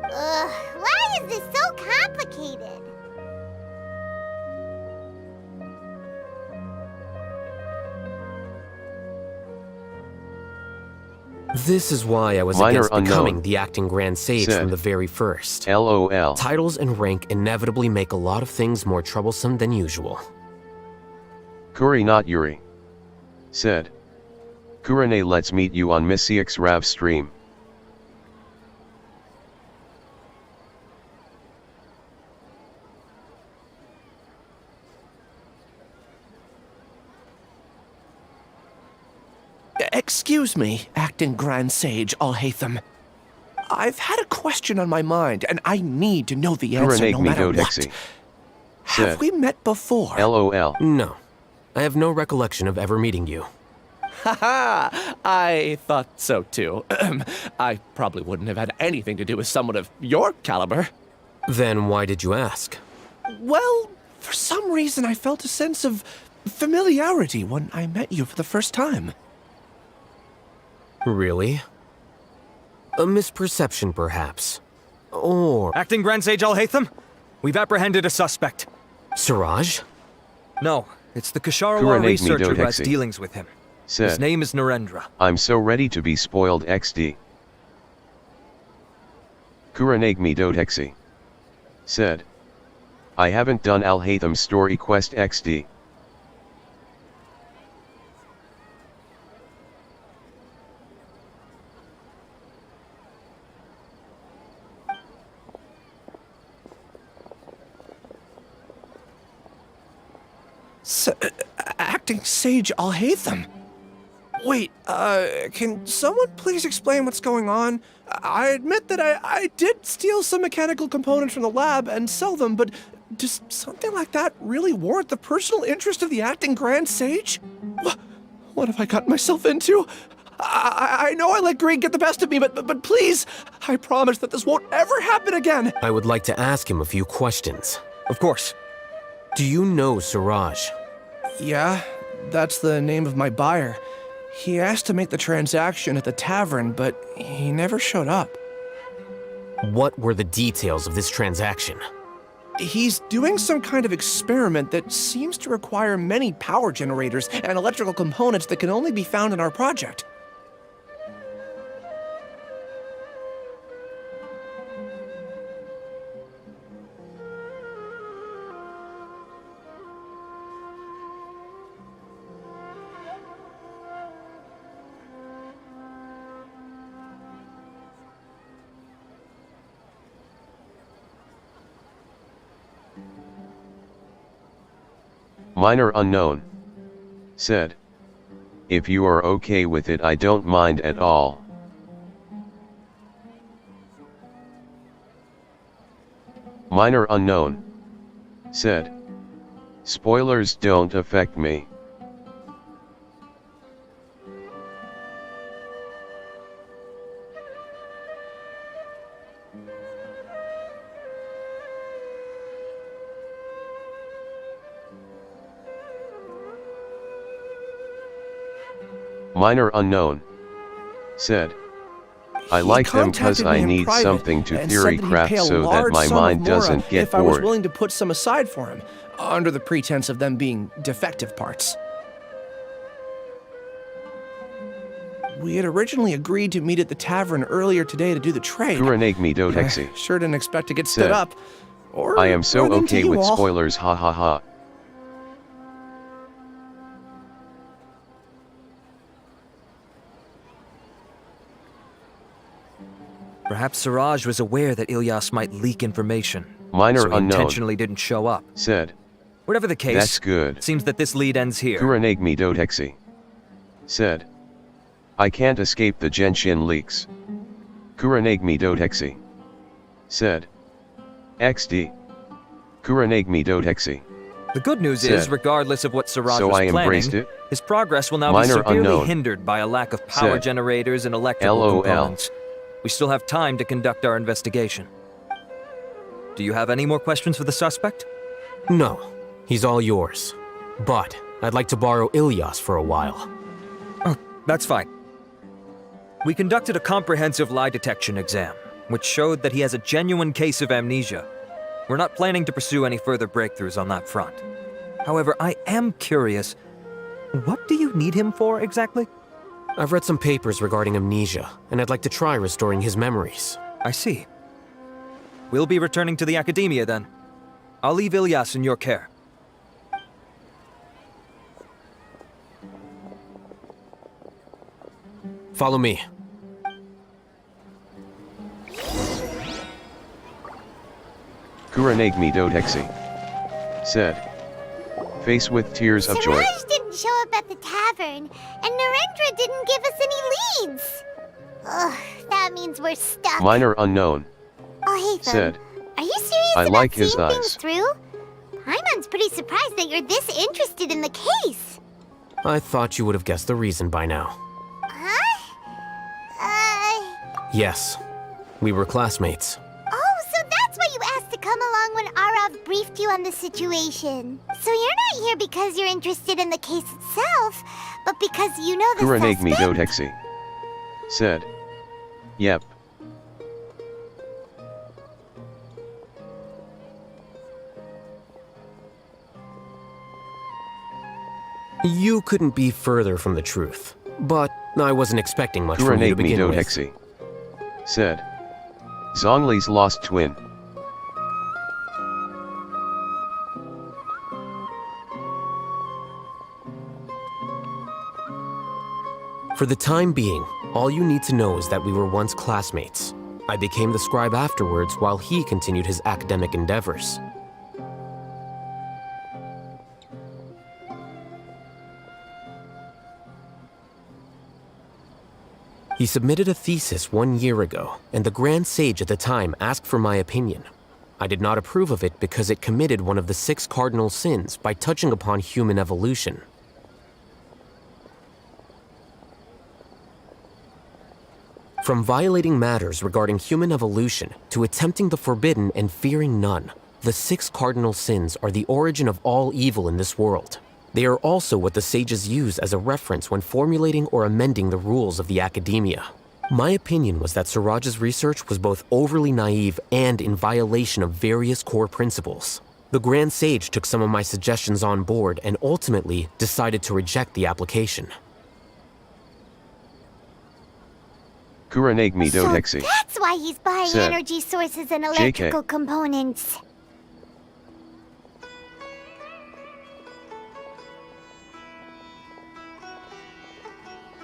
Why is this so complicated? This is why I was Minor against becoming unknown. the acting Grand Sage Said. from the very first. LOL. Titles and rank inevitably make a lot of things more troublesome than usual. Kuri not Yuri. Said. Kurane, let's meet you on Missiix Rav stream. Excuse me, acting Grand Sage Alhaitham. I've had a question on my mind, and I need to know the answer no Kuranegmi matter what. Dodexi. Have Said. we met before? LOL. No. I have no recollection of ever meeting you. Haha, I thought so too. I probably wouldn't have had anything to do with someone of your caliber. Then why did you ask? Well, for some reason I felt a sense of familiarity when I met you for the first time. Really? A misperception, perhaps. Or... Acting Grand Sage Alhaitham, we've apprehended a suspect. Siraj? No, it's the Kasharawar Kuranegmi researcher who has Dodexi. dealings with him. Said. His name is Narendra. I'm so ready to be spoiled XD. Kuranegmi Dodexi. Said. I haven't done Alhaitham story quest XD. Acting Sage Alhaitham? Wait, can someone please explain what's going on? I admit that I did steal some mechanical components from the lab and sell them, but does something like that really warrant the personal interest of the acting Grand Sage? What have I gotten myself into? I know I let greed get the best of me, but please, I promise that this won't ever happen again. I would like to ask him a few questions. Of course. Do you know Siraj? Yeah, that's the name of my buyer. He asked to make the transaction at the tavern, but he never showed up. What were the details of this transaction? He's doing some kind of experiment that seems to require many power generators and electrical components that can only be found in our project. Minor unknown. Said. If you are okay with it, I don't mind at all. Minor unknown. Said. Spoilers don't affect me. Minor unknown. Said. I like them cause I need something to theory craft so that my mind doesn't get if I was bored. willing to put some aside for him, under the pretense of them being defective parts. We had originally agreed to meet at the tavern earlier today to do the trade. Kuranagmi Dotexi. Sure didn't expect to get stood Said. up. Or I am so run into okay you with all. spoilers, ha ha ha. Perhaps Siraj was aware that Ilyas might leak information. Minor so he unknown. intentionally didn't show up. Said. Whatever the case, That's good. it seems that this lead ends here. Kuranagmi Dotexi. Said. I can't escape the Genshin leaks. Kuranagmi Dotexi. Said. XD. Kuranagmi Dotexi. The good news Said. is, regardless of what Siraj So was I embraced planning, it? his progress will now Minor be severely unknown. hindered by a lack of power Said. generators and electrical LOL. components. We still have time to conduct our investigation. Do you have any more questions for the suspect? No, he's all yours. But I'd like to borrow Ilyas for a while. Oh, that's fine. We conducted a comprehensive lie detection exam, which showed that he has a genuine case of amnesia. We're not planning to pursue any further breakthroughs on that front. However, I am curious, what do you need him for exactly? I've read some papers regarding amnesia, and I'd like to try restoring his memories. I see. We'll be returning to the academia then. I'll leave Ilyas in your care. Follow me. Kuranagmi Dotexi. Said. Face with tears of joy. Siraj didn't show up at the tavern, and Narendra didn't give us any leads. Ugh, that means we're stuck. Minor unknown. Oh, hey, Said. are you serious I about like his seeing eyes. things through? Paimon's pretty surprised that you're this interested in the case. I thought you would have guessed the reason by now. Huh? Yes, we were classmates. Oh, so that's why you asked to come along when Arav briefed you on the situation. So you're not here because you're interested in the case itself, but because you know the Kuranagmi suspect. Dotexi. Said. Yep. You couldn't be further from the truth, but I wasn't expecting much from you to Kuranagmi begin with. Dotexi. Said. Zhongli's lost twin. For the time being, all you need to know is that we were once classmates. I became the scribe afterwards while he continued his academic endeavors. He submitted a thesis 1 year ago, and the Grand Sage at the time asked for my opinion. I did not approve of it because it committed one of the 6 cardinal sins by touching upon human evolution. From violating matters regarding human evolution to attempting the forbidden and fearing none, the 6 cardinal sins are the origin of all evil in this world. They are also what the sages use as a reference when formulating or amending the rules of the academia. My opinion was that Suraj's research was both overly naive and in violation of various core principles. The Grand Sage took some of my suggestions on board and ultimately decided to reject the application. Kuranagmi So Dodexi. that's why he's buying Said. energy sources and JK. electrical components.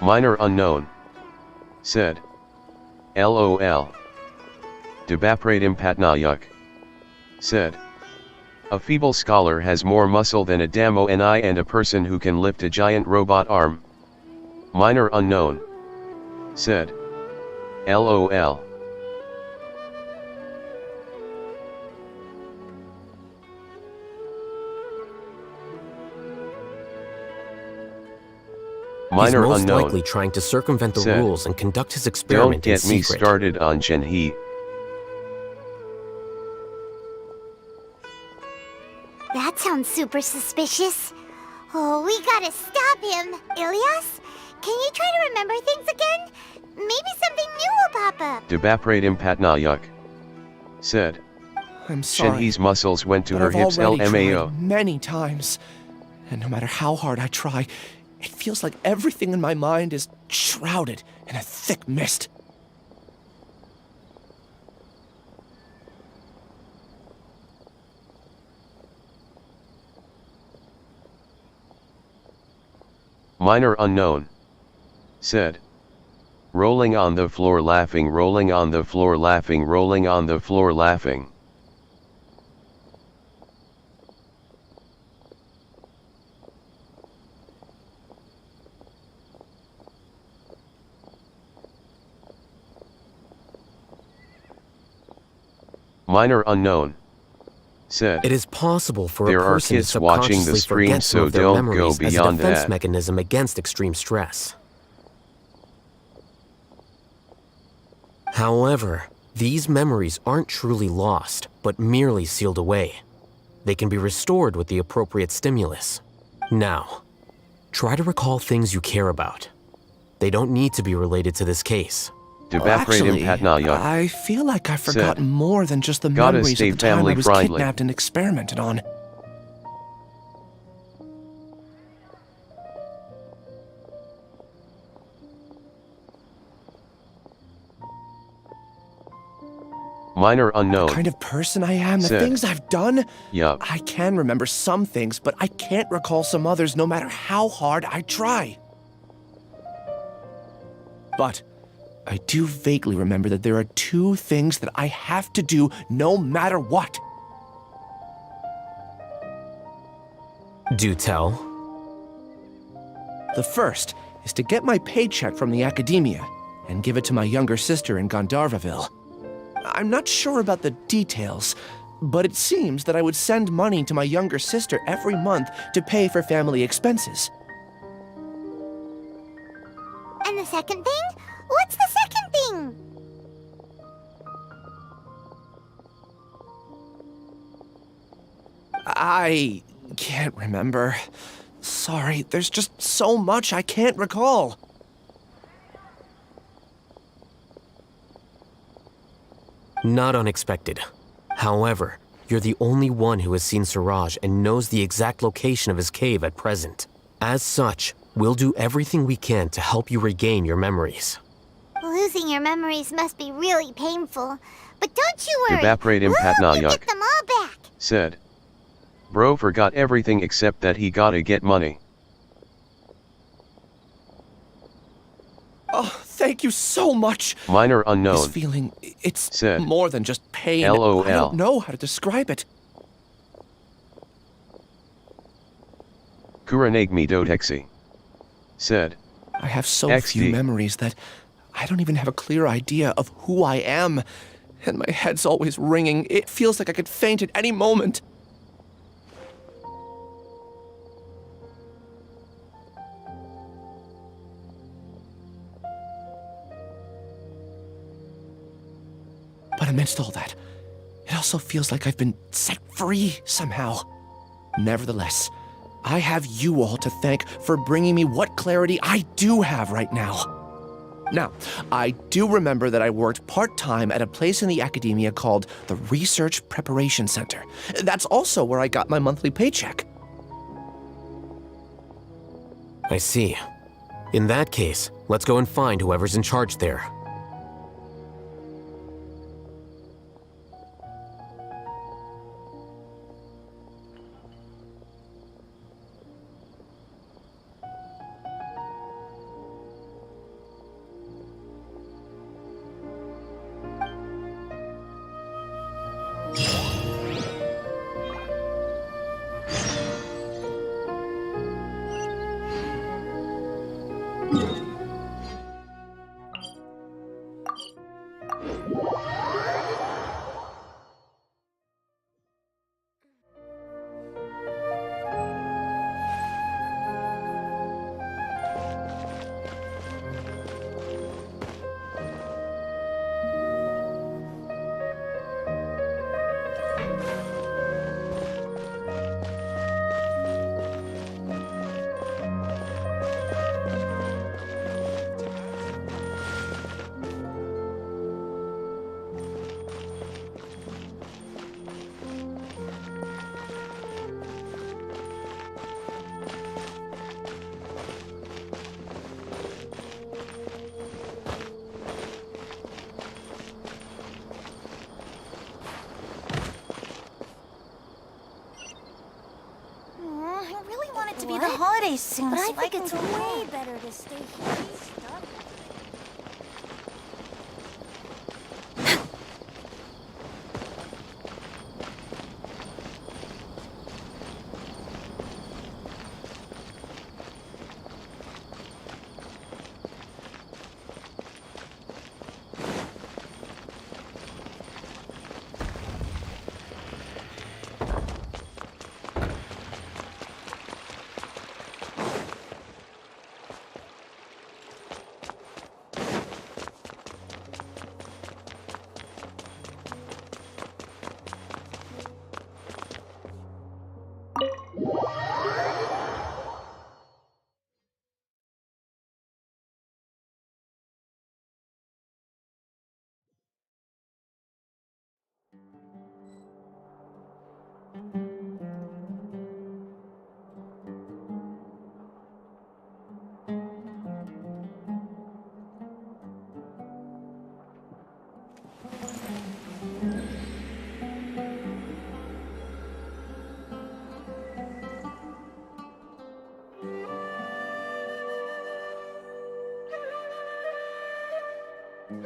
Minor unknown. Said. LOL. Debapratim Patnayuk. Said. A feeble scholar has more muscle than a Damo Ni and a person who can lift a giant robot arm. Minor unknown. Said. LOL. He's Minor most unknown. likely trying to circumvent the Said. rules and conduct his Don't experiment in get me secret. started on Genhi. That sounds super suspicious. Oh, we gotta stop him. Ilias, can you try to remember things again? Maybe something new will pop up. Debapratim Patnayuk. Said. I'm sorry. Shenhe's muscles went to but her I've hips already LMAO. tried many times. And no matter how hard I try, it feels like everything in my mind is shrouded in a thick mist. Minor unknown. Said. Rolling on the floor laughing, rolling on the floor laughing, rolling on the floor laughing. Minor unknown. Said. It is possible for There a are person to kids watching the subconsciously stream, forget some so of their don't go memories as a beyond defense that. mechanism against extreme stress. However, these memories aren't truly lost, but merely sealed away. They can be restored with the appropriate stimulus. Now, try to recall things you care about. They don't need to be related to this case. Debapratim Actually, Patnayuk. I feel like I've Said. forgotten more than just the Gotta memories stay of the time I family was friendly. kidnapped and experimented on. Minor unknown. The kind of person I am, the Said. things I've done. Yup. I can remember some things, but I can't recall some others no matter how hard I try. But I do vaguely remember that there are 2 things that I have to do no matter what. Do tell. The first is to get my paycheck from the academia and give it to my younger sister in Gandharvaville. I'm not sure about the details, but it seems that I would send money to my younger sister every month to pay for family expenses. And the second thing? What's the second thing? I can't remember. Sorry, there's just so much I can't recall. Not unexpected. However, you're the only one who has seen Suraj and knows the exact location of his cave at present. As such, we'll do everything we can to help you regain your memories. Losing your memories must be really painful. But don't you worry. Debapratim We'll help you Patnayuk. get them all back. Said. Bro forgot everything except that he gotta get money. Oh, thank you so much. Minor unknown. This feeling, it's Said. more than just pain. LOL. I don't know how to describe it. Kuranagmi Dodexi. Said. I have so XD. few memories that I don't even have a clear idea of who I am. And my head's always ringing. It feels like I could faint at any moment. But amidst all that, it also feels like I've been set free somehow. Nevertheless, I have you all to thank for bringing me what clarity I do have right now. Now, I do remember that I worked part-time at a place in the academia called the Research Preparation Center. That's also where I got my monthly paycheck. I see. In that case, let's go and find whoever's in charge there. I really want it to be the holidays soon, But I so think can it's go way home. better to stay here and study.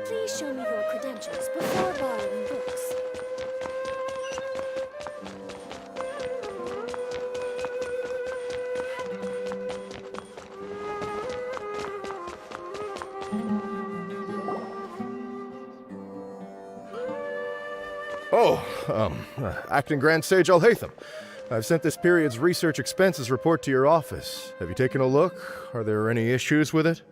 Please show me your credentials before borrowing books. Acting Grand Sage Alhaitham. I've sent this period's research expenses report to your office. Have you taken a look? Are there any issues with it?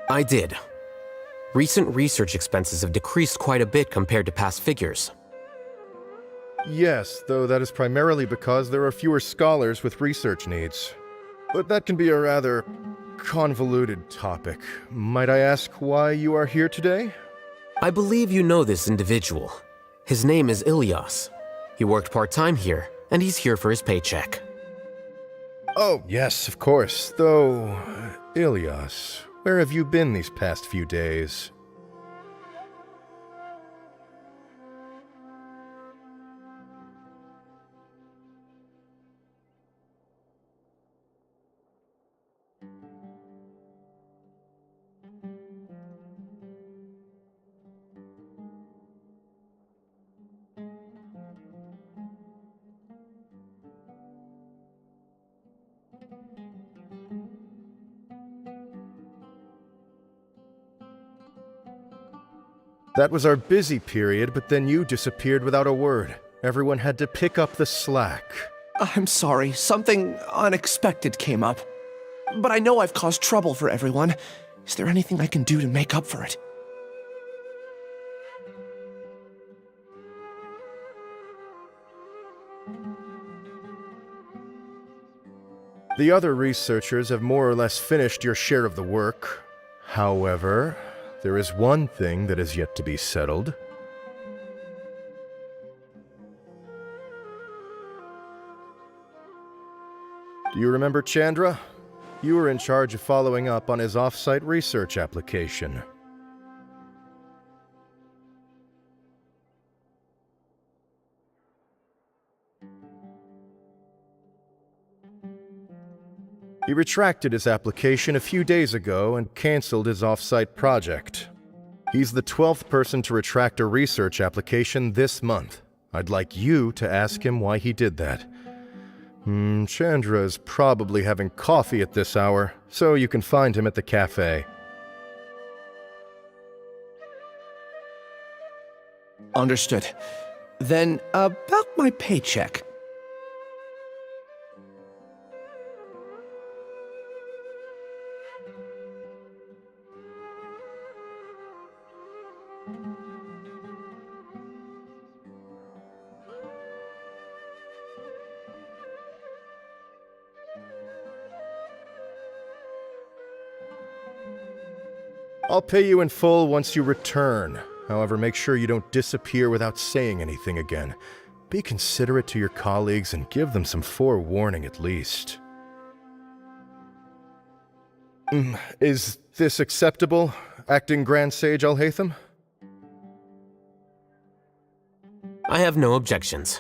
I did. Recent research expenses have decreased quite a bit compared to past figures. Yes, though that is primarily because there are fewer scholars with research needs. But that can be a rather convoluted topic. Might I ask why you are here today? I believe you know this individual. His name is Ilyas. He worked part-time here, and he's here for his paycheck. Oh, yes, of course. Though, Ilyas, where have you been these past few days? That was our busy period, but then you disappeared without a word. Everyone had to pick up the slack. I'm sorry, something unexpected came up. But I know I've caused trouble for everyone. Is there anything I can do to make up for it? The other researchers have more or less finished your share of the work. However, there is one thing that is yet to be settled. Do you remember Chandra? You were in charge of following up on his off-site research application. He retracted his application a few days ago and canceled his off-site project. He's the 12th person to retract a research application this month. I'd like you to ask him why he did that. Chandra is probably having coffee at this hour, so you can find him at the cafe. Understood. Then, about my paycheck. I'll pay you in full once you return. However, make sure you don't disappear without saying anything again. Be considerate to your colleagues and give them some forewarning at least. Is this acceptable, Acting Grand Sage Alhaitham? I have no objections.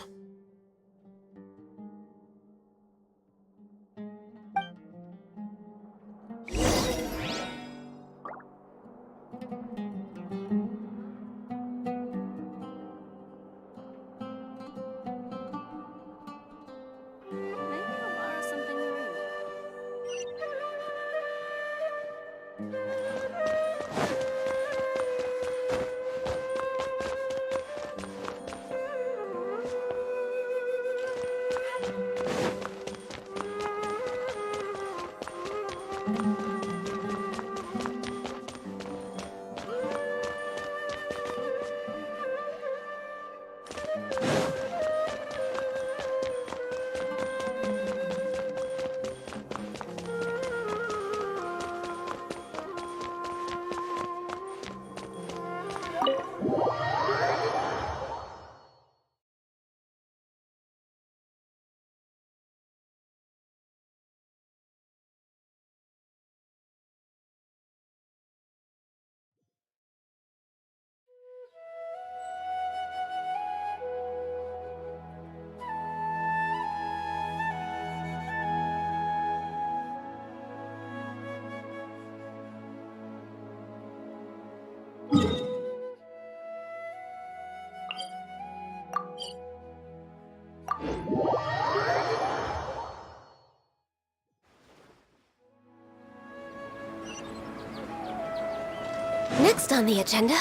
Next on the agenda...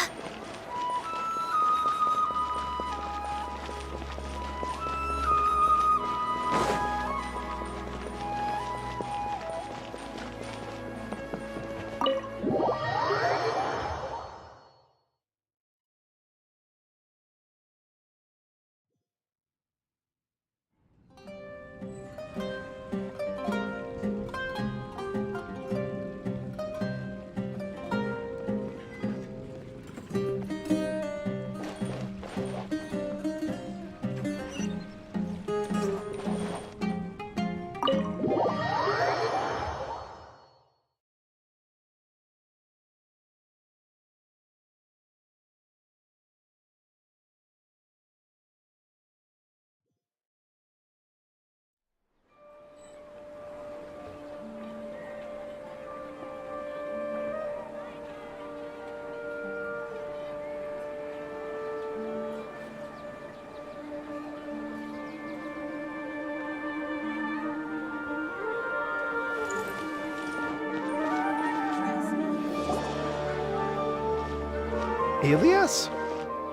Elias?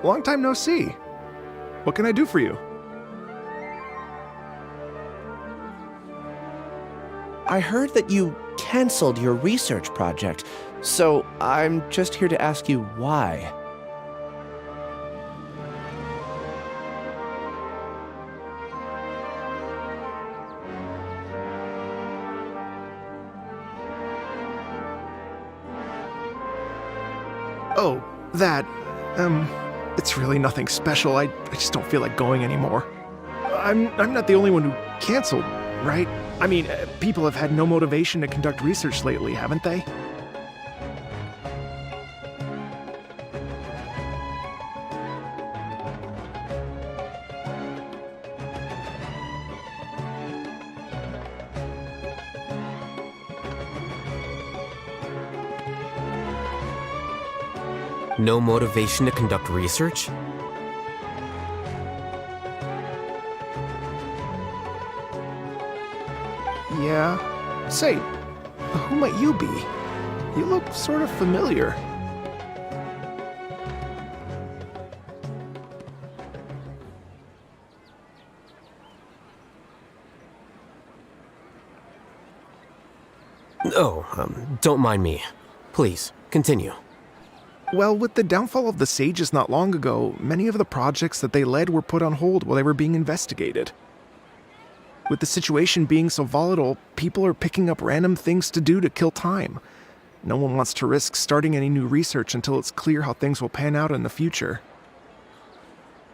Long time no see. What can I do for you? I heard that you canceled your research project, so I'm just here to ask you why. Oh, that. It's really nothing special. I just don't feel like going anymore. I'm not the only one who canceled, right? I mean, people have had no motivation to conduct research lately, haven't they? No motivation to conduct research? Yeah. Say, who might you be? You look sort of familiar. Oh, don't mind me. Please, continue. Well, with the downfall of the Sages not long ago, many of the projects that they led were put on hold while they were being investigated. With the situation being so volatile, people are picking up random things to do to kill time. No one wants to risk starting any new research until it's clear how things will pan out in the future.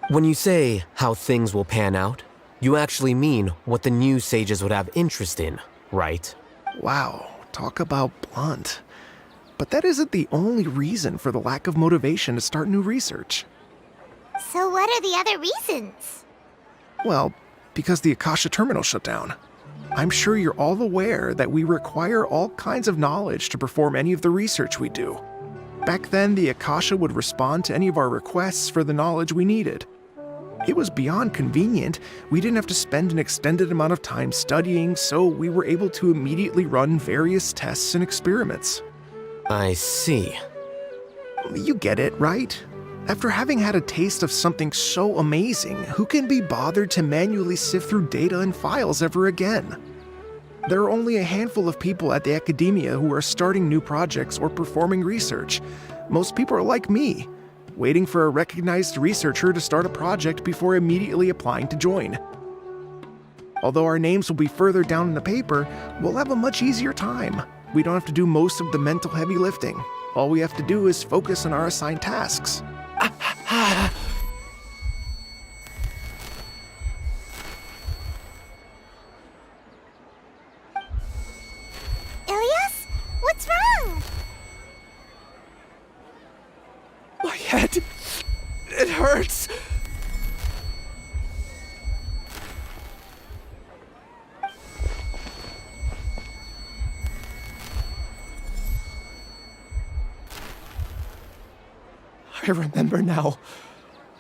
When you say how things will pan out, you actually mean what the new sages would have interest in, right? Wow, talk about blunt. But that isn't the only reason for the lack of motivation to start new research. So what are the other reasons? Well, because the Akasha terminal shut down. I'm sure you're all aware that we require all kinds of knowledge to perform any of the research we do. Back then, the Akasha would respond to any of our requests for the knowledge we needed. It was beyond convenient. We didn't have to spend an extended amount of time studying, so we were able to immediately run various tests and experiments. I see. You get it, right? After having had a taste of something so amazing, who can be bothered to manually sift through data and files ever again? There are only a handful of people at the academia who are starting new projects or performing research. Most people are like me, waiting for a recognized researcher to start a project before immediately applying to join. Although our names will be further down in the paper, we'll have a much easier time. We don't have to do most of the mental heavy lifting. All we have to do is focus on our assigned tasks. Ilias? What's wrong? My head. It hurts. I remember now.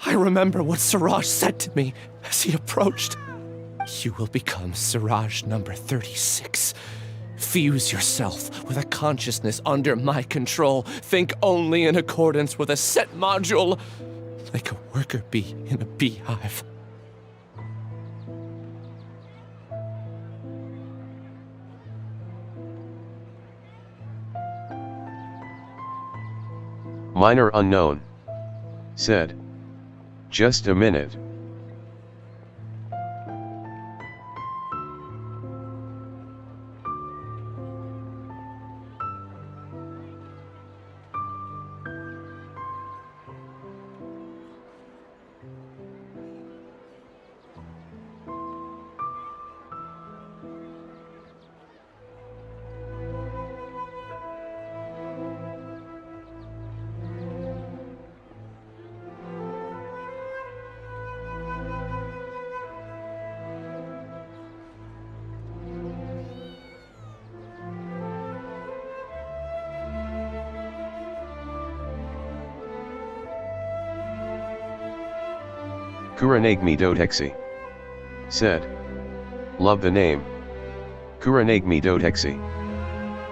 I remember what Siraj said to me as he approached. You will become Siraj number 36. Fuse yourself with a consciousness under my control. Think only in accordance with a set module, like a worker bee in a beehive. Minor unknown. Said. Just a minute. Kuranagmi Dotexi. Said. Love the name. Kuranagmi Dotexi.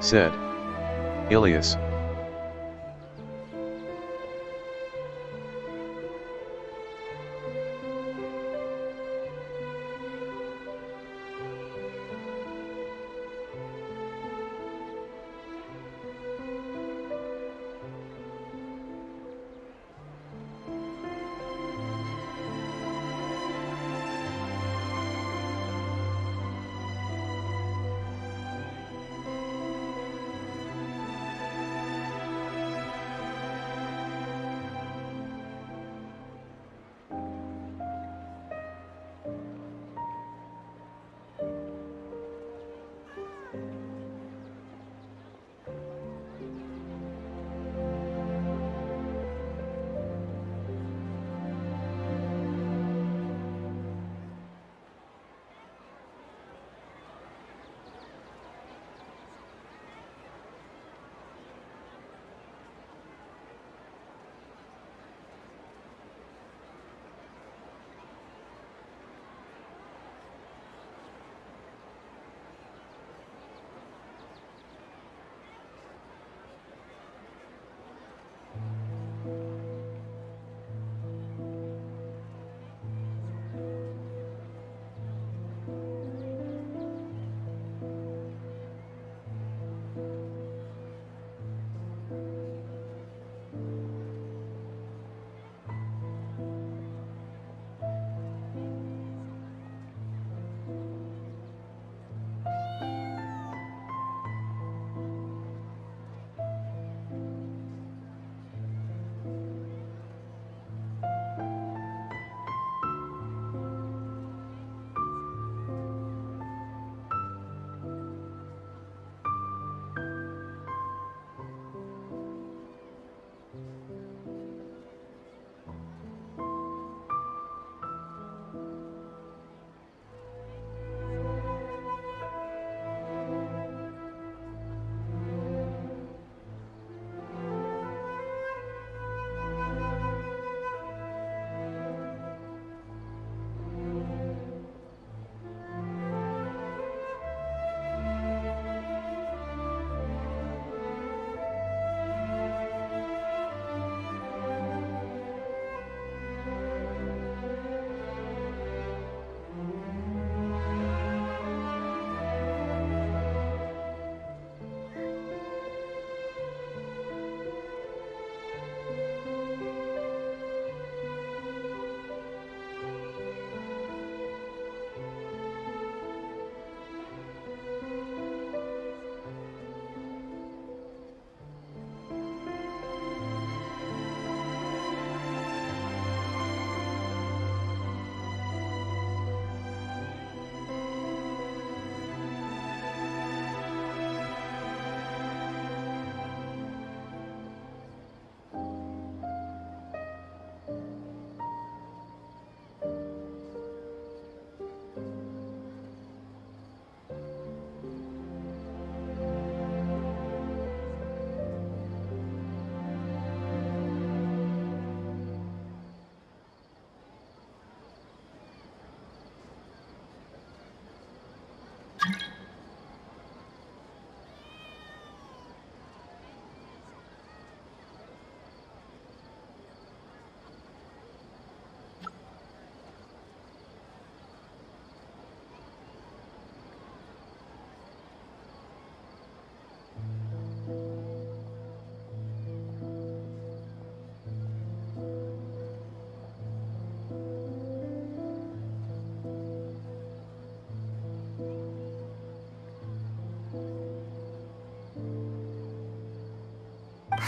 Said. Ilias.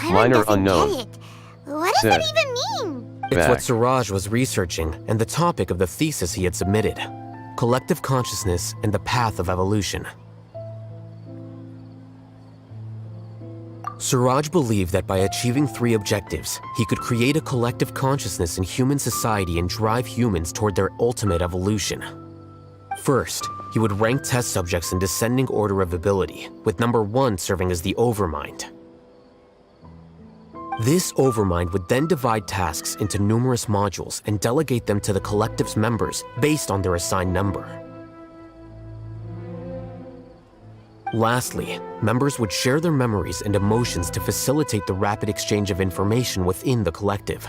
Minor unknown. Get it. What does Said. that even mean? It's what Back. Siraj was researching and the topic of the thesis he had submitted: collective consciousness and the path of evolution. Siraj believed that by achieving 3 objectives, he could create a collective consciousness in human society and drive humans toward their ultimate evolution. First, he would rank test subjects in descending order of ability, with number 1 serving as the overmind. This overmind would then divide tasks into numerous modules and delegate them to the collective's members based on their assigned number. Lastly, members would share their memories and emotions to facilitate the rapid exchange of information within the collective.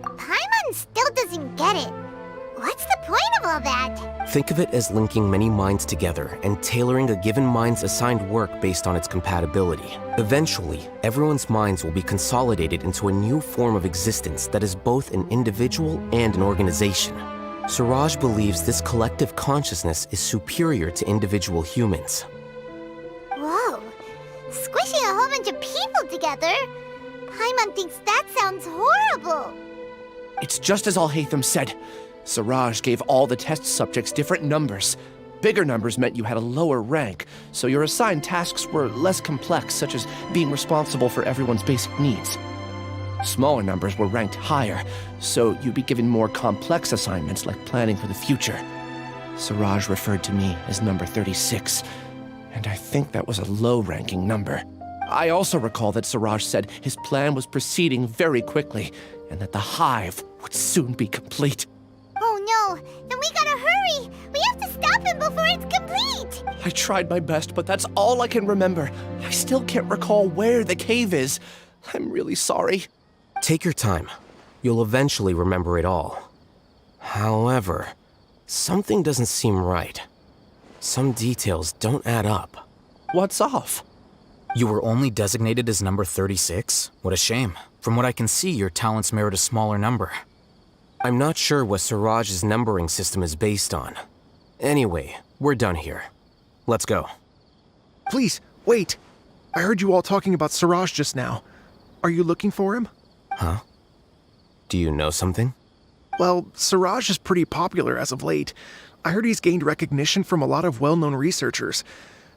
Paimon still doesn't get it. What's the point of all that? Think of it as linking many minds together and tailoring a given mind's assigned work based on its compatibility. Eventually, everyone's minds will be consolidated into a new form of existence that is both an individual and an organization. Siraj believes this collective consciousness is superior to individual humans. Whoa. Squishing a whole bunch of people together? Paimon thinks that sounds horrible. It's just as Al-Haytham said. Siraj gave all the test subjects different numbers. Bigger numbers meant you had a lower rank, so your assigned tasks were less complex, such as being responsible for everyone's basic needs. Smaller numbers were ranked higher, so you'd be given more complex assignments like planning for the future. Siraj referred to me as number 36, and I think that was a low-ranking number. I also recall that Siraj said his plan was proceeding very quickly, and that the hive would soon be complete. Oh no, then we gotta hurry! We have to stop him before it's complete! I tried my best, but that's all I can remember. I still can't recall where the cave is. I'm really sorry. Take your time. You'll eventually remember it all. However, something doesn't seem right. Some details don't add up. What's off? You were only designated as number 36? What a shame. From what I can see, your talents merit a smaller number. I'm not sure what Siraj's numbering system is based on. Anyway, we're done here. Let's go. Please, wait. I heard you all talking about Siraj just now. Are you looking for him? Huh? Do you know something? Well, Siraj is pretty popular as of late. I heard he's gained recognition from a lot of well-known researchers.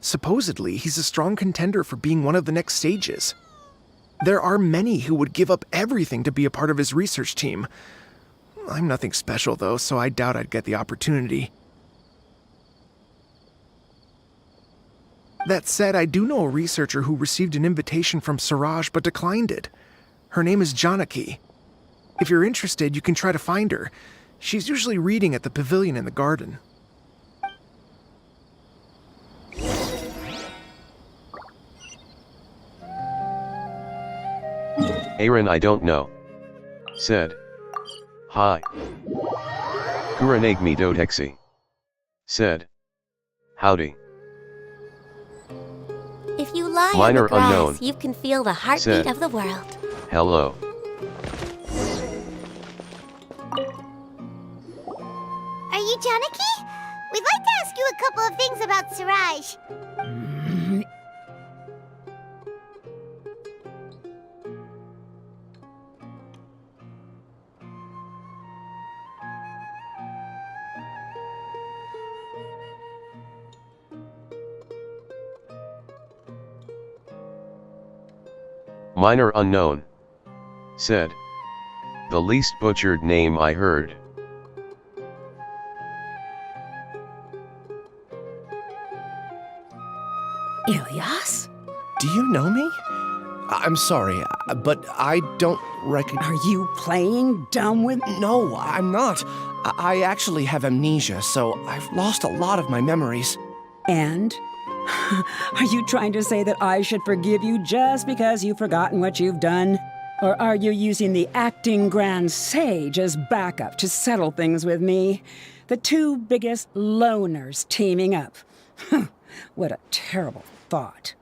Supposedly, he's a strong contender for being one of the next sages. There are many who would give up everything to be a part of his research team. I'm nothing special, though, so I doubt I'd get the opportunity. That said, I do know a researcher who received an invitation from Siraj but declined it. Her name is Janaki. If you're interested, you can try to find her. She's usually reading at the pavilion in the garden. Aaron, I don't know. Said. Hi. Kuranagmi Dodexi. Said. Howdy. If you lie in Minor the grass, unknown. you can feel the heartbeat Said. of the world. Hello. Are you Janaki? We'd like to ask you a couple of things about Siraj. Minor unknown. Said. The least butchered name I heard. Ilyas? Do you know me? I'm sorry, but I don't recognize... Are you playing dumb with... No, I'm not. I actually have amnesia, so I've lost a lot of my memories. And? Are you trying to say that I should forgive you just because you've forgotten what you've done? Or are you using the acting grand sage as backup to settle things with me? The two biggest loners teaming up. What a terrible thought.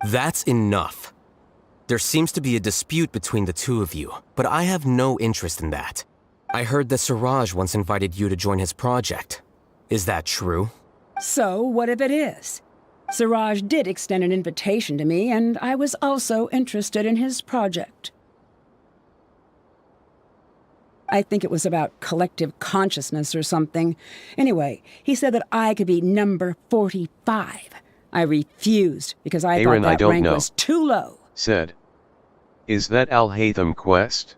That's enough. There seems to be a dispute between the two of you, but I have no interest in that. I heard that Siraj once invited you to join his project. Is that true? So, what if it is? Siraj did extend an invitation to me, and I was also interested in his project. I think it was about collective consciousness or something. Anyway, he said that I could be number 45. I refused because I Aaron, thought I that don't rank know. was too low. Said. Is that Al-Haytham quest?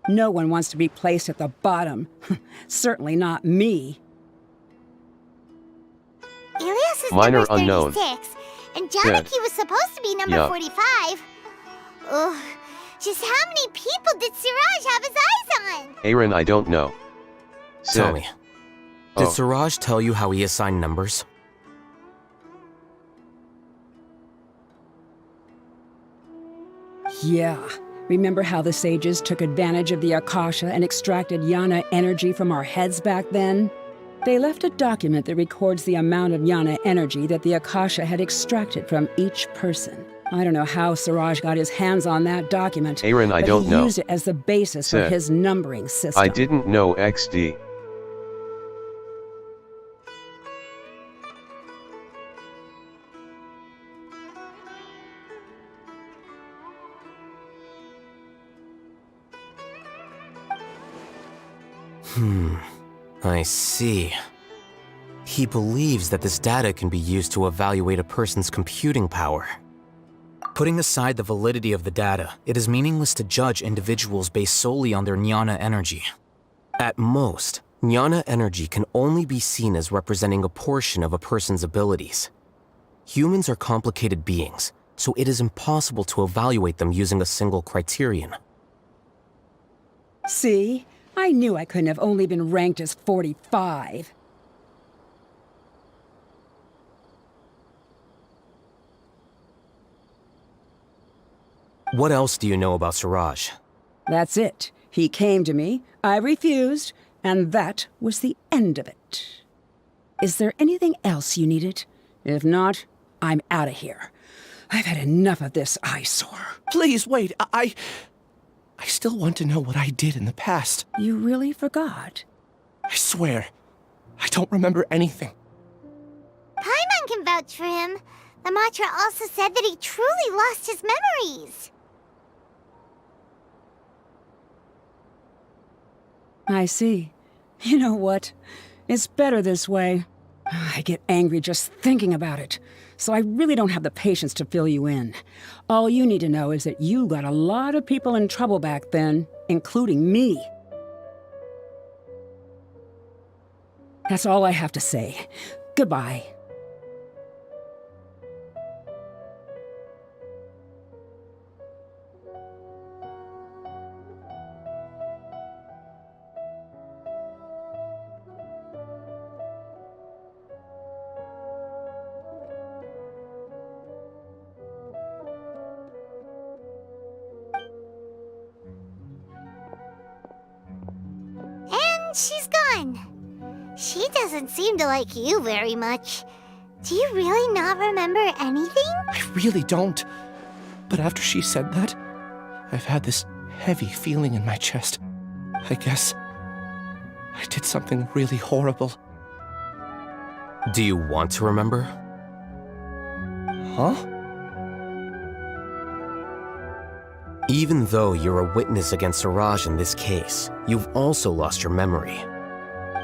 No one wants to be placed at the bottom. Certainly not me. Ilias is Minor number unknown. 36, and Janaki was supposed to be number Yup. 45. Ugh, just how many people did Siraj have his eyes on? Aaron, I don't know. Tell Said. me, did Oh. Siraj tell you how he assigned numbers? Yeah. Remember how the sages took advantage of the Akasha and extracted Yana energy from our heads back then? They left a document that records the amount of Yana energy that the Akasha had extracted from each person. I don't know how Siraj got his hands on that document, Aaron, I but don't he know. used it as the basis for Said. his numbering system. I didn't know XD. I see. He believes that this data can be used to evaluate a person's computing power. Putting aside the validity of the data, it is meaningless to judge individuals based solely on their jnana energy. At most, jnana energy can only be seen as representing a portion of a person's abilities. Humans are complicated beings, so it is impossible to evaluate them using a single criterion. See? I knew I couldn't have only been ranked as 45. What else do you know about Siraj? That's it. He came to me, I refused, and that was the end of it. Is there anything else you needed? If not, I'm out of here. I've had enough of this eyesore. Please, wait. I still want to know what I did in the past. You really forgot? I swear, I don't remember anything. Paimon can vouch for him. The mantra also said that he truly lost his memories. I see. You know what? It's better this way. I get angry just thinking about it, so I really don't have the patience to fill you in. All you need to know is that you got a lot of people in trouble back then, including me. That's all I have to say. Goodbye. And she's gone. She doesn't seem to like you very much. Do you really not remember anything? I really don't. But after she said that, I've had this heavy feeling in my chest. I guess I did something really horrible. Do you want to remember? Huh? Even though you're a witness against Siraj in this case, you've also lost your memory.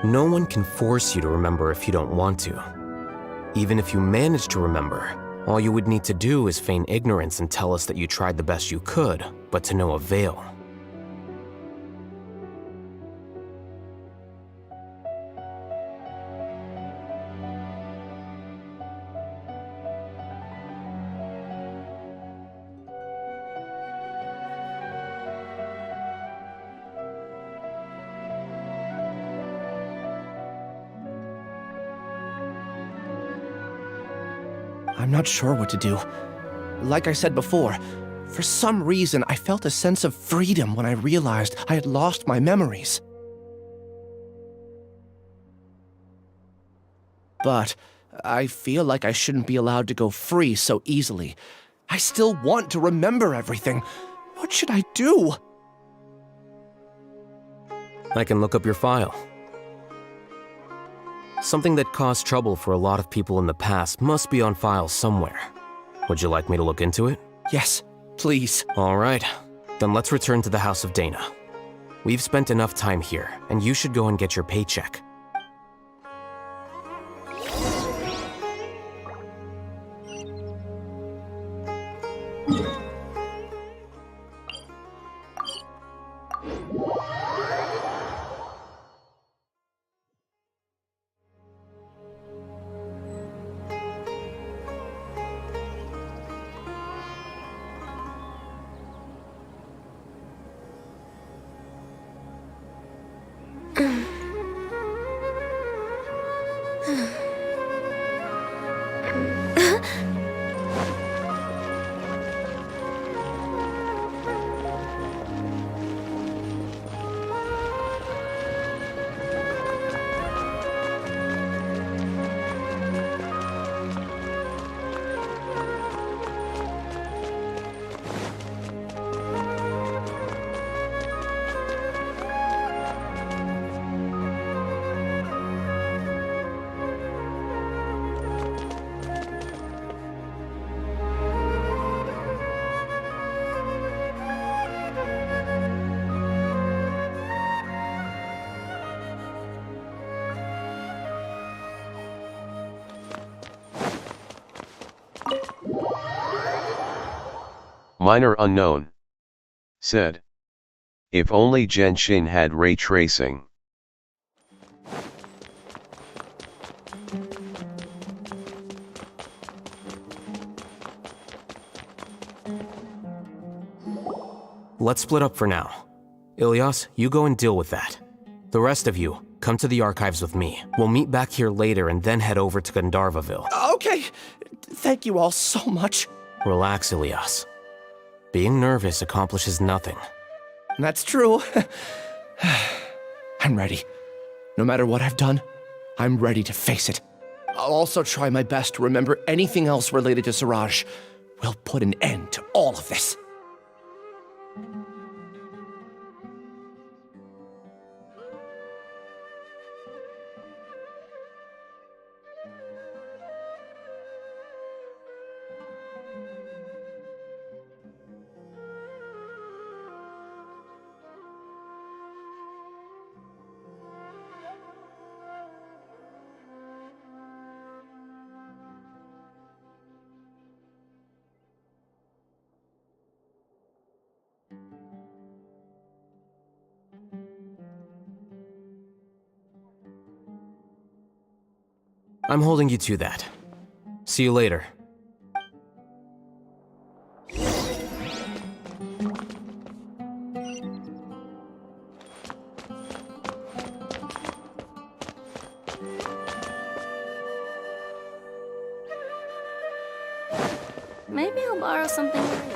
No one can force you to remember if you don't want to. Even if you manage to remember, all you would need to do is feign ignorance and tell us that you tried the best you could, but to no avail. I'm not sure what to do. Like I said before, for some reason I felt a sense of freedom when I realized I had lost my memories. But I feel like I shouldn't be allowed to go free so easily. I still want to remember everything. What should I do? I can look up your file. Something that caused trouble for a lot of people in the past must be on file somewhere. Would you like me to look into it? Yes, please. All right. Then let's return to the House of Dana. We've spent enough time here, and you should go and get your paycheck. Minor unknown. Said. If only Genshin had ray tracing. Let's split up for now. Ilyas, you go and deal with that. The rest of you, come to the archives with me. We'll meet back here later and then head over to Gandharvaville. Okay. Thank you all so much. Relax, Ilyas. Being nervous accomplishes nothing. That's true. I'm ready. No matter what I've done, I'm ready to face it. I'll also try my best to remember anything else related to Siraj. We'll put an end to all of this. I'm holding you to that. See you later. Maybe I'll borrow something to read.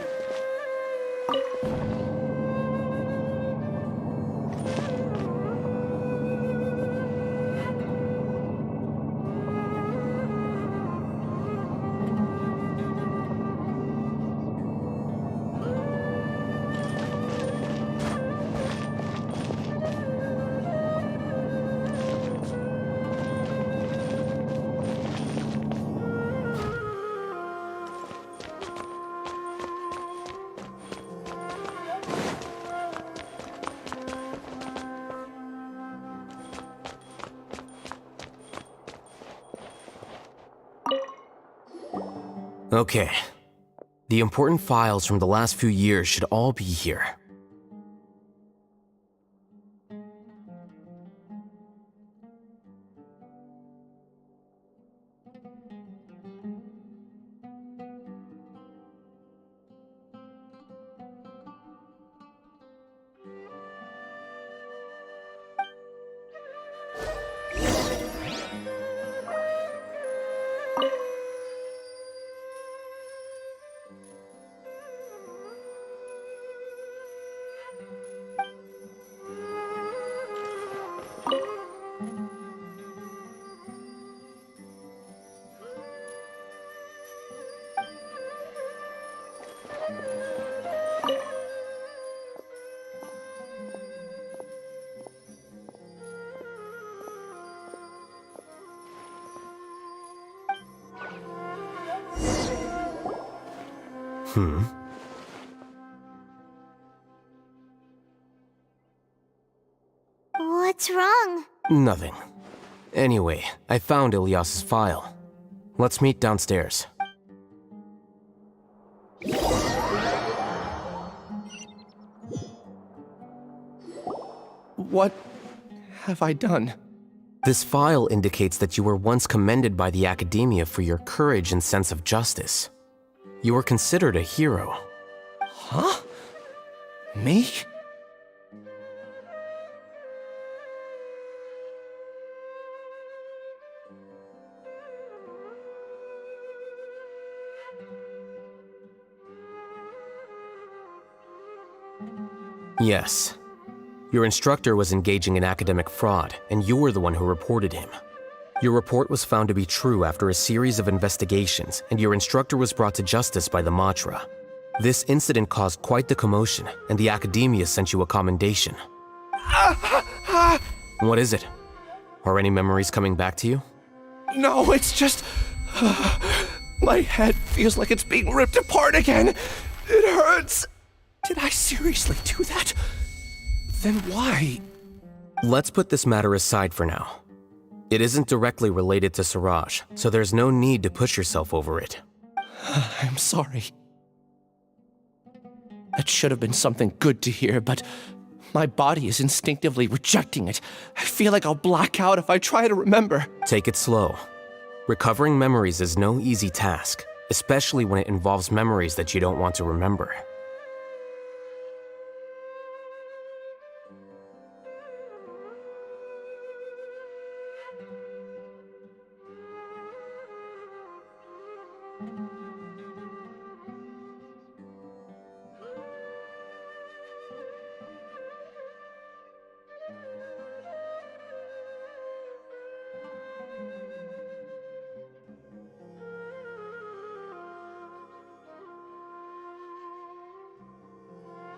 Okay. The important files from the last few years should all be here. What's wrong? Nothing. Anyway, I found Ilyas's file. Let's meet downstairs. What have I done? This file indicates that you were once commended by the Academia for your courage and sense of justice. You were considered a hero. Huh? Me? Yes. Your instructor was engaging in academic fraud, and you were the one who reported him. Your report was found to be true after a series of investigations, and your instructor was brought to justice by the Matra. This incident caused quite the commotion, and the Academia sent you a commendation. What is it? Are any memories coming back to you? No, it's just... my head feels like it's being ripped apart again. It hurts. Did I seriously do that? Then why? Let's put this matter aside for now. It isn't directly related to Siraj, so there's no need to push yourself over it. I'm sorry. That should have been something good to hear, but my body is instinctively rejecting it. I feel like I'll black out if I try to remember. Take it slow. Recovering memories is no easy task, especially when it involves memories that you don't want to remember.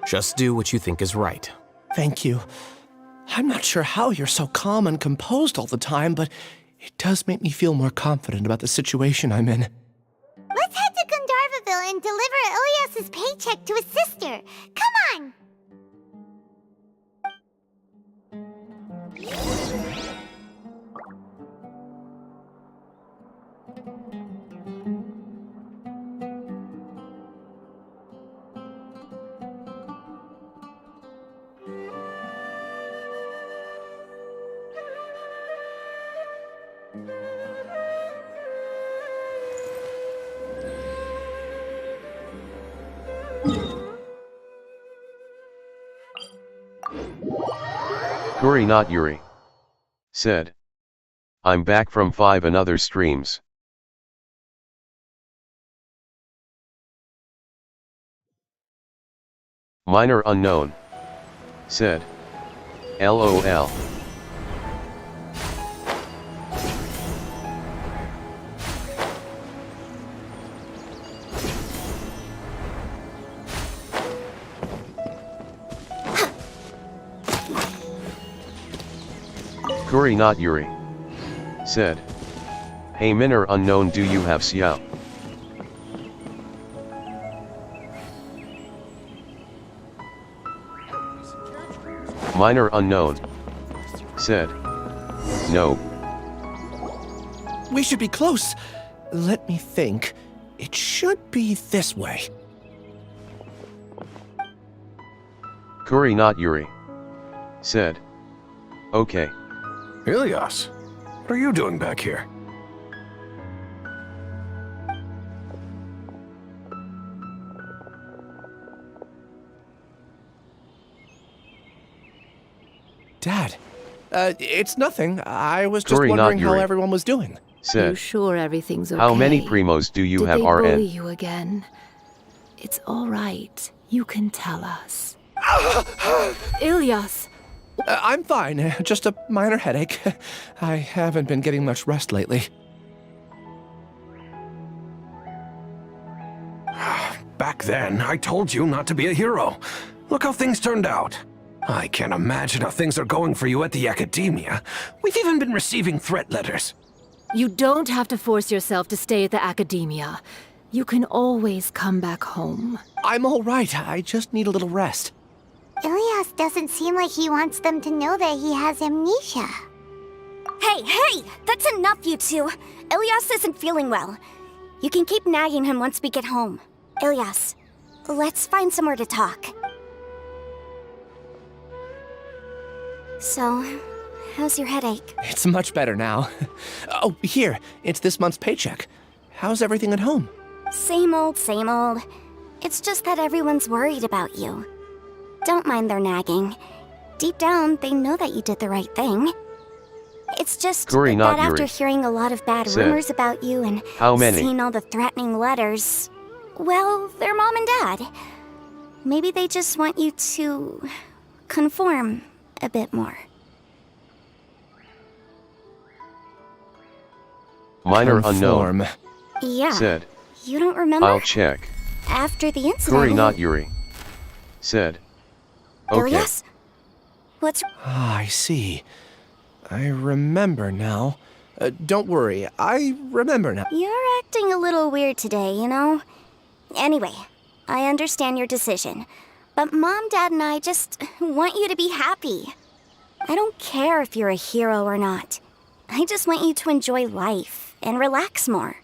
Just do what you think is right. Thank you. I'm not sure how you're so calm and composed all the time, but it does make me feel more confident about the situation I'm in. Let's head to Gandharvaville and deliver Ilyas's paycheck to his sister. Come on! Kuri not Yuri. Said. I'm back from 5 another streams. Minor unknown. Said. LOL. Kuri not Yuri. Said. Hey minor unknown, do you have Xiao? Minor unknown. Said. No. We should be close. Let me think. It should be this way. Kuri not Yuri. Said. Okay. Ilyas, what are you doing back here? Dad, it's nothing. I was just Kuri not wondering how Yuri. everyone was doing. Said. You sure everything's okay? How many primos do you Did have they RN? bully you again? It's all right. You can tell us. Ilyas! I'm fine. Just a minor headache. I haven't been getting much rest lately. Back then, I told you not to be a hero. Look how things turned out. I can't imagine how things are going for you at the Academia. We've even been receiving threat letters. You don't have to force yourself to stay at the Academia. You can always come back home. I'm all right. I just need a little rest. Ilias doesn't seem like he wants them to know that he has amnesia. Hey, that's enough, you two. Ilias isn't feeling well. You can keep nagging him once we get home. Ilias, let's find somewhere to talk. So, how's your headache? It's much better now. Oh, here, it's this month's paycheck. How's everything at home? Same old, same old. It's just that everyone's worried about you. Don't mind their nagging. Deep down, they know that you did the right thing. It's just Kuri, that after Yuri. hearing a lot of bad Said. rumors about you and How many? seeing all the threatening letters, well, they're mom and dad. Maybe they just want you to conform a bit more. Minor unknown. Yeah. Said. You don't remember? I'll check. After the incident. Kuri, not Yuri. Said. Okay. Ilias? What's... Ah, I see. I remember now. Don't worry, I remember now. You're acting a little weird today, you know? Anyway, I understand your decision. But Mom, Dad, and I just want you to be happy. I don't care if you're a hero or not. I just want you to enjoy life and relax more.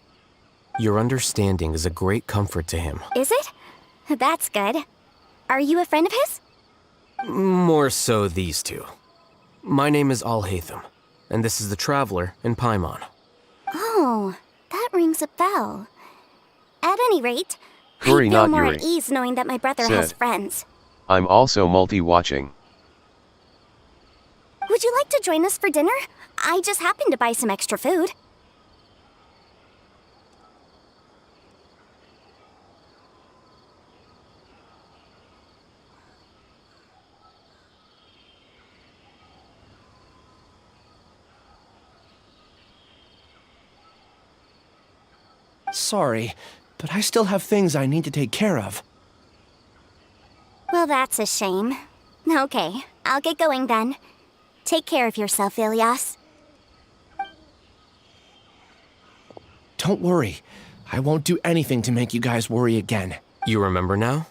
Your understanding is a great comfort to him. Is it? That's good. Are you a friend of his? More so these two. My name is Al-Haytham, and this is the Traveler in Paimon. Oh, that rings a bell. At any rate, Kuri, I feel not more Yuri. at ease knowing that my brother has Said. friends. I'm also multi-watching. Would you like to join us for dinner? I just happened to buy some extra food. Sorry, but I still have things I need to take care of. Well, that's a shame. Okay, I'll get going then. Take care of yourself, Ilias. Don't worry. I won't do anything to make you guys worry again. You remember now?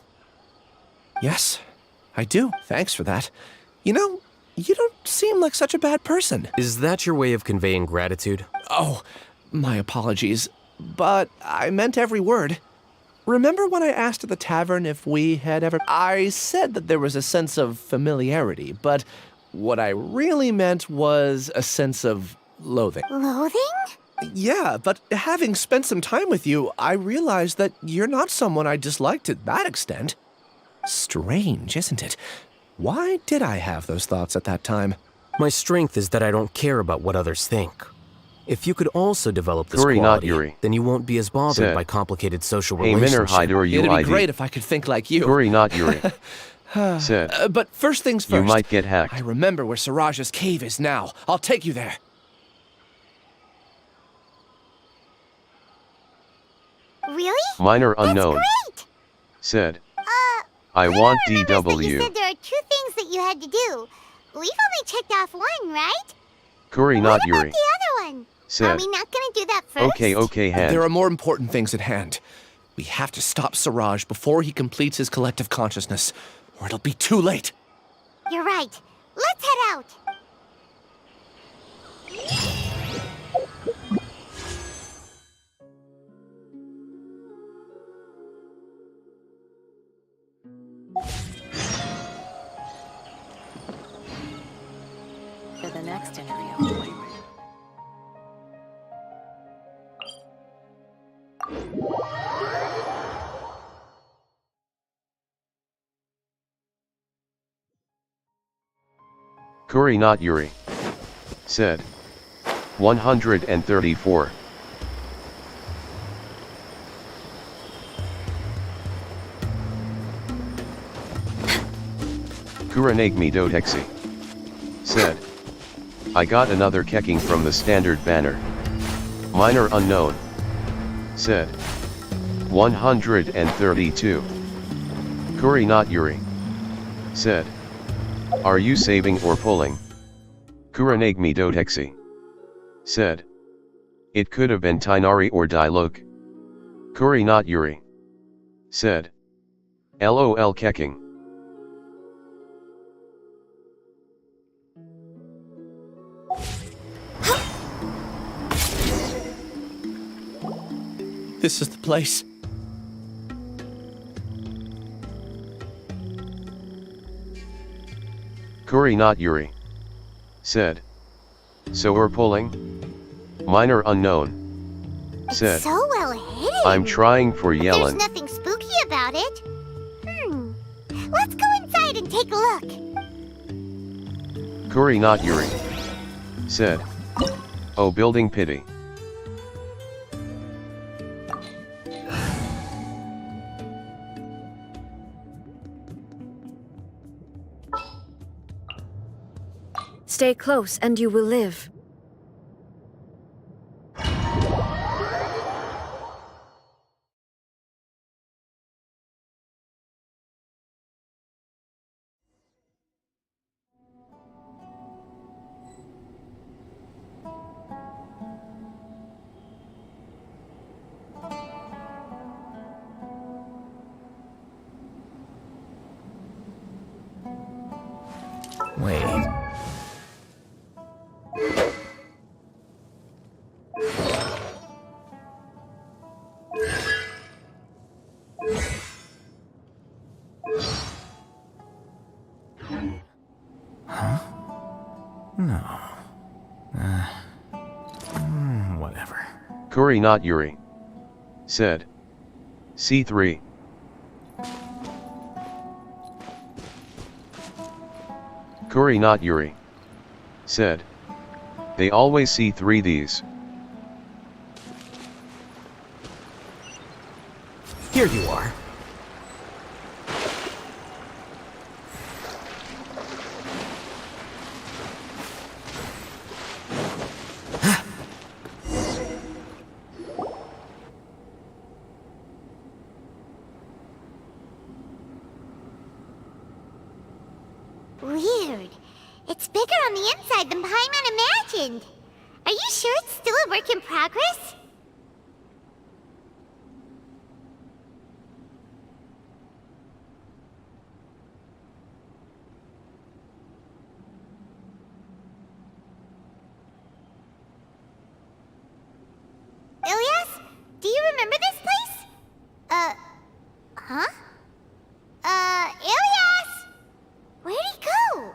Yes, I do. Thanks for that. You know, you don't seem like such a bad person. Is that your way of conveying gratitude? Oh, my apologies. But I meant every word. Remember when I asked at the tavern if we had ever... I said that there was a sense of familiarity, but what I really meant was a sense of loathing. Loathing? Yeah, but having spent some time with you, I realized that you're not someone I dislike to that extent. Strange, isn't it? Why did I have those thoughts at that time? My strength is that I don't care about what others think. If you could also develop this Kuri, not quality, Yuri. then you won't be as bothered Said. by complicated social Hey, Minor relationships. Hider, you It'd be ID. great if I could think like you. Kuri, not Yuri. Said. But first things first. You might get hacked. I remember where Siraj's cave is now. I'll take you there. Really? Minor unknown. Great! Said. I want That you DW. said there are 2 things that you had to do. We've only checked off 1, right? Kuri, not What Yuri. about the other one? Are Said. we not gonna do that first? Okay, hand. There are more important things at hand. We have to stop Siraj before he completes his collective consciousness, or it'll be too late. You're right. Let's head out. For the next interview. Kuri, not Yuri. Said. 134. Kuranagmi Dotexi. Said. I got another kecking from the standard banner. Minor unknown. Said. 132. Kuri, not Yuri. Said. Are you saving or pulling? Kuranagmi Dotexi. Said. It could have been Tainari or Dialog. Kuri not Yuri. Said. LOL kecking. This is the place. Kuri not Yuri. Said. So we're pulling? Minor unknown. Said. It's so well hidden. I'm trying for There's Yellen. nothing spooky about it. Let's go inside and take a look. Kuri not Yuri. Said. Oh, building pity. Stay close and you will live. Wait. Huh? No. Whatever. Kuri not Yuri. Said. C3. Kuri not Yuri. Said. They always see three these. Here you are. Weird. It's bigger on the inside than Paimon imagined. Are you sure it's still a work in progress? Ilyas, do you remember this place? Huh? Ilyas! Where'd he go?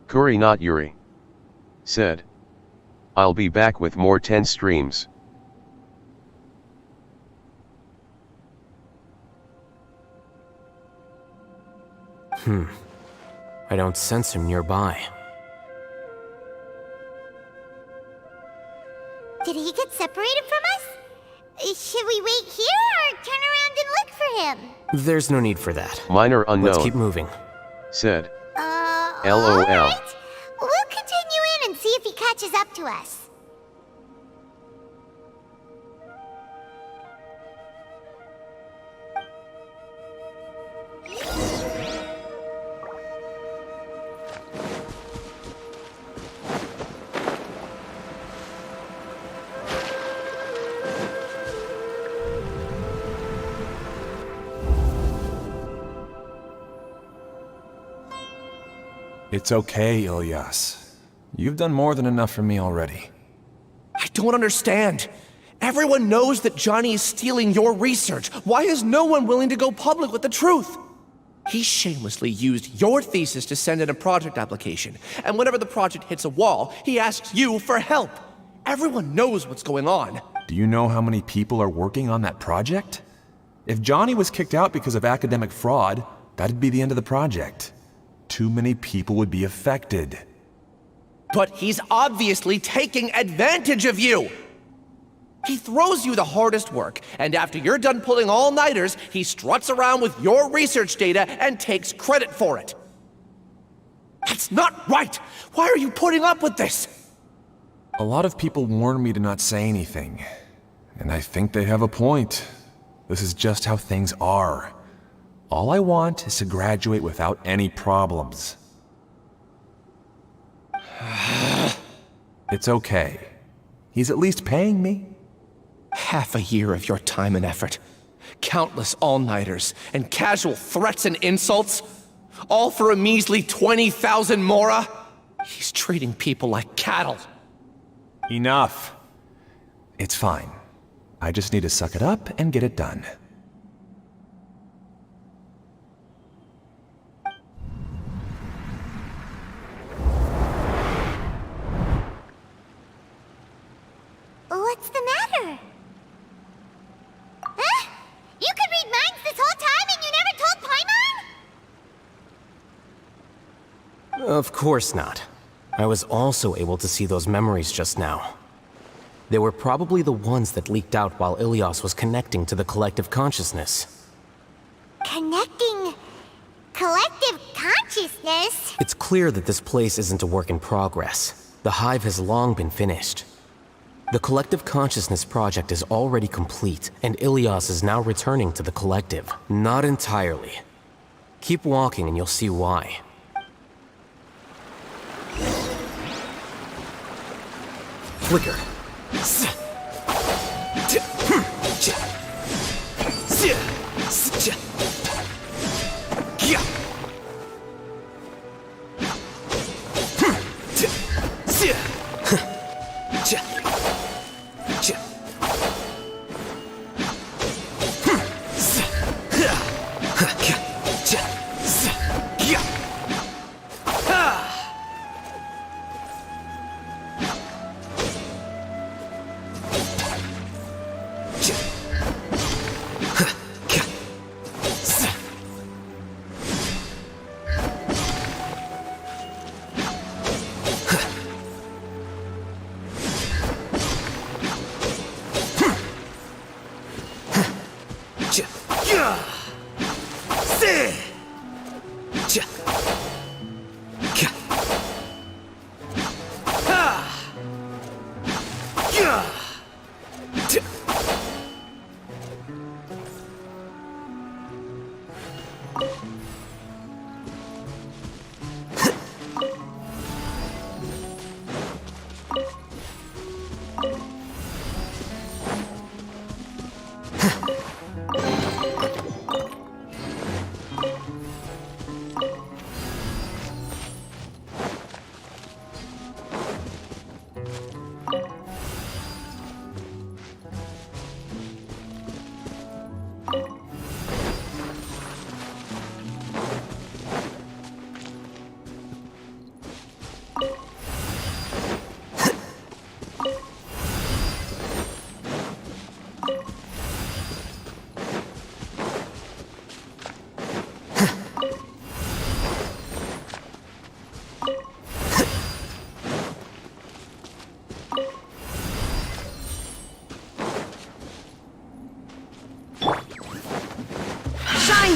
Kuri not Yuri. Said. I'll be back with more 10 streams. I don't sense him nearby. Did he get separated from us? Should we wait here or turn around and look for him? There's no need for that. Minor unknown. Let's keep moving. Said. LOL. LOL. We'll continue in and see if he catches up to us. It's okay, Ilyas. You've done more than enough for me already. I don't understand. Everyone knows that Johnny is stealing your research. Why is no one willing to go public with the truth? He shamelessly used your thesis to send in a project application, and whenever the project hits a wall, he asks you for help. Everyone knows what's going on. Do you know how many people are working on that project? If Johnny was kicked out because of academic fraud, that'd be the end of the project. Too many people would be affected. But he's obviously taking advantage of you! He throws you the hardest work, and after you're done pulling all-nighters, he struts around with your research data and takes credit for it. That's not right! Why are you putting up with this? A lot of people warned me to not say anything. And I think they have a point. This is just how things are. All I want is to graduate without any problems. It's okay. He's at least paying me. Half a year of your time and effort. Countless all-nighters and casual threats and insults. All for a measly 20,000 mora? He's treating people like cattle. Enough. It's fine. I just need to suck it up and get it done. What's the matter? Huh? You could read minds this whole time and you never told Paimon? Of course not. I was also able to see those memories just now. They were probably the ones that leaked out while Ilias was connecting to the collective consciousness. Connecting collective consciousness? It's clear that this place isn't a work in progress. The hive has long been finished. The collective consciousness project is already complete, and Ilias is now returning to the collective. Not entirely. Keep walking and you'll see why. Flicker.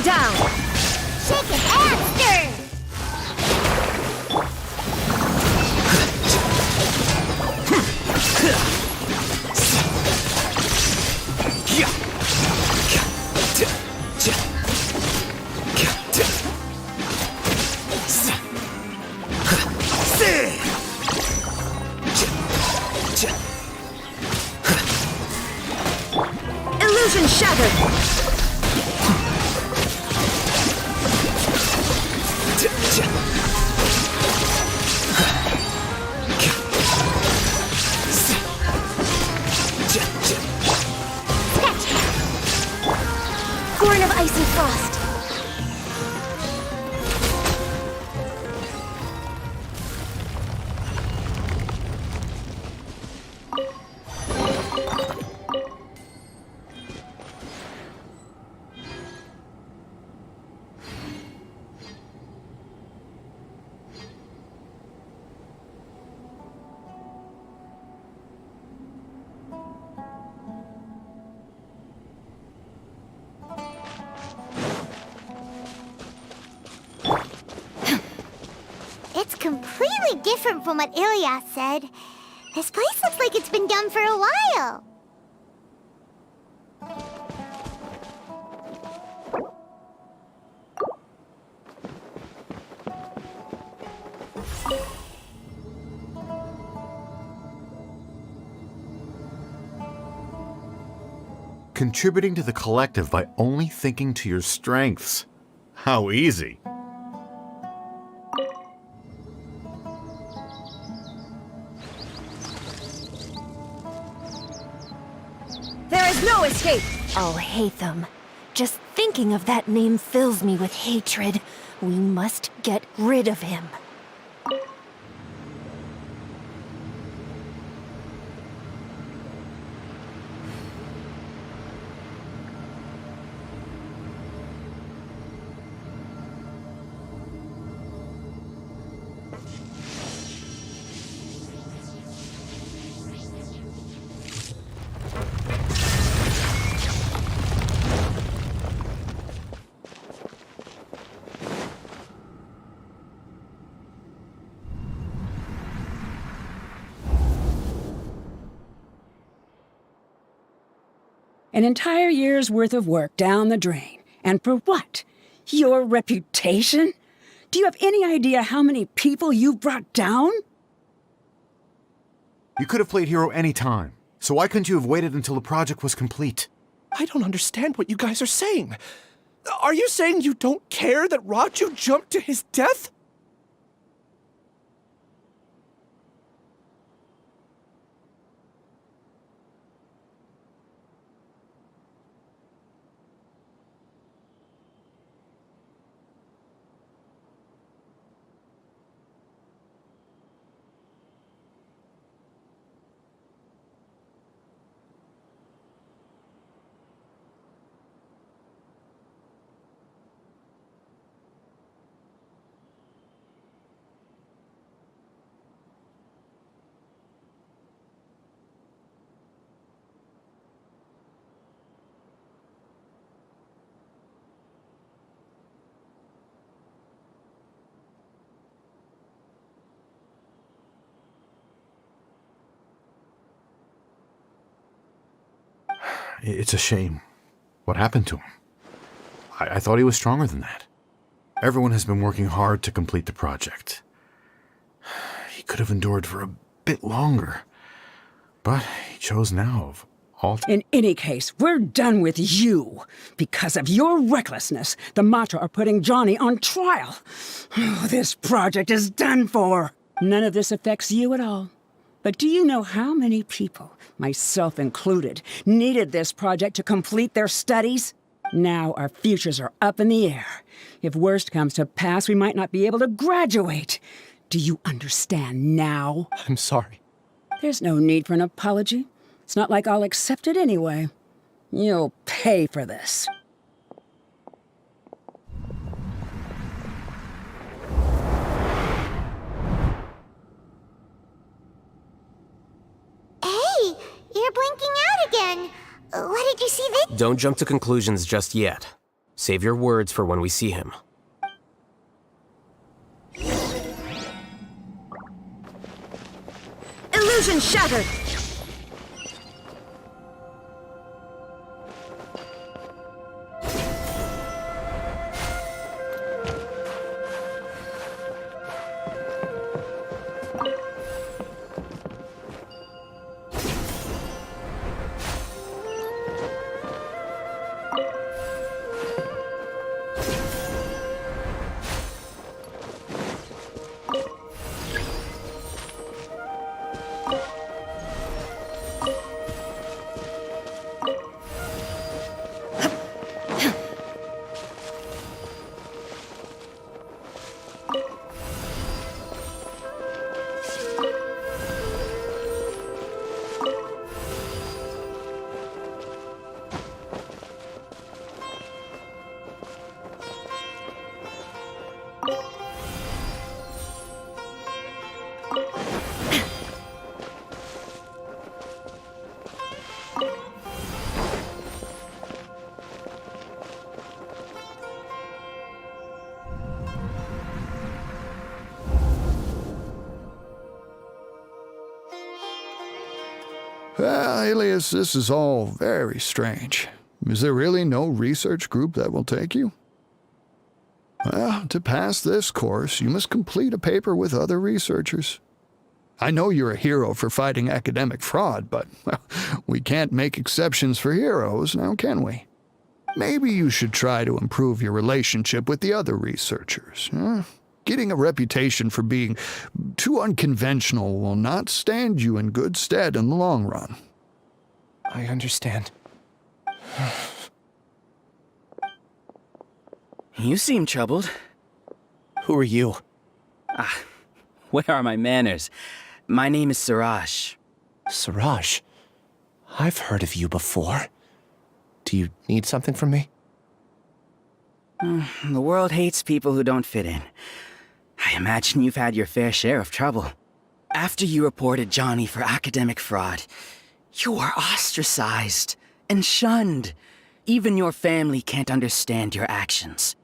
Down! Shake it and stir! Illusion shattered! Gorn of ice and frost. It's completely different from what Ilias said. This place looks like it's been done for a while. Contributing to the collective by only thinking to your strengths. How easy. There is no escape! I'll hate them. Just thinking of that name fills me with hatred. We must get rid of him. An entire year's worth of work down the drain. And for what? Your reputation? Do you have any idea how many people you've brought down? You could have played hero any time. So why couldn't you have waited until the project was complete? I don't understand what you guys are saying. Are you saying you don't care that Raju jumped to his death? It's a shame. What happened to him? I thought he was stronger than that. Everyone has been working hard to complete the project. He could have endured for a bit longer. But he chose now of all... In any case, we're done with you. Because of your recklessness, the Matra are putting Johnny on trial. This project is done for. None of this affects you at all. But do you know how many people, myself included, needed this project to complete their studies? Now our futures are up in the air. If worst comes to pass, we might not be able to graduate. Do you understand now? I'm sorry. There's no need for an apology. It's not like I'll accept it anyway. You'll pay for this. Hey, you're blinking out again. What did you see this? Don't jump to conclusions just yet. Save your words for when we see him. Illusion shattered! Well, Alias, this is all very strange. Is there really no research group that will take you? Well, to pass this course, you must complete a paper with other researchers. I know you're a hero for fighting academic fraud, but well, we can't make exceptions for heroes, now can we? Maybe you should try to improve your relationship with the other researchers. Getting a reputation for being too unconventional will not stand you in good stead in the long run. I understand. You seem troubled. Who are you? Where are my manners? My name is Suraj. Suraj? I've heard of you before. Do you need something from me? The world hates people who don't fit in. I imagine you've had your fair share of trouble. After you reported Johnny for academic fraud, you were ostracized and shunned. Even your family can't understand your actions.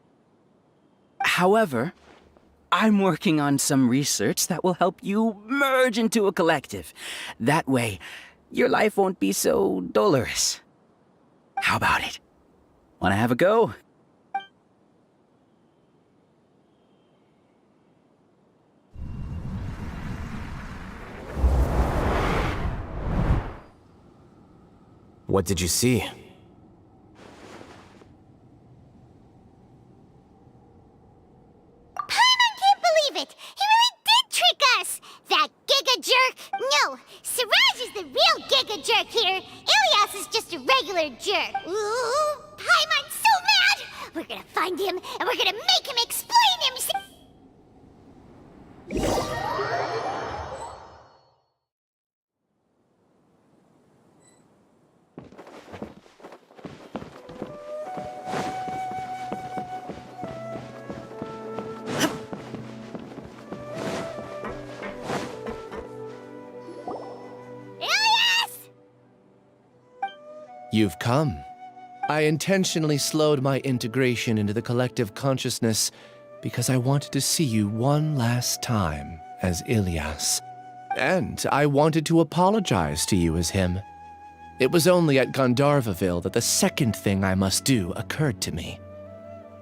However, I'm working on some research that will help you merge into a collective. That way, your life won't be so dolorous. How about it? Wanna have a go? What did you see? Paimon can't believe it! He really did trick us! That Giga Jerk! No, Siraj is the real Giga Jerk here! Ilias is just a regular jerk! Ooh, Paimon's so mad! We're gonna find him, and we're gonna make him explain himself! You've come. I intentionally slowed my integration into the collective consciousness because I wanted to see you one last time as Ilias. And I wanted to apologize to you as him. It was only at Gandharvaville that the second thing I must do occurred to me.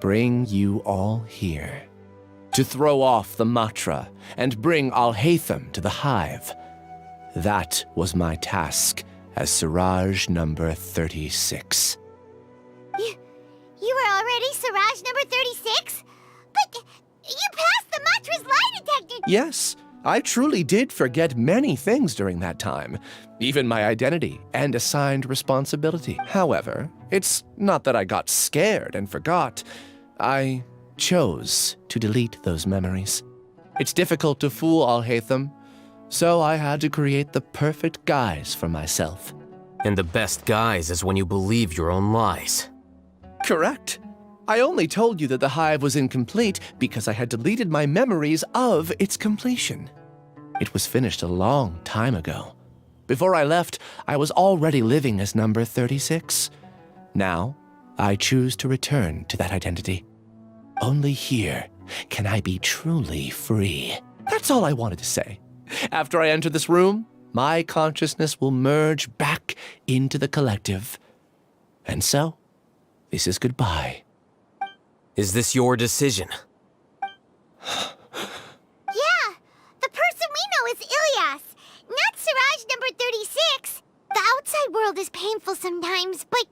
Bring you all here. To throw off the Matra and bring Alhaitham to the hive. That was my task as Siraj number 36. You were already Siraj number 36? But you passed the Matra's lie detector! Yes, I truly did forget many things during that time, even my identity and assigned responsibility. However, it's not that I got scared and forgot. I chose to delete those memories. It's difficult to fool Alhaitham, so I had to create the perfect guise for myself. And the best guise is when you believe your own lies. Correct. I only told you that the hive was incomplete because I had deleted my memories of its completion. It was finished a long time ago. Before I left, I was already living as number 36. Now, I choose to return to that identity. Only here can I be truly free. That's all I wanted to say. After I enter this room, my consciousness will merge back into the collective. And so, this is goodbye. Is this your decision? Yeah, the person we know is Ilias, not Siraj number 36. The outside world is painful sometimes, but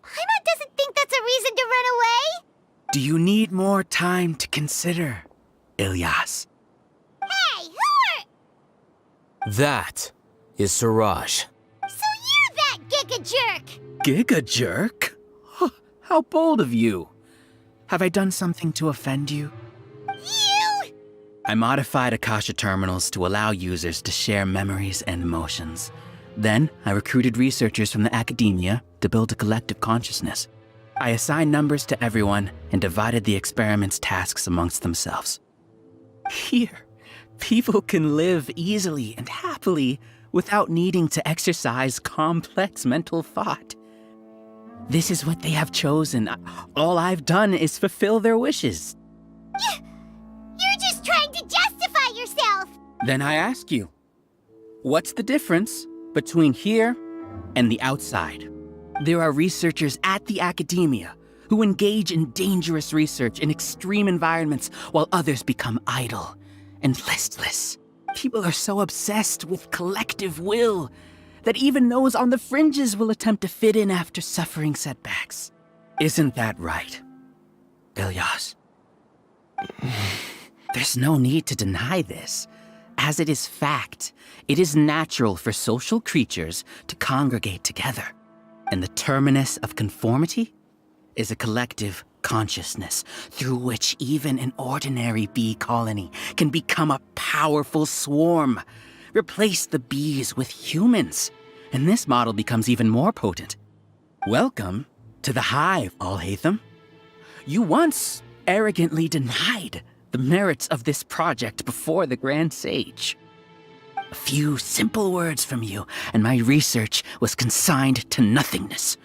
Paimon doesn't think that's a reason to run away. Do you need more time to consider, Ilias? Hey, who are... That is Suraj. So you're that Giga Jerk! Giga Jerk? How bold of you. Have I done something to offend you? You! I modified Akasha terminals to allow users to share memories and emotions. Then, I recruited researchers from the academia to build a collective consciousness. I assigned numbers to everyone and divided the experiment's tasks amongst themselves. Here, people can live easily and happily without needing to exercise complex mental thought. This is what they have chosen. All I've done is fulfill their wishes. You're just trying to justify yourself! Then I ask you, what's the difference between here and the outside? There are researchers at the academia who engage in dangerous research in extreme environments while others become idle and listless. People are so obsessed with collective will that even those on the fringes will attempt to fit in after suffering setbacks. Isn't that right, Ilyas? There's no need to deny this. As it is fact, it is natural for social creatures to congregate together. And the terminus of conformity is a collective consciousness through which even an ordinary bee colony can become a powerful swarm. Replace the bees with humans, and this model becomes even more potent. Welcome to the hive, Alhaitham. You once arrogantly denied the merits of this project before the Grand Sage. A few simple words from you, and my research was consigned to nothingness.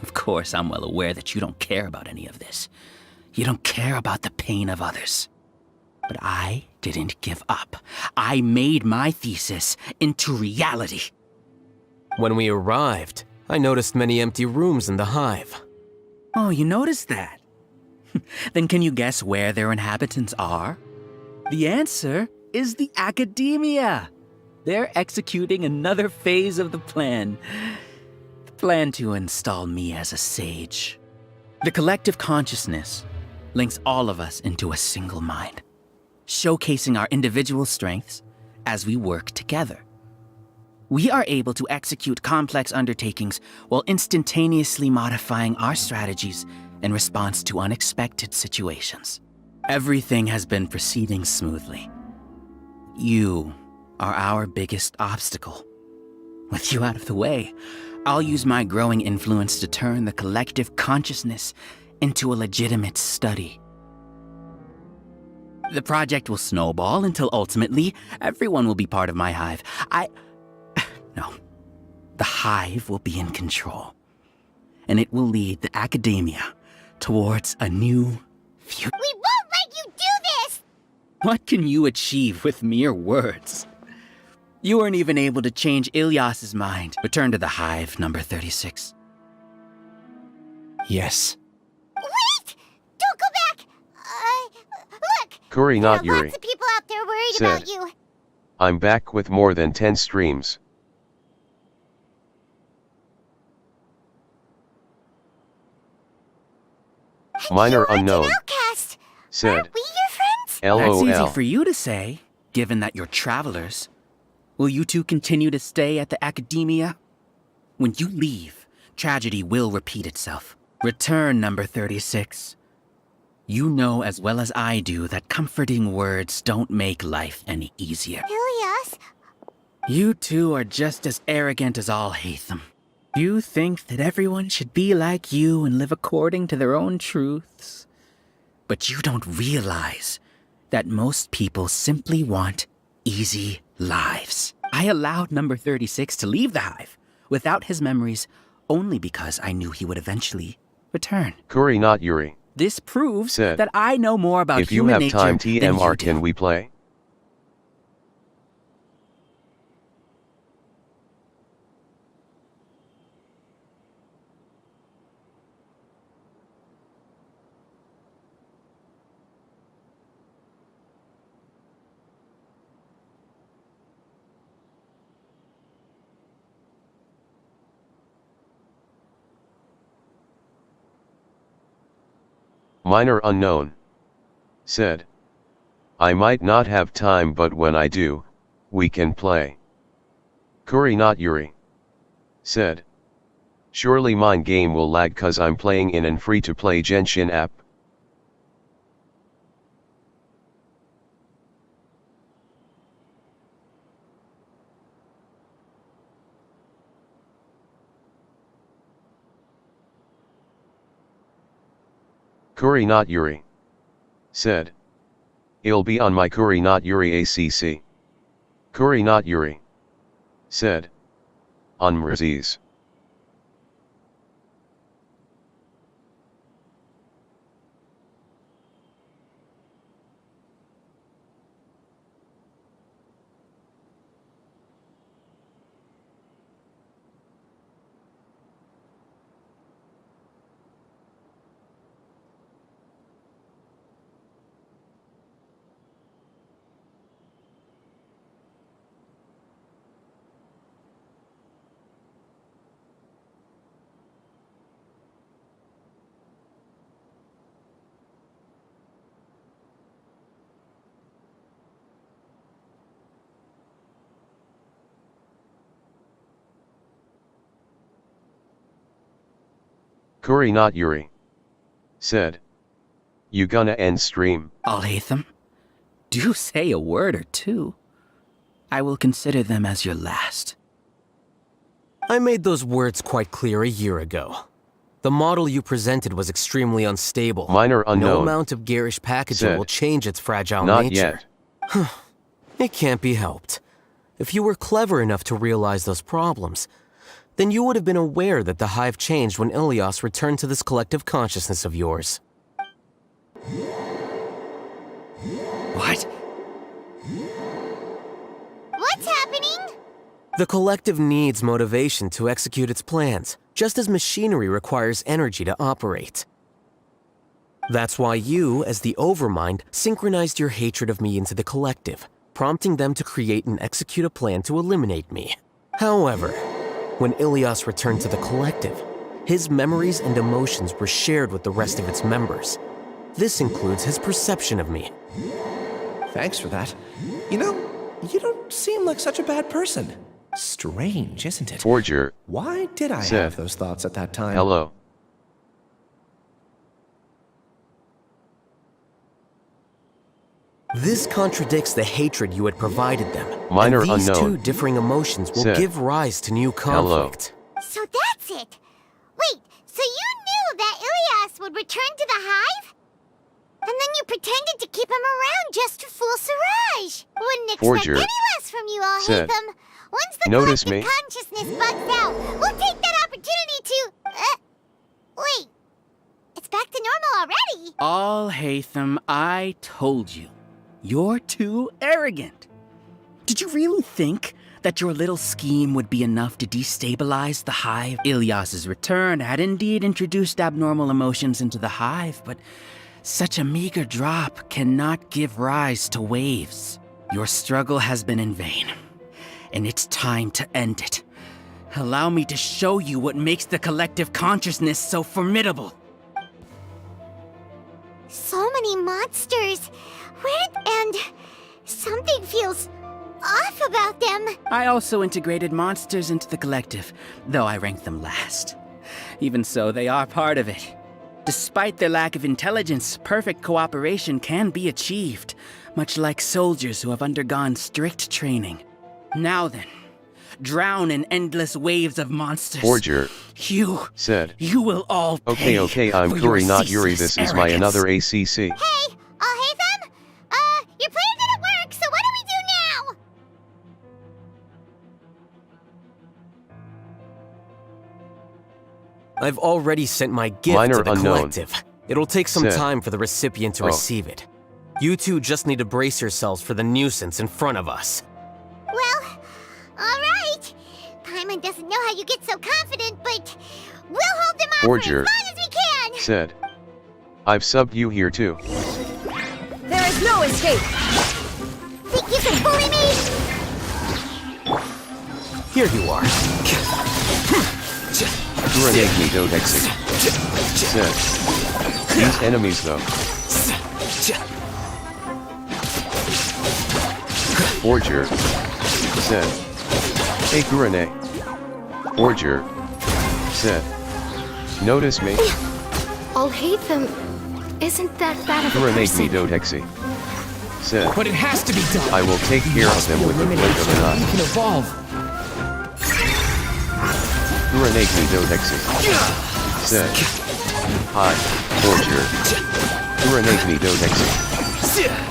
Of course, I'm well aware that you don't care about any of this. You don't care about the pain of others. But I didn't give up. I made my thesis into reality. When we arrived, I noticed many empty rooms in the hive. Oh, you noticed that? Then can you guess where their inhabitants are? The answer is the academia. They're executing another phase of the plan. The plan to install me as a sage. The collective consciousness links all of us into a single mind, showcasing our individual strengths as we work together. We are able to execute complex undertakings while instantaneously modifying our strategies in response to unexpected situations. Everything has been proceeding smoothly. You are our biggest obstacle. With you out of the way, I'll use my growing influence to turn the collective consciousness into a legitimate study. The project will snowball until ultimately everyone will be part of my hive. No. The hive will be in control. And it will lead the academia towards a new future. We won't let you do this! What can you achieve with mere words? You weren't even able to change Ilyas's mind. Return to the hive, number 36. Yes. Wait! Don't go back! Look! Kuri, There are not Yuri. lots of people out there worried Said. about you. I'm back with more than 10 streams. Minor unknown. Outcast! Said. Aren't we your friends? That's easy LOL. for you to say, given that you're travelers. Will you two continue to stay at the academia? When you leave, tragedy will repeat itself. Return, number 36. You know as well as I do that comforting words don't make life any easier. Ilyas? You two are just as arrogant as Alhaitham. You think that everyone should be like you and live according to their own truths. But you don't realize that most people simply want easy lives. I allowed number 36 to leave the hive without his memories only because I knew he would eventually return. Kuri, not Yuri. This proves Said. that I know more about If you human have nature time, than you TMR, do. can we play? Minor unknown. Said. I might not have time, but when I do, we can play. Kuri, not Yuri. Said. Surely mine game will lag cause I'm playing in an free-to-play Genshin app. Kuri, not Yuri. Said. It'll be on my Kuri, not Yuri ACC. Kuri, not Yuri. Said. On Mrzis. Kuri not Yuri. Said. You gonna end stream? Alhaitham, do say a word or two. I will consider them as your last. I made those words quite clear a year ago. The model you presented was extremely unstable. Minor unknown. No amount of garish packaging Said. will change its fragile Not nature. yet. It can't be helped. If you were clever enough to realize those problems, then you would have been aware that the Hive changed when Ilias returned to this collective consciousness of yours. What? What's happening? The collective needs motivation to execute its plans, just as machinery requires energy to operate. That's why you, as the Overmind, synchronized your hatred of me into the collective, prompting them to create and execute a plan to eliminate me. However, when Ilias returned to the collective, his memories and emotions were shared with the rest of its members. This includes his perception of me. Thanks for that. You know, you don't seem like such a bad person. Strange, isn't it? Forger. Why did I Said. have those thoughts at that time? Hello. This contradicts the hatred you had provided them. Minor and these unknown. two differing emotions will Said. give rise to new conflict. So that's it. Wait, so you knew that Ilias would return to the hive? And then you pretended to keep him around just to fool Siraj. Wouldn't expect Forger. any less from you, Said. Alhaitham. Once the Notice collective me. consciousness bugs out, we'll take that opportunity to... wait. It's back to normal already. Alhaitham, I told you. You're too arrogant. Did you really think that your little scheme would be enough to destabilize the hive? Ilias's return had indeed introduced abnormal emotions into the hive, but such a meager drop cannot give rise to waves. Your struggle has been in vain, and it's time to end it. Allow me to show you what makes the collective consciousness so formidable. So many monsters. And something feels off about them. I also integrated monsters into the collective, though I ranked them last. Even so, they are part of it. Despite their lack of intelligence, perfect cooperation can be achieved, much like soldiers who have undergone strict training. Now then, drown in endless waves of monsters. Forger. You. Said. You will all pay. Okay, I'm for Kuri your not Yuri. ceaseless This is my arrogance. another ACC. Hey, Alhaitham? Your plan didn't work, so what do we do now? I've already sent my gift Minor to the unknown. collective. It'll take some Said. time for the recipient to Oh. receive it. You two just need to brace yourselves for the nuisance in front of us. Well, alright. Paimon doesn't know how you get so confident, but we'll hold them off for as Forger. long as we can. Said. I've subbed you here too. There is no escape. Think you can bully me? Here you are. Grenade me, don't exit. Said. Use enemies though. Forger. Said. Hey Gurane. Forger. Said. Notice me. Alhaitham, isn't that bad of a Grenade person? me, don't exit. Said. But it has to be done. I will take care of them with the blink of an You eye. can evolve. Grenade me, don't exit. Said. Hi, Forger. Grenade me, don't exit.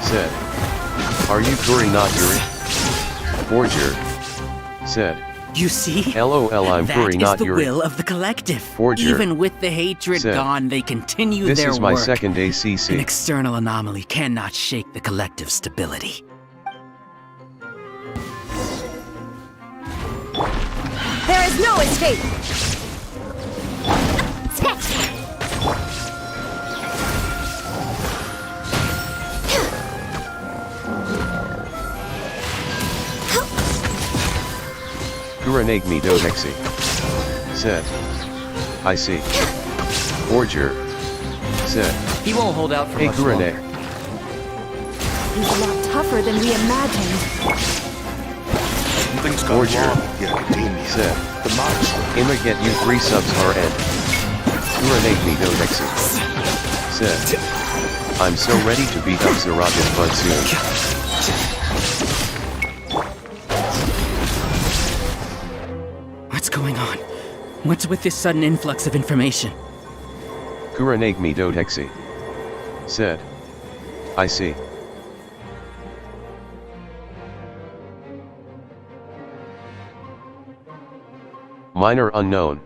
Said. Are you Kuri not Yuri? Forger. Said. You see? LOL, I'm Kuri That is not the Yuri. will of the collective. Forger. Even with the hatred Said. gone, they continue This their is my work. second An ACC. external anomaly cannot shake the collective stability. There is no escape. Scratch that. Grenade me, don't exit. Said. I see. Forger. Said. He won't hold out for Hey much Grenade. longer. He's a lot tougher than we imagined. Something's gone Forger. wrong with the academia. Said. The monster. I'ma get you 3 subs RN. Kuranagmi Dodexi. Said. I'm so ready to beat up Zaraga's butt soon. What's going on? What's with this sudden influx of information? Kuranagmi Dodexi. Said. I see. Minor unknown.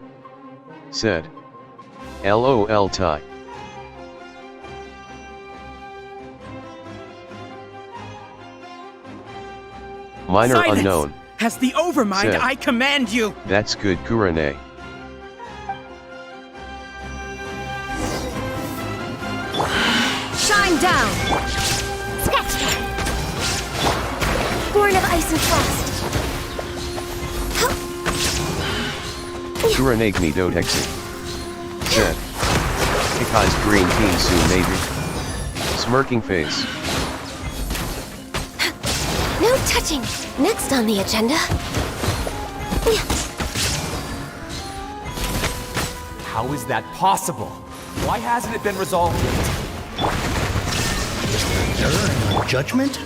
Said. LOL tie. Minor Silence! unknown. As the Overmind, Said. I command you! That's good, Kurane. Shine down! Scratch that! Born of ice and frost! Kuranagmi Dodexi. Said. Ikai's green team soon maybe. Smirking face. No touching! Next on the agenda. How is that possible? Why hasn't it been resolved yet? Judgment?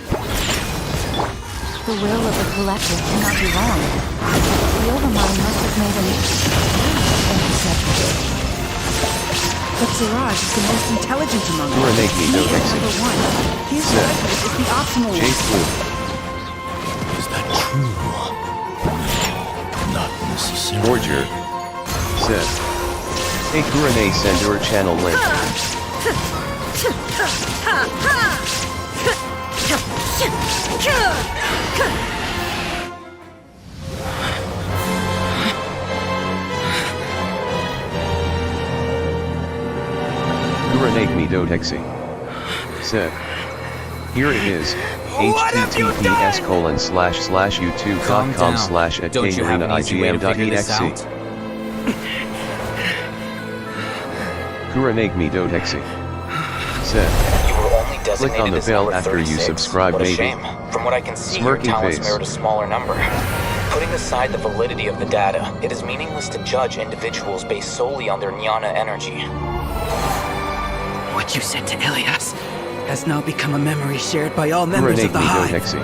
The will of the collective cannot be wrong. The Overmind must have made an interception. But Siraj is the most intelligent among us. Kuranagmi He is Dodexi. number one. His Said. method is the optimal one. Jace Blue. Is that true? Not necessarily. Forger. Said. Hey Kurane, send your channel link. Kuranagmi Dodexi. Said. Here it is. https://youtube.com/at Don't you have an easy way to figure this out? Kuranagmi Dodexi. Said. You were only Click designated on the as bell number after you 36. subscribe, What a maybe. shame. From what I can see, Smirking your talents face. merit a smaller number. Putting aside the validity of the data, it is meaningless to judge individuals based solely on their jnana energy. What you said to Ilias has now become a memory shared by all members of the Kuranagmi Hive. Dodexi.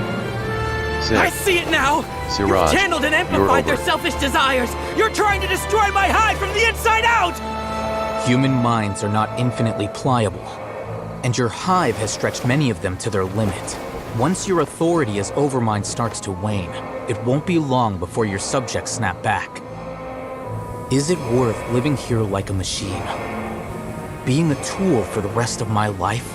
Said. I see it now! Siraj, You've channeled and you're amplified their over. selfish desires! You're trying to destroy my Hive from the inside out! Human minds are not infinitely pliable, and your hive has stretched many of them to their limit. Once your authority as Overmind starts to wane, it won't be long before your subjects snap back. Is it worth living here like a machine? Being a tool for the rest of my life?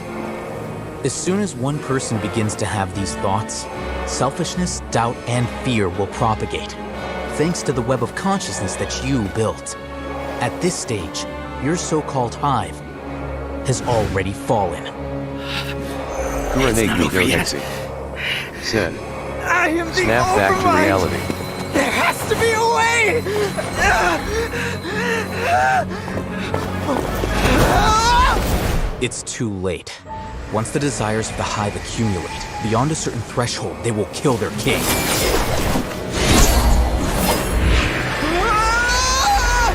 As soon as one person begins to have these thoughts, selfishness, doubt, and fear will propagate, thanks to the web of consciousness that you built. At this stage, your so-called hive has already fallen. Kuranagmi Dodexi. Said. I am the Snap back to Overmind. reality. There has to be a way! It's too late. Once the desires of the hive accumulate, beyond a certain threshold, they will kill their king. I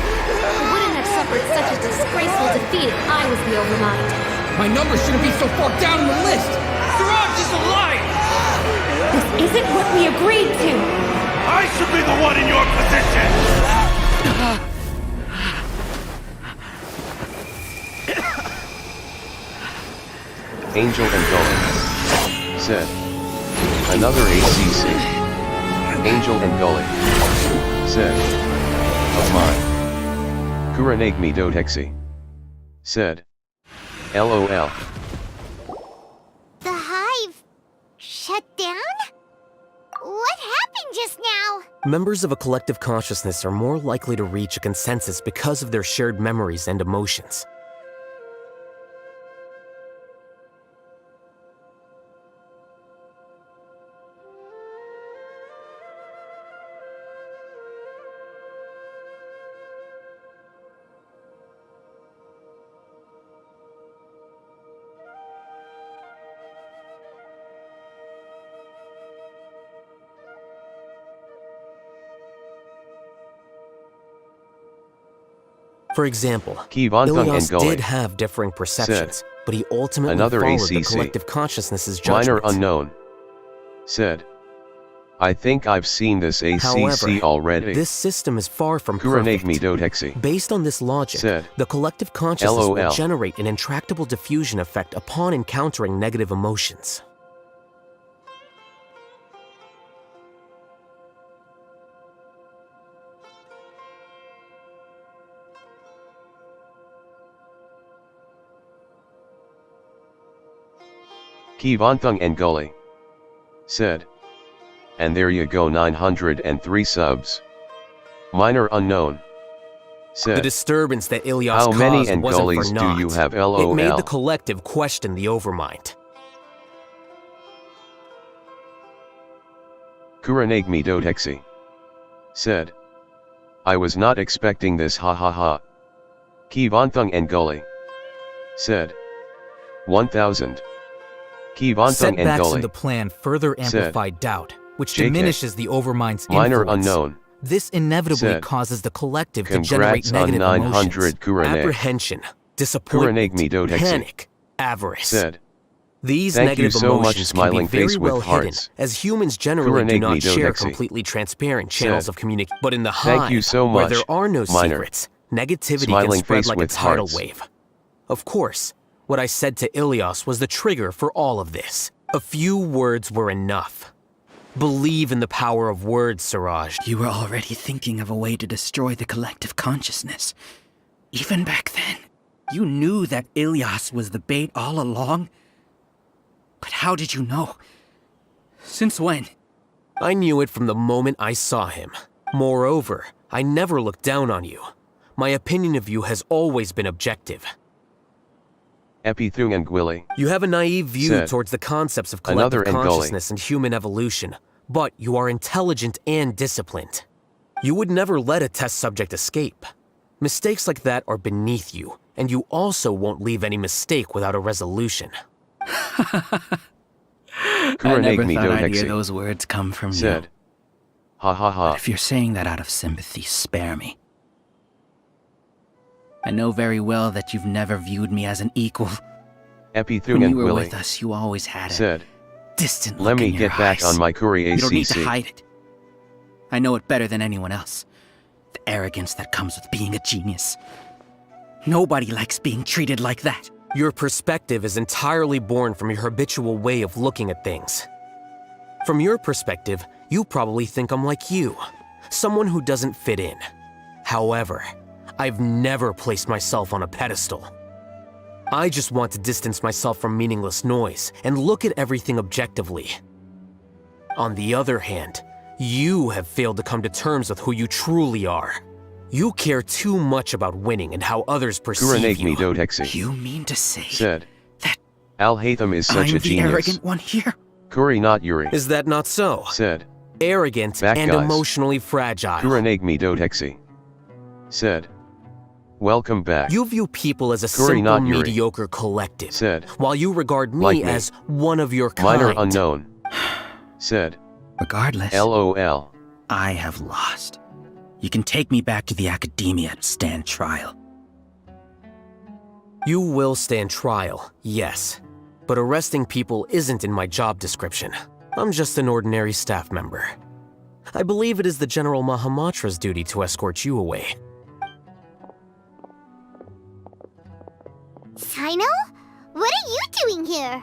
wouldn't have suffered such a disgraceful defeat if I was the Overmind. My number shouldn't be so far down on the list! Siraj is a liar! This isn't what we agreed to! I should be the one in your position! Angel and Gully. Said. Another ACC. Angel and Gully. Said. Of mine. Kuranagmi Dodexi. Said. LOL. The hive shut down? What happened just now? Members of a collective consciousness are more likely to reach a consensus because of their shared memories and emotions. For example, Kivantang Ilias and Gully did have differing perceptions, but he ultimately Another followed the ACC. collective consciousness's Minor judgment. unknown. Said. I think I've seen this ACC However, already. this system is far from Kuranagmi perfect. Dotexi. Based on this logic, Said. the collective consciousness will LOL. generate an intractable diffusion effect upon encountering negative emotions. Kivantang and Gully. Said. And there you go, 903 subs. Minor unknown. The Said. disturbance that Ilias How caused many and wasn't gullies for do naught. you have, It LOL? made the collective question the Overmind. Kuranagmi Dotexi. Said. I was not expecting this, ha ha ha. Kivantang and Gully. Said. 1000. Kivantang and Setbacks Gully. in the plan further Said. amplified doubt, which JK. diminishes the Overmind's Minor influence. unknown. This inevitably Said. causes the collective to generate Congrats on negative 900 emotions. Kuranag. Apprehension, disappointment, Kuranagmi Dotexi. panic, avarice. Said. These Thank negative you so much, emotions smiling can be very face with well hidden, hearts. as humans generally do not Kuranagmi share Dotexi. completely transparent channels Said. of communication. But in the Thank hive, you so where much, there are no Minor. secrets, negativity Smiling can spread face like a with tidal hearts. wave. Of course, what I said to Ilias was the trigger for all of this. A few words were enough. Believe in the power of words, Siraj. You were already thinking of a way to destroy the collective consciousness. Even back then, you knew that Ilias was the bait all along? But how did you know? Since when? I knew it from the moment I saw him. Moreover, I never looked down on you. My opinion of you has always been objective. Epithung and Gwilly. You have a naive view Said. towards the concepts of Another collective Ngoli. consciousness and human evolution, but you are intelligent and disciplined. You would never let a test subject escape. Mistakes like that are beneath you, and you also won't leave any mistake without a resolution. I never Kuranagmi thought I'd hear Dotexi. those words come from Said. you. Ha ha ha. But if you're saying that out of sympathy, spare me. I know very well that you've never viewed me as an equal. Epithung When and you were Gwilly. with us, you always had a Said. distant Let look me in your get back eyes. on my Kuri You don't need to ACC. hide it. I know it better than anyone else. The arrogance that comes with being a genius. Nobody likes being treated like that. Your perspective is entirely born from your habitual way of looking at things. From your perspective, you probably think I'm like you, someone who doesn't fit in. However, I've never placed myself on a pedestal. I just want to distance myself from meaningless noise and look at everything objectively. On the other hand, you have failed to come to terms with who you truly are. You care too much about winning and how others perceive Kuranagmi you. Dotexi. You mean to say Said. Al-Haytham is such I'm a the genius. arrogant one here? Kuri not Yuri. Is that not so? Said. Arrogant Back and guys. emotionally fragile. Kuranagmi Dotexi. Said. Welcome back. You view people as a Kuri simple, not Yuri. mediocre collective, Said. while you regard me, Like me. as one of your kind. Minor unknown. Said. Regardless, LOL. I have lost. You can take me back to the academia and stand trial. You will stand trial, yes. But arresting people isn't in my job description. I'm just an ordinary staff member. I believe it is the General Mahamatra's duty to escort you away. Sino? What are you doing here?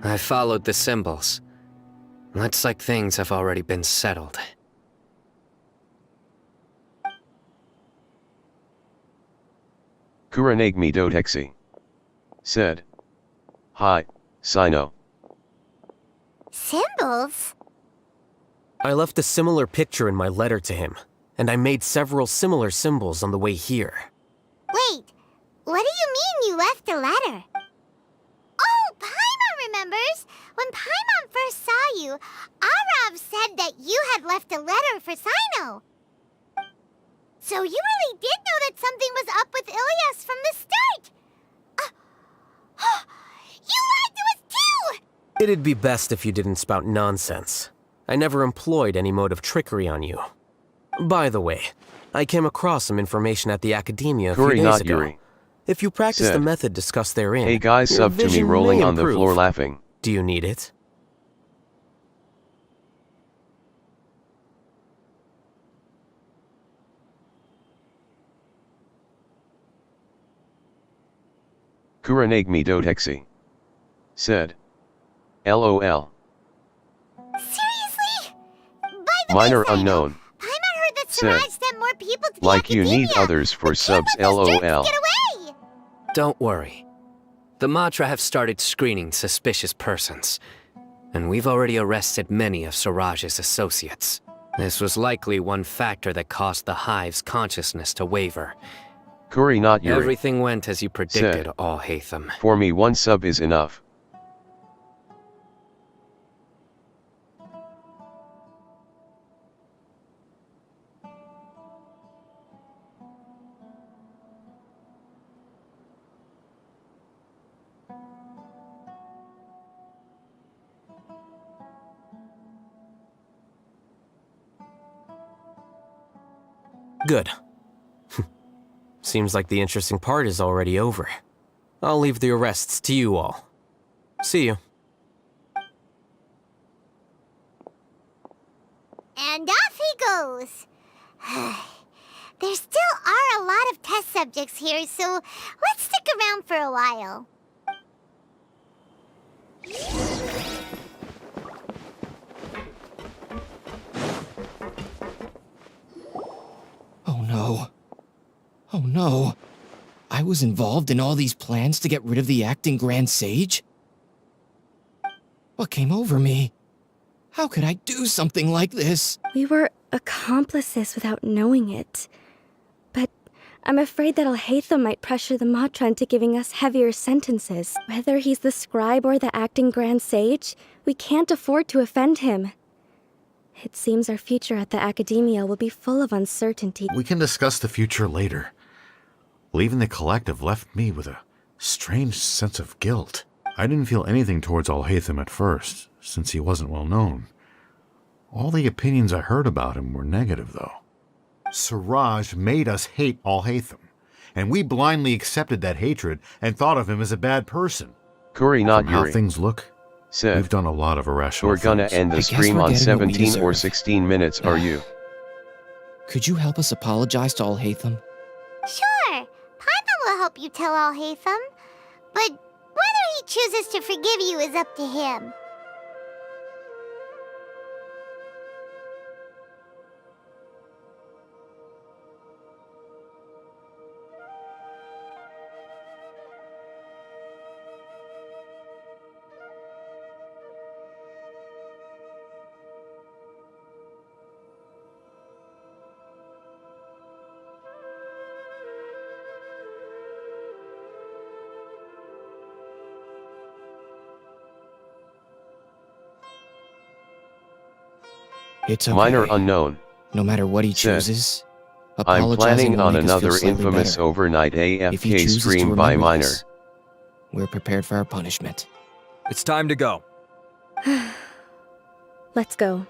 I followed the symbols. Looks like things have already been settled. Kuranagmi Dotexi. Said. Hi, Sino. Symbols? I left a similar picture in my letter to him, and I made several similar symbols on the way here. Wait, what do you mean you left a letter? Oh, Paimon remembers! When Paimon first saw you, Arav said that you had left a letter for Sino. So you really did know that something was up with Ilias from the start! You lied to us too! It'd be best if you didn't spout nonsense. I never employed any mode of trickery on you. By the way, I came across some information at the academia a few Kuri days not ago. Yuri. If you practice the Said. method discussed therein, Hey guys, your sub to me vision rolling may on the improve. floor laughing. Do you need it? Kuranagmi dotexi. Said. LOL. Seriously? By the Minor way, Saito, unknown. Paimon heard that Said. Siraj sent more people to the Like you academia. need others for subs LOL. Get away! Don't worry. The Matra have started screening suspicious persons, and we've already arrested many of Siraj's associates. This was likely one factor that caused the Hive's consciousness to waver. Kuri not Yuri. Everything went as you predicted, Said. All-Hatham. For me, one sub is enough. Good. Seems like the interesting part is already over. I'll leave the arrests to you all. See you. And off he goes. There still are a lot of test subjects here, so let's stick around for a while. Oh no. Oh no. I was involved in all these plans to get rid of the acting Grand Sage? What came over me? How could I do something like this? We were accomplices without knowing it. But I'm afraid that Al-Haytham might pressure the Matra into giving us heavier sentences. Whether he's the scribe or the acting Grand Sage, we can't afford to offend him. It seems our future at the Academia will be full of uncertainty. We can discuss the future later. Leaving the collective left me with a strange sense of guilt. I didn't feel anything towards Al-Haytham at first, since he wasn't well known. All the opinions I heard about him were negative, though. Siraj made us hate Al-Haytham, and we blindly accepted that hatred and thought of him as a bad person. Kuri not From how Yuri. things look, Said. we've done a lot of irrational We're gonna things. end the I guess stream we're on getting what we 17 or deserve. 16 minutes, are you? Could you help us apologize to Al-Haytham? Sure, Paimon will help you tell Al-Haytham, but whether he chooses to forgive you is up to him. It's okay. Minor unknown. No matter what he Said. chooses, I'm apologizing planning will on make us feel another slightly infamous better. overnight If he AFK chooses to stream by remember Minor. this, we're prepared for our punishment. It's time to go. Let's go.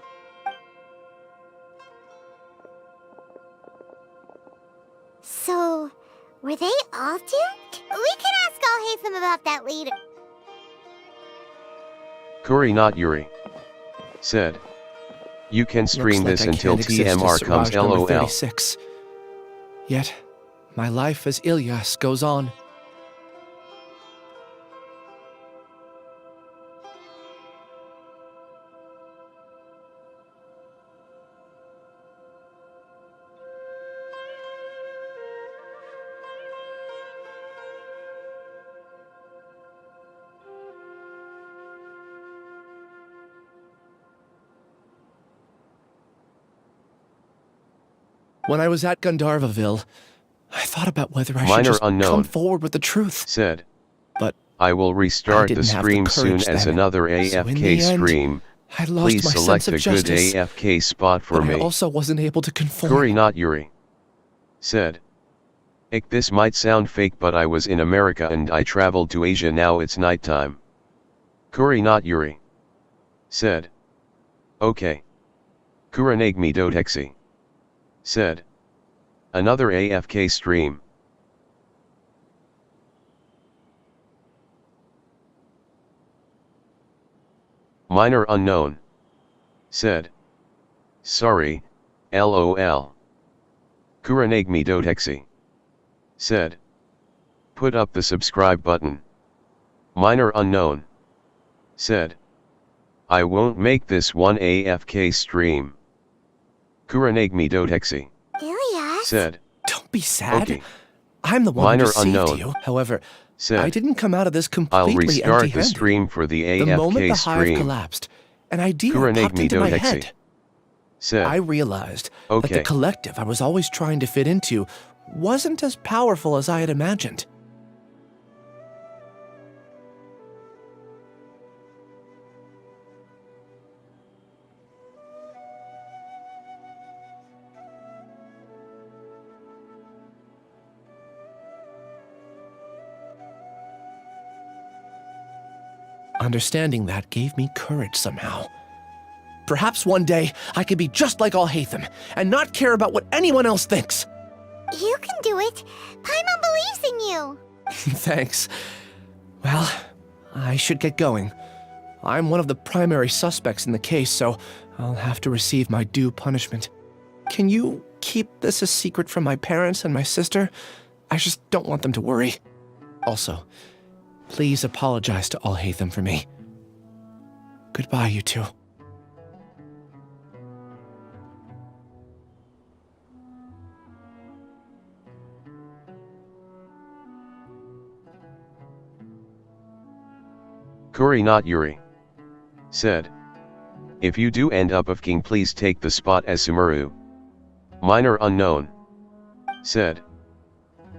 So, were they all duped? We can ask Al-Haytham about that later. Kuri not Yuri. Said. You can stream Looks this like I until can't exist TMR as comes Siraj number LOL. 36. Yet, my life as Ilyas goes on. When I was at Gandharvaville, I thought about whether I should Minor just unknown. come forward with the truth. Said. But I will restart the didn't have the stream soon courage as then. another So in AFK the end, stream. I lost Please my select sense of a good justice, AFK spot for but me. I also wasn't able to conform. Kuri not Yuri. Said. Ik, this might sound fake, but I was in America and I traveled to Asia. Now it's nighttime. Kuri not Yuri. Said. Okay. Kuranagmi dotexi. Said. Another AFK stream. Minor unknown. Said. Sorry, LOL. Kuranagmi Dotexi. Said. Put up the subscribe button. Minor unknown. Said. I won't make this one AFK stream. Kuranagmi Dotexi. Ilias? Said. Don't be sad. Okay. I'm the one Minor who deceived unknown. you. However, Said. I didn't come out of this I'll completely restart the empty-handed. stream for the AFK The moment the hive stream. collapsed, an idea Kuranagmi popped into my Dotexi. head. Said. I realized that Okay. the collective I was always trying to fit into wasn't as powerful as I had imagined. Understanding that gave me courage somehow. Perhaps one day I could be just like Alhaitham and not care about what anyone else thinks. You can do it. Paimon believes in you. Thanks. Well, I should get going. I'm one of the primary suspects in the case, so I'll have to receive my due punishment. Can you keep this a secret from my parents and my sister? I just don't want them to worry. Also, please apologize to Alhaitham for me. Goodbye, you two. Kuri not Yuri. Said. If you do end up of king, please take the spot as Sumeru. Minor unknown. Said.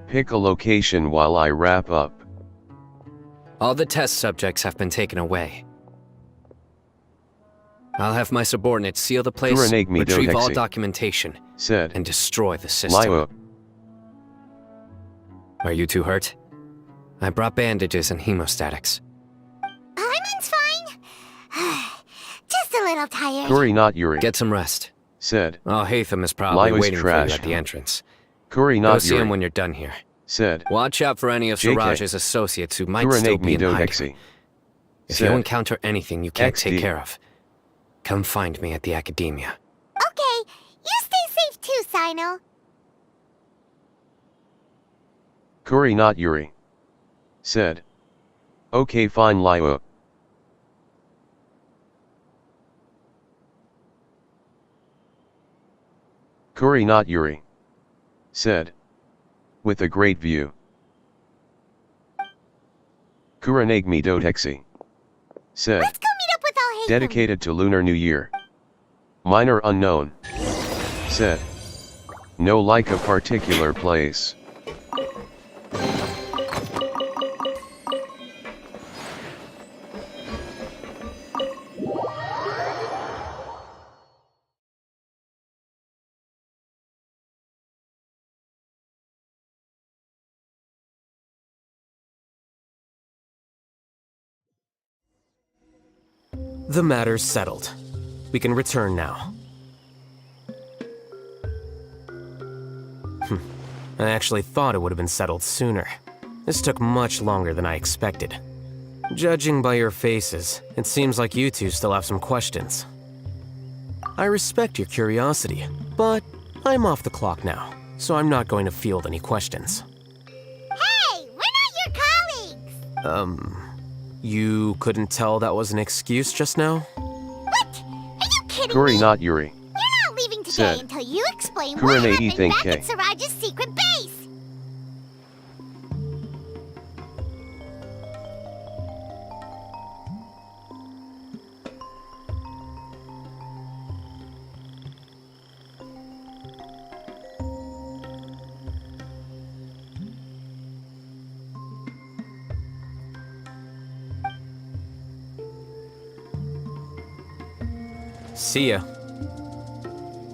Pick a location while I wrap up. All the test subjects have been taken away. I'll have my subordinates seal the place, Kuranagmi retrieve all Dotexi. documentation, Said. and destroy the system. Laiwa. Are you too hurt? I brought bandages and hemostatics. Paimon's fine. Just a little tired. Kuri not Yuri. Get some rest. Said. Alhaitham is probably Laiwa's waiting trash. for you at the entrance. Kuri Go not see him Yuri. when you're done here. Said. Watch out for any of JK. Siraj's associates who might still be Kuranagmi in hiding. Dotexi. If Said. you encounter anything you can't take XD. care of, come find me at the academia. Okay, you stay safe too, Sino. Kuri not Yuri. Said. Okay, fine, Laiwa. Kuri not Yuri. Said. With a great view. Kuranagmi Dotexi. Said. Let's go meet up with Alhaitham. Dedicated to Lunar New Year. Minor unknown. Said. No like a particular place. The matter's settled. We can return now. I actually thought it would have been settled sooner. This took much longer than I expected. Judging by your faces, it seems like you two still have some questions. I respect your curiosity, but I'm off the clock now, so I'm not going to field any questions. Hey, we're not your colleagues. You couldn't tell that was an excuse just now? What? Are you kidding Kuri me? not Yuri. You're not leaving today Said. until you explain Kurane what happened Ethan back K. at Siraj's secret base. See ya.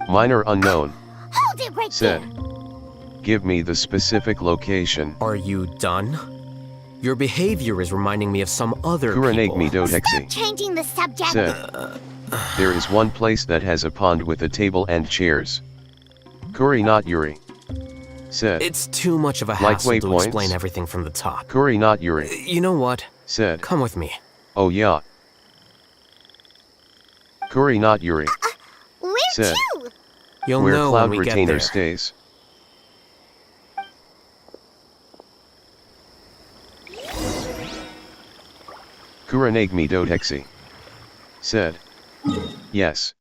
Minor unknown. Hold it right Said. there. Give me the specific location. Are you done? Your behavior is reminding me of some other Kuranagmi people. Dotexi. Changing the subject. Said. There is one place that has a pond with a table and chairs. Kuri not Yuri. Said. It's too much of a Like hassle to waypoints? explain everything from the top. Kuri not Yuri. You know what? Said. Come with me. Oh yeah. Kuri not Yuri. Where Said. to? You'll Where know Cloud when we get Retainer there. stays. Kuranagmi Dotexi. Said. Yes.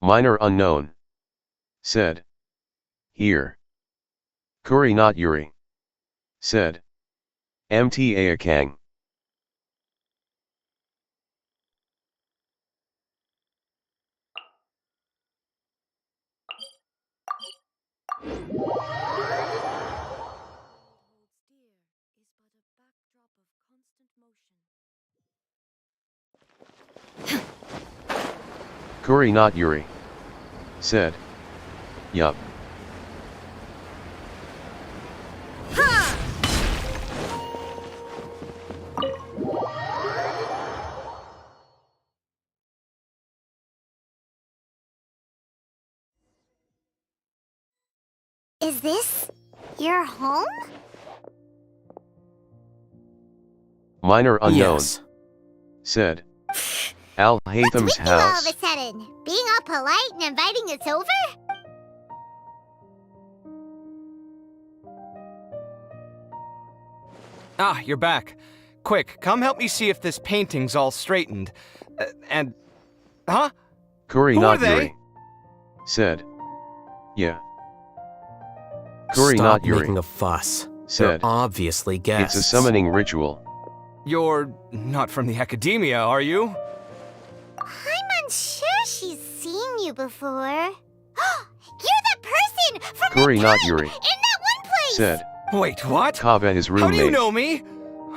Minor unknown. Said. Here. Kuri not Yuri. Said. Mta Akang. Kuri not Yuri. Said. Yup. Is this your home? Minor unknown. Yes. Said. Al Hatham's What's with you all house. of a sudden? Being all polite and inviting us over? Ah, you're back. Quick, come help me see if this painting's all straightened. Huh? Kuri Who not are they? Yuri. Said. Yeah. Kuri Stop not Yuri. making a fuss. Said. They're obviously guests. It's a summoning ritual. You're not from the academia, are you? I'm unsure she's seen you before. You're that person from Kuri the not time Yuri. in that one place! Said. Wait, what? Kava his How do you roommate. know me?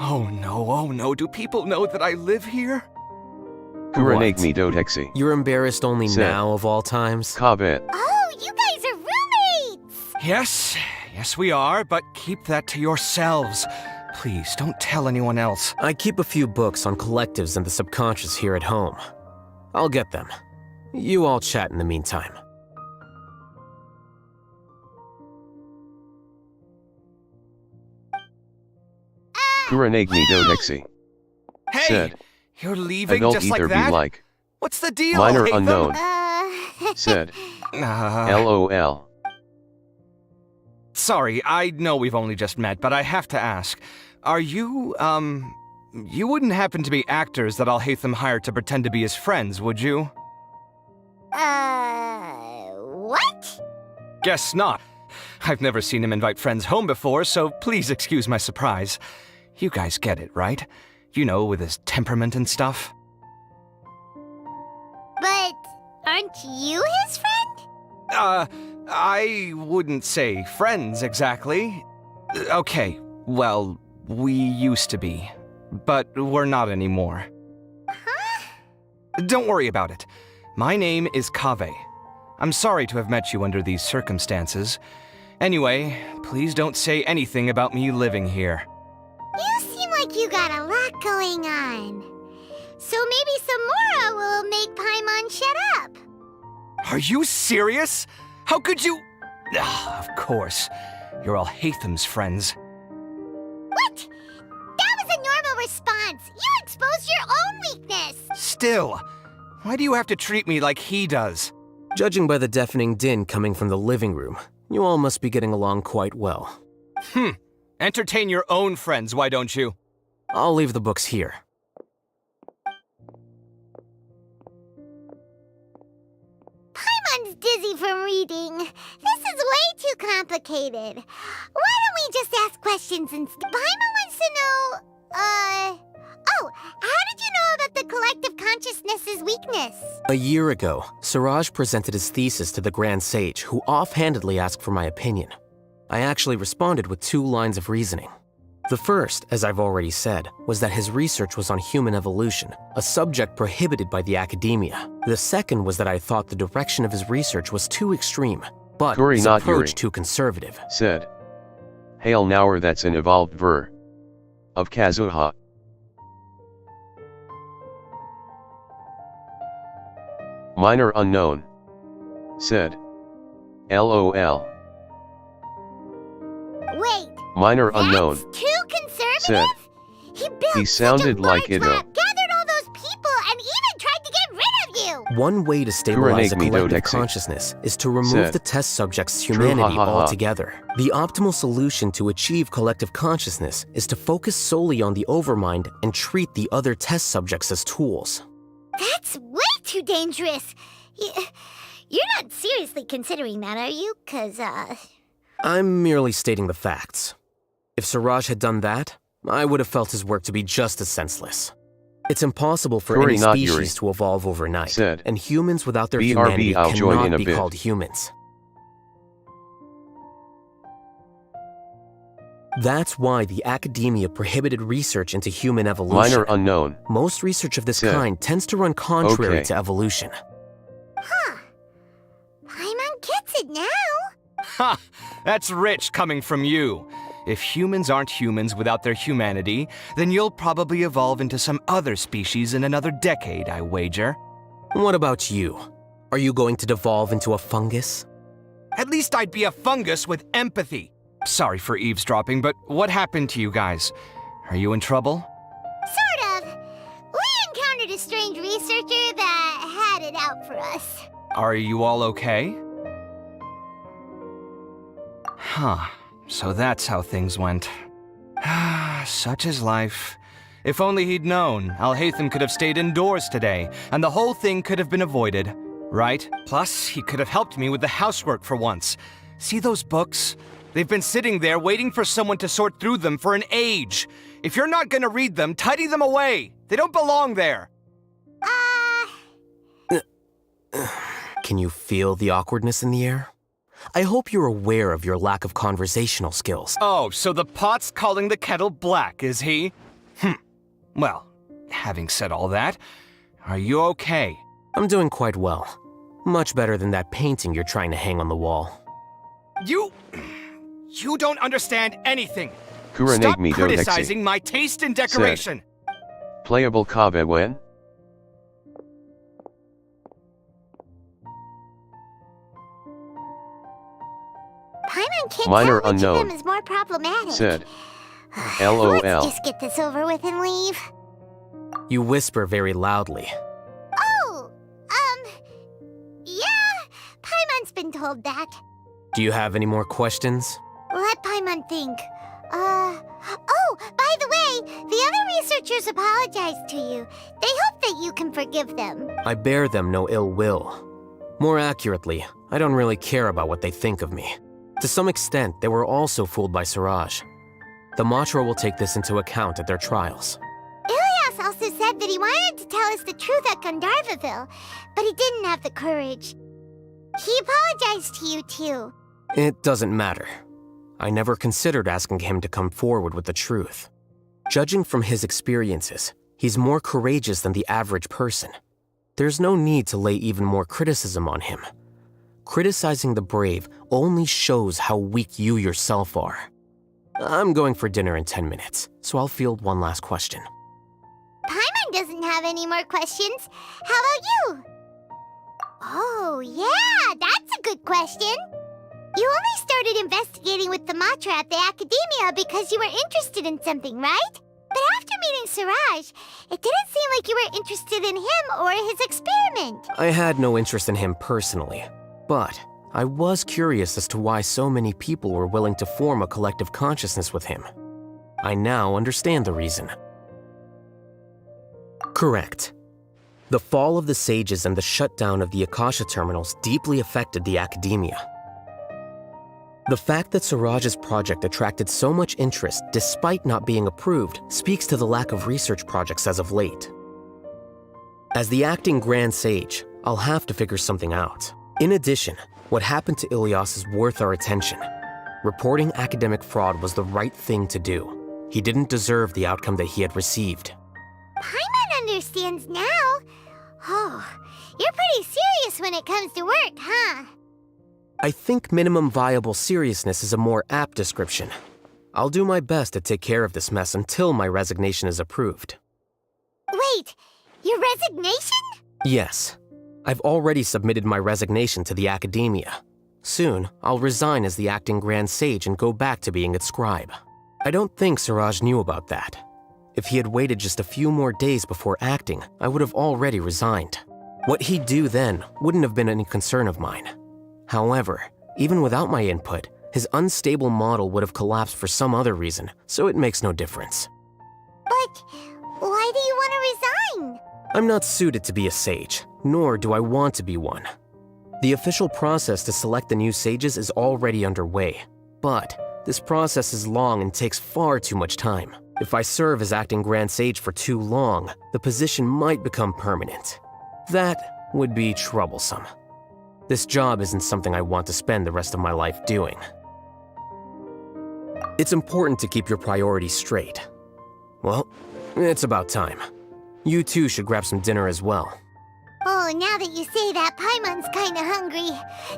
Oh no, do people know that I live here? Kuranagmi Dotexi. You're embarrassed only Said. now of all times? Kava. Oh, you guys are roommates! Yes, we are, but keep that to yourselves. Please, don't tell anyone else. I keep a few books on collectives and the subconscious here at home. I'll get them. You all chat in the meantime. Kuranagmi Dotexi. Hey, Said. you're leaving Adult just ether like that? be like. What's the deal? Minor Hatham? unknown. Said. LOL. Sorry, I know we've only just met, but I have to ask. Are you, you wouldn't happen to be actors that Al-Hatham hired to pretend to be his friends, would you? What? Guess not. I've never seen him invite friends home before, so please excuse my surprise. You guys get it, right? You know, with his temperament and stuff. But aren't you his friend? I wouldn't say friends exactly. Okay, well, we used to be, but we're not anymore. Huh? Don't worry about it. My name is Kaveh. I'm sorry to have met you under these circumstances. Anyway, please don't say anything about me living here. You seem like you got a lot going on. So maybe Samora will make Paimon shut up. Are you serious? How could you? Of course. You're all Hatham's friends. What? That was a normal response. You exposed your own weakness. Still, why do you have to treat me like he does? Judging by the deafening din coming from the living room, you all must be getting along quite well. Entertain your own friends, why don't you? I'll leave the books here. Paimon's dizzy from reading. This is way too complicated. Why don't we just ask questions instead? Paimon wants to know, Oh, how did you know about the collective consciousness's weakness? A year ago, Siraj presented his thesis to the Grand Sage, who offhandedly asked for my opinion. I actually responded with 2 lines of reasoning. The first, as I've already said, was that his research was on human evolution, a subject prohibited by the academia. The second was that I thought the direction of his research was too extreme, but Kuri, his not approach Yuri, too conservative. said. Hail Nower, that's an evolved ver. Of Kazuha. Minor unknown. Said. LOL. Wait, Minor unknown. too conservative? Said. He built He sounded like it. gathered all those people, and even tried to get rid of you! One way to stabilize a Kurenagmi collective Dodexi. consciousness is to remove Said. the test subject's True, humanity ha, ha, ha. altogether. The optimal solution to achieve collective consciousness is to focus solely on the overmind and treat the other test subjects as tools. That's way too dangerous. You're not seriously considering that, are you? 'Cause, I'm merely stating the facts. If Siraj had done that, I would have felt his work to be just as senseless. It's impossible for Kuri, any not species Yuri, to evolve overnight, said. and humans without their BRB, humanity I'll join in cannot a be bit. called humans. That's why the academia prohibited research into human evolution. Minor unknown. Most research of this Said. kind tends to run contrary Okay. to evolution. Paimon gets it now. Ha! That's rich coming from you. If humans aren't humans without their humanity, then you'll probably evolve into some other species in another decade, I wager. What about you? Are you going to devolve into a fungus? At least I'd be a fungus with empathy. Sorry for eavesdropping, but what happened to you guys? Are you in trouble? Sort of. We encountered a strange researcher that had it out for us. Are you all okay? Huh. So that's how things went. Such is life. If only he'd known, Alhaitham could have stayed indoors today, and the whole thing could have been avoided, right? Plus, he could have helped me with the housework for once. See those books? They've been sitting there waiting for someone to sort through them for an age. If you're not gonna read them, tidy them away. They don't belong there. Can you feel the awkwardness in the air? I hope you're aware of your lack of conversational skills. Oh, so the pot's calling the kettle black, is he? Well, having said all that, are you okay? I'm doing quite well. Much better than that painting you're trying to hang on the wall. You don't understand anything. Kurenagmi Stop Dodexi. criticizing my taste in decoration. Playable Kabe when? Paimon can't Minor tell which unknown. of them is more problematic. Said. Let's LOL. just get this over with and leave. You whisper very loudly. Oh, yeah, Paimon's been told that. Do you have any more questions? Let Paimon think. Oh, by the way, the other researchers apologized to you. They hope that you can forgive them. I bear them no ill will. More accurately, I don't really care about what they think of me. To some extent, they were also fooled by Siraj. The Matra will take this into account at their trials. Ilias also said that he wanted to tell us the truth at Gandharvaville, but he didn't have the courage. He apologized to you, too. It doesn't matter. I never considered asking him to come forward with the truth. Judging from his experiences, he's more courageous than the average person. There's no need to lay even more criticism on him. Criticizing the brave only shows how weak you yourself are. I'm going for dinner in 10 minutes, so I'll field one last question. Paimon doesn't have any more questions. How about you? Oh, yeah, that's a good question. You only started investigating with the Matra at the Academia because you were interested in something, right? But after meeting Siraj, it didn't seem like you were interested in him or his experiment. I had no interest in him personally, but I was curious as to why so many people were willing to form a collective consciousness with him. I now understand the reason. Correct. The fall of the sages and the shutdown of the Akasha terminals deeply affected the academia. The fact that Siraj's project attracted so much interest despite not being approved speaks to the lack of research projects as of late. As the acting Grand Sage, I'll have to figure something out. In addition, what happened to Ilias is worth our attention. Reporting academic fraud was the right thing to do. He didn't deserve the outcome that he had received. Paimon understands now. Oh, you're pretty serious when it comes to work, huh? I think minimum viable seriousness is a more apt description. I'll do my best to take care of this mess until my resignation is approved. Wait, your resignation? Yes. I've already submitted my resignation to the Academia. Soon, I'll resign as the acting Grand Sage and go back to being its scribe. I don't think Siraj knew about that. If he had waited just a few more days before acting, I would have already resigned. What he'd do then wouldn't have been any concern of mine. However, even without my input, his unstable model would have collapsed for some other reason, so it makes no difference. But why do you want to resign? I'm not suited to be a sage, nor do I want to be one. The official process to select the new sages is already underway, but this process is long and takes far too much time. If I serve as acting Grand Sage for too long, the position might become permanent. That would be troublesome. This job isn't something I want to spend the rest of my life doing. It's important to keep your priorities straight. Well, it's about time. You two should grab some dinner as well. Oh, now that you say that, Paimon's kinda hungry.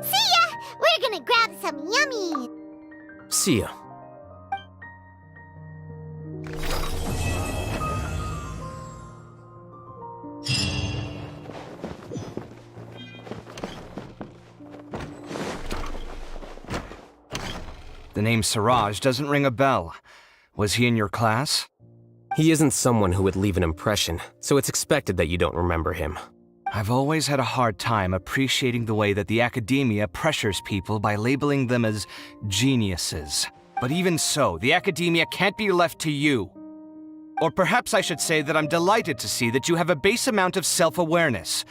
See ya! We're gonna grab some yummy! See ya. The name Siraj doesn't ring a bell. Was he in your class? He isn't someone who would leave an impression, so it's expected that you don't remember him. I've always had a hard time appreciating the way that the Academia pressures people by labeling them as geniuses. But even so, the Academia can't be left to you. Or perhaps I should say that I'm delighted to see that you have a base amount of self-awareness.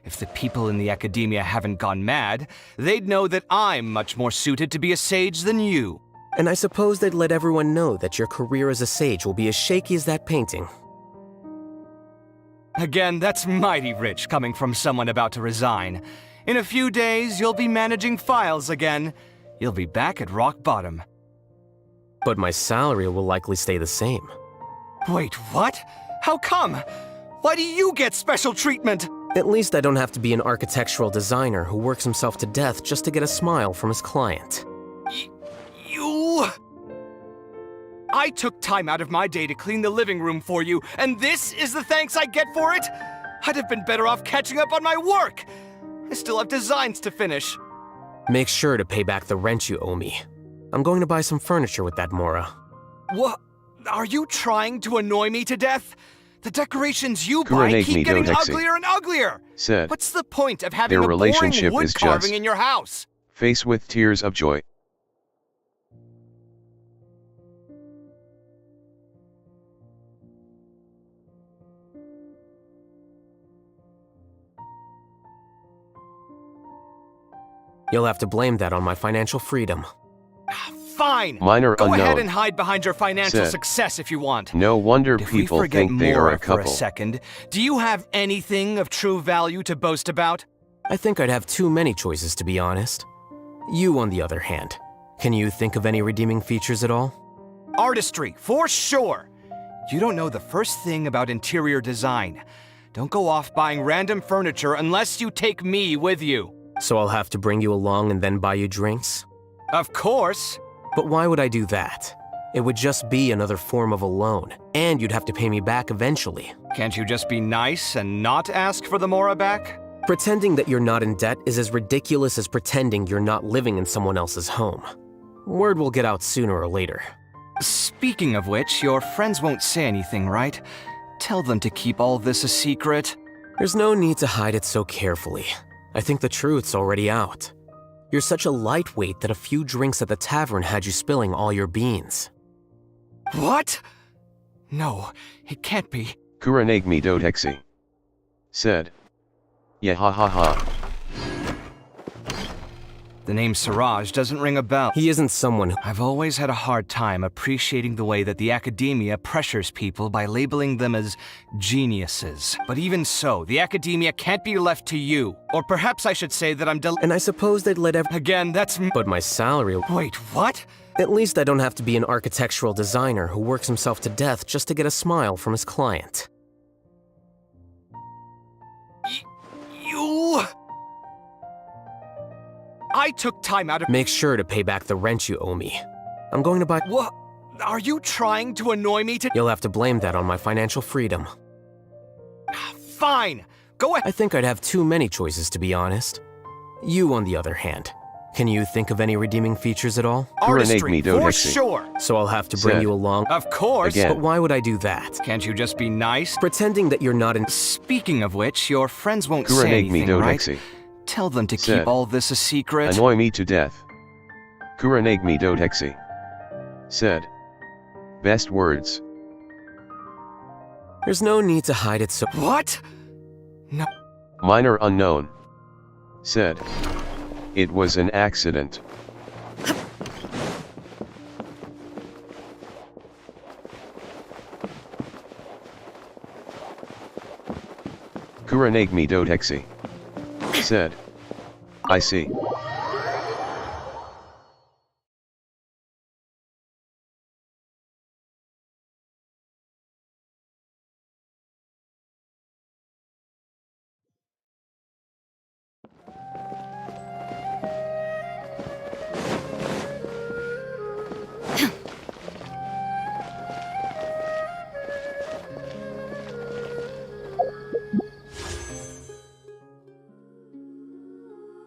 If the people in the Academia haven't gone mad, they'd know that I'm much more suited to be a sage than you. And I suppose they'd let everyone know that your career as a sage will be as shaky as that painting. Again, that's mighty rich coming from someone about to resign. In a few days, you'll be managing files again. You'll be back at rock bottom. But my salary will likely stay the same. Wait, what? How come? Why do you get special treatment? At least I don't have to be an architectural designer who works himself to death just to get a smile from his client. You... I took time out of my day to clean the living room for you, and this is the thanks I get for it? I'd have been better off catching up on my work. I still have designs to finish. Make sure to pay back the rent you owe me. I'm going to buy some furniture with that, Mora. What? Are you trying to annoy me to death? The decorations you buy keep getting uglier and uglier. Said, what's the point of having their a boring relationship wood is carving just in your house? Face with tears of joy. You'll have to blame that on my financial freedom. Fine! Minor Go unknown. ahead and hide behind your financial Said, success if you want. no wonder But if we people forget think they are Mora a for couple. a second, do you have anything of true value to boast about? I think I'd have too many choices, to be honest. You, on the other hand, can you think of any redeeming features at all? Artistry, for sure! You don't know the first thing about interior design. Don't go off buying random furniture unless you take me with you. So I'll have to bring you along and then buy you drinks? Of course! But why would I do that? It would just be another form of a loan, and you'd have to pay me back eventually. Can't you just be nice and not ask for the Mora back? Pretending that you're not in debt is as ridiculous as pretending you're not living in someone else's home. Word will get out sooner or later. Speaking of which, your friends won't say anything, right? Tell them to keep all this a secret. There's no need to hide it so carefully. I think the truth's already out. You're such a lightweight that a few drinks at the tavern had you spilling all your beans. What? No, it can't be. Kuranagmi Dodexi. Said. Yeah ha ha ha. The name Siraj doesn't ring a bell. He isn't someone who... I've always had a hard time appreciating the way that the Academia pressures people by labeling them as geniuses. But even so, the Academia can't be left to you. Or perhaps I should say that I'm And I suppose they'd let Again, that's... But my salary... Wait, what? At least I don't have to be an architectural designer who works himself to death just to get a smile from his client. You... I took time out of... Make sure to pay back the rent you owe me. I'm going to buy... What? Are you trying to annoy me to... You'll have to blame that on my financial freedom. Fine. Go ahead. I think I'd have too many choices, to be honest. You, on the other hand. Can you think of any redeeming features at all? Artistry, for sure. So I'll have to bring you along? Of course. But why would I do that? Can't you just be nice? Pretending that you're not in... Speaking of which, your friends won't say anything, right? Tell them to keep all this a secret. Annoy me to death. Kureneg me dotexi. Said. Best words. There's no need to hide it so... What? No. Minor unknown. Said. It was an accident. Kureneg me dotexi. Said. I see.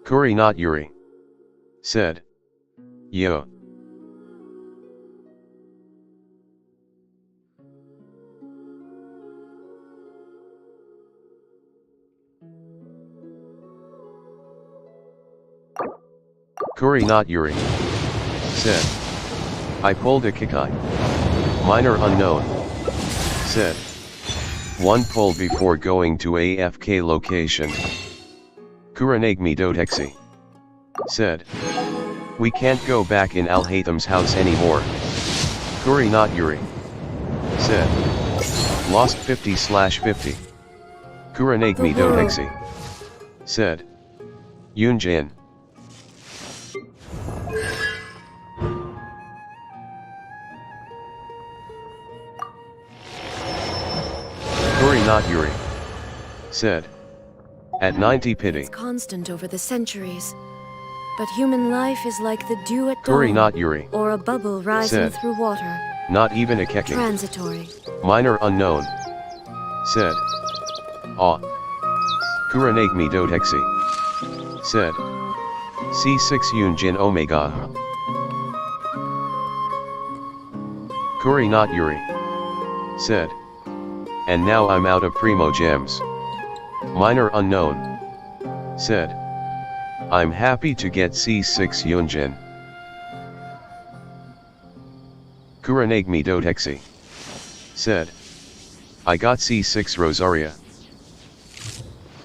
Kuri not Yuri. Said. Yo. Kuri not Yuri. Said. I pulled a kikai. Minor unknown. Said. One pull before going to AFK location. Kureneg me dotexi. Said. We can't go back in Al-Haytham's house anymore. Kuri not Yuri. Said. Lost 50/50. Kureneg me dotexi. Said. Yunjin. Kuri not Yuri. Said. At 90 pity. It's constant over the centuries. But human life is like the dew at Kuri dawn, not Yuri. or a bubble rising Said. through water. Not even a kecking. Transitory. Minor unknown. Said. Ah. Kureneg me dotexi. Said. C6 Yunjin Omega. Kuri not Yuri. Said. And now I'm out of primo gems. Minor unknown. Said. I'm happy to get C6 Yunjin. Kureneg me dotexi. Said. I got C6 Rosaria.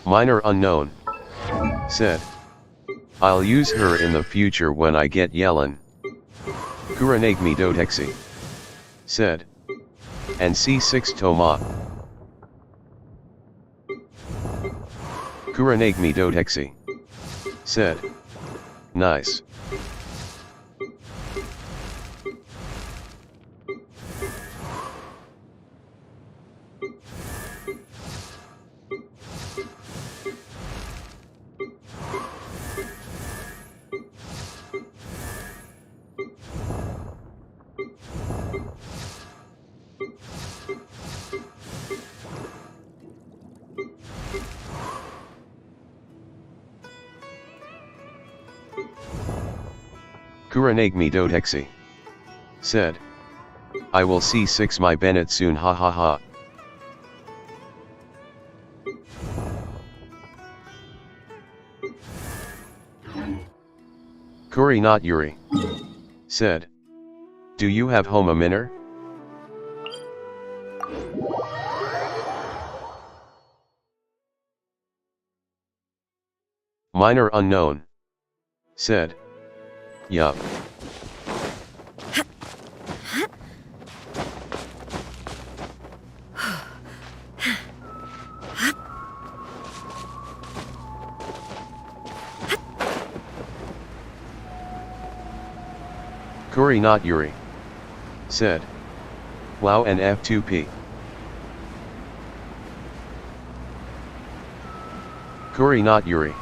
Minor unknown. Said. I'll use her in the future when I get Yellen. Kureneg me dotexi. Said. And C6 Toma. Kureneg me dotexi. Said. Nice. Kureneg me dotexi. Said. I will C6 my Bennett soon ha ha ha. Kuri not Yuri. Said. Do you have home a minor? Minor unknown. Said. Yup. Kuri not Yuri. Said. Wow and F2P. Kuri not Yuri.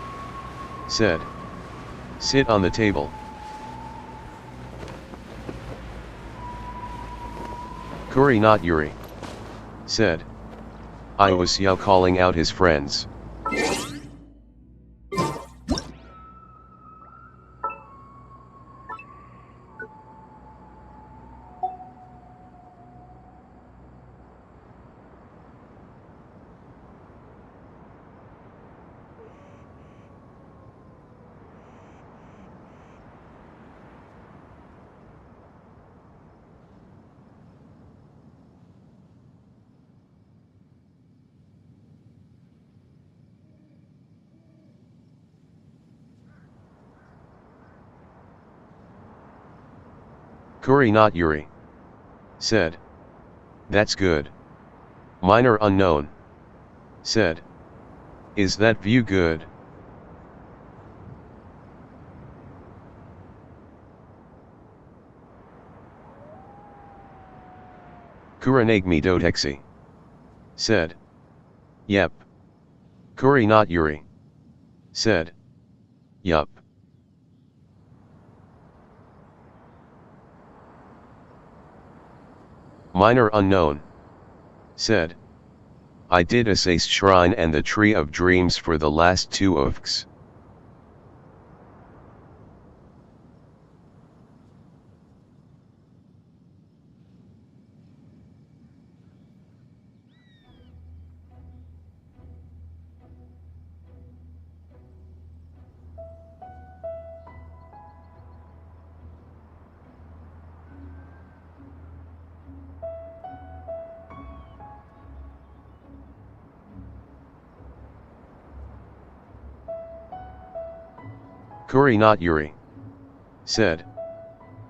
Said. Sit on the table. Kuri not Yuri. Said. I was Yao calling out his friends. Kuri not Yuri. Said. That's good. Minor unknown. Said. Is that view good? Kuranagmi dotexi. Said. Yep. Kuri not Yuri. Said. Yup. Minor unknown. Said. I did Asace Shrine and the Tree of Dreams for the last 2 OFKs. Kuri not Yuri. Said.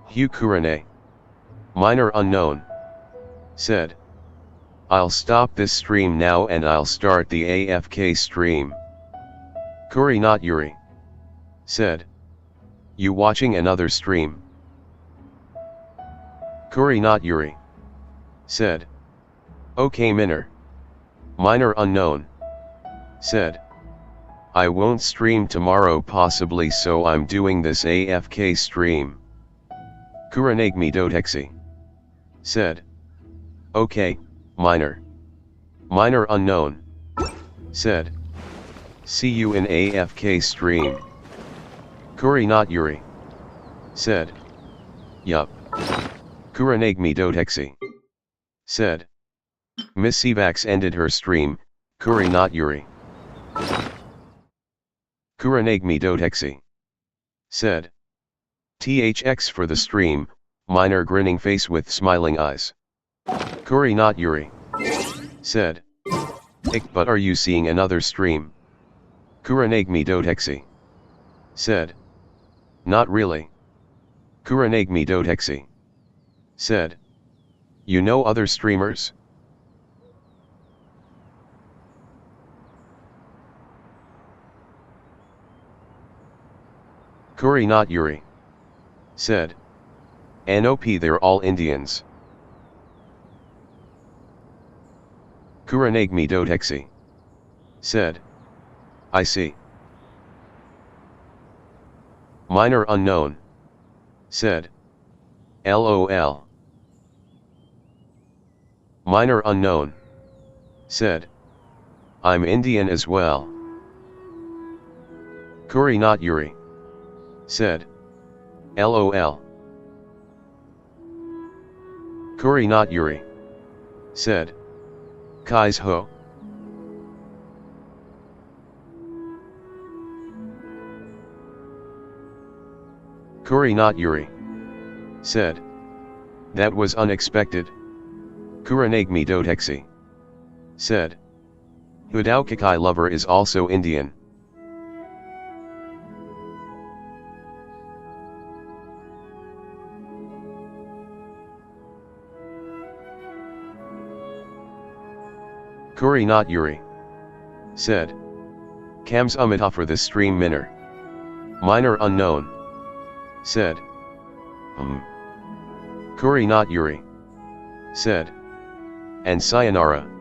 Hugh Kurane. Minor unknown. Said. I'll stop this stream now and I'll start the AFK stream. Kuri not Yuri. Said. You watching another stream? Kuri not Yuri. Said. Okay Minor. Minor unknown. Said. I won't stream tomorrow possibly so I'm doing this AFK stream. Kuranagmi dotexi. Said. Okay, Minor. Minor unknown. Said. See you in AFK stream. Kuri not Yuri. Said. Yup. Kuranagmi dotexi. Said. Miss Evax ended her stream, Kuri not Yuri. Kuranagmi dotexi. Said. THX for the stream, Minor grinning face with smiling eyes. Kuri not Yuri. Said. Ik but are you seeing another stream? Kuranagmi dotexi. Said. Not really. Kuranagmi dotexi. Said. You know other streamers? Kuri not Yuri. Said. NOP they're all Indians. Kuranagmi dotexi. Said. I see. Minor unknown. Said. LOL. Minor unknown. Said. I'm Indian as well. Kuri not Yuri. Said. LOL. Kuri not Yuri. Said. Kai's ho. Kuri not Yuri. Said. That was unexpected. Kuranagmi dotexi. Said. Hudao Kakai lover is also Indian. Kuri not Yuri. Said. Kams umita for this stream Minor. Minor unknown. Said. Kuri not Yuri. Said. And sayonara.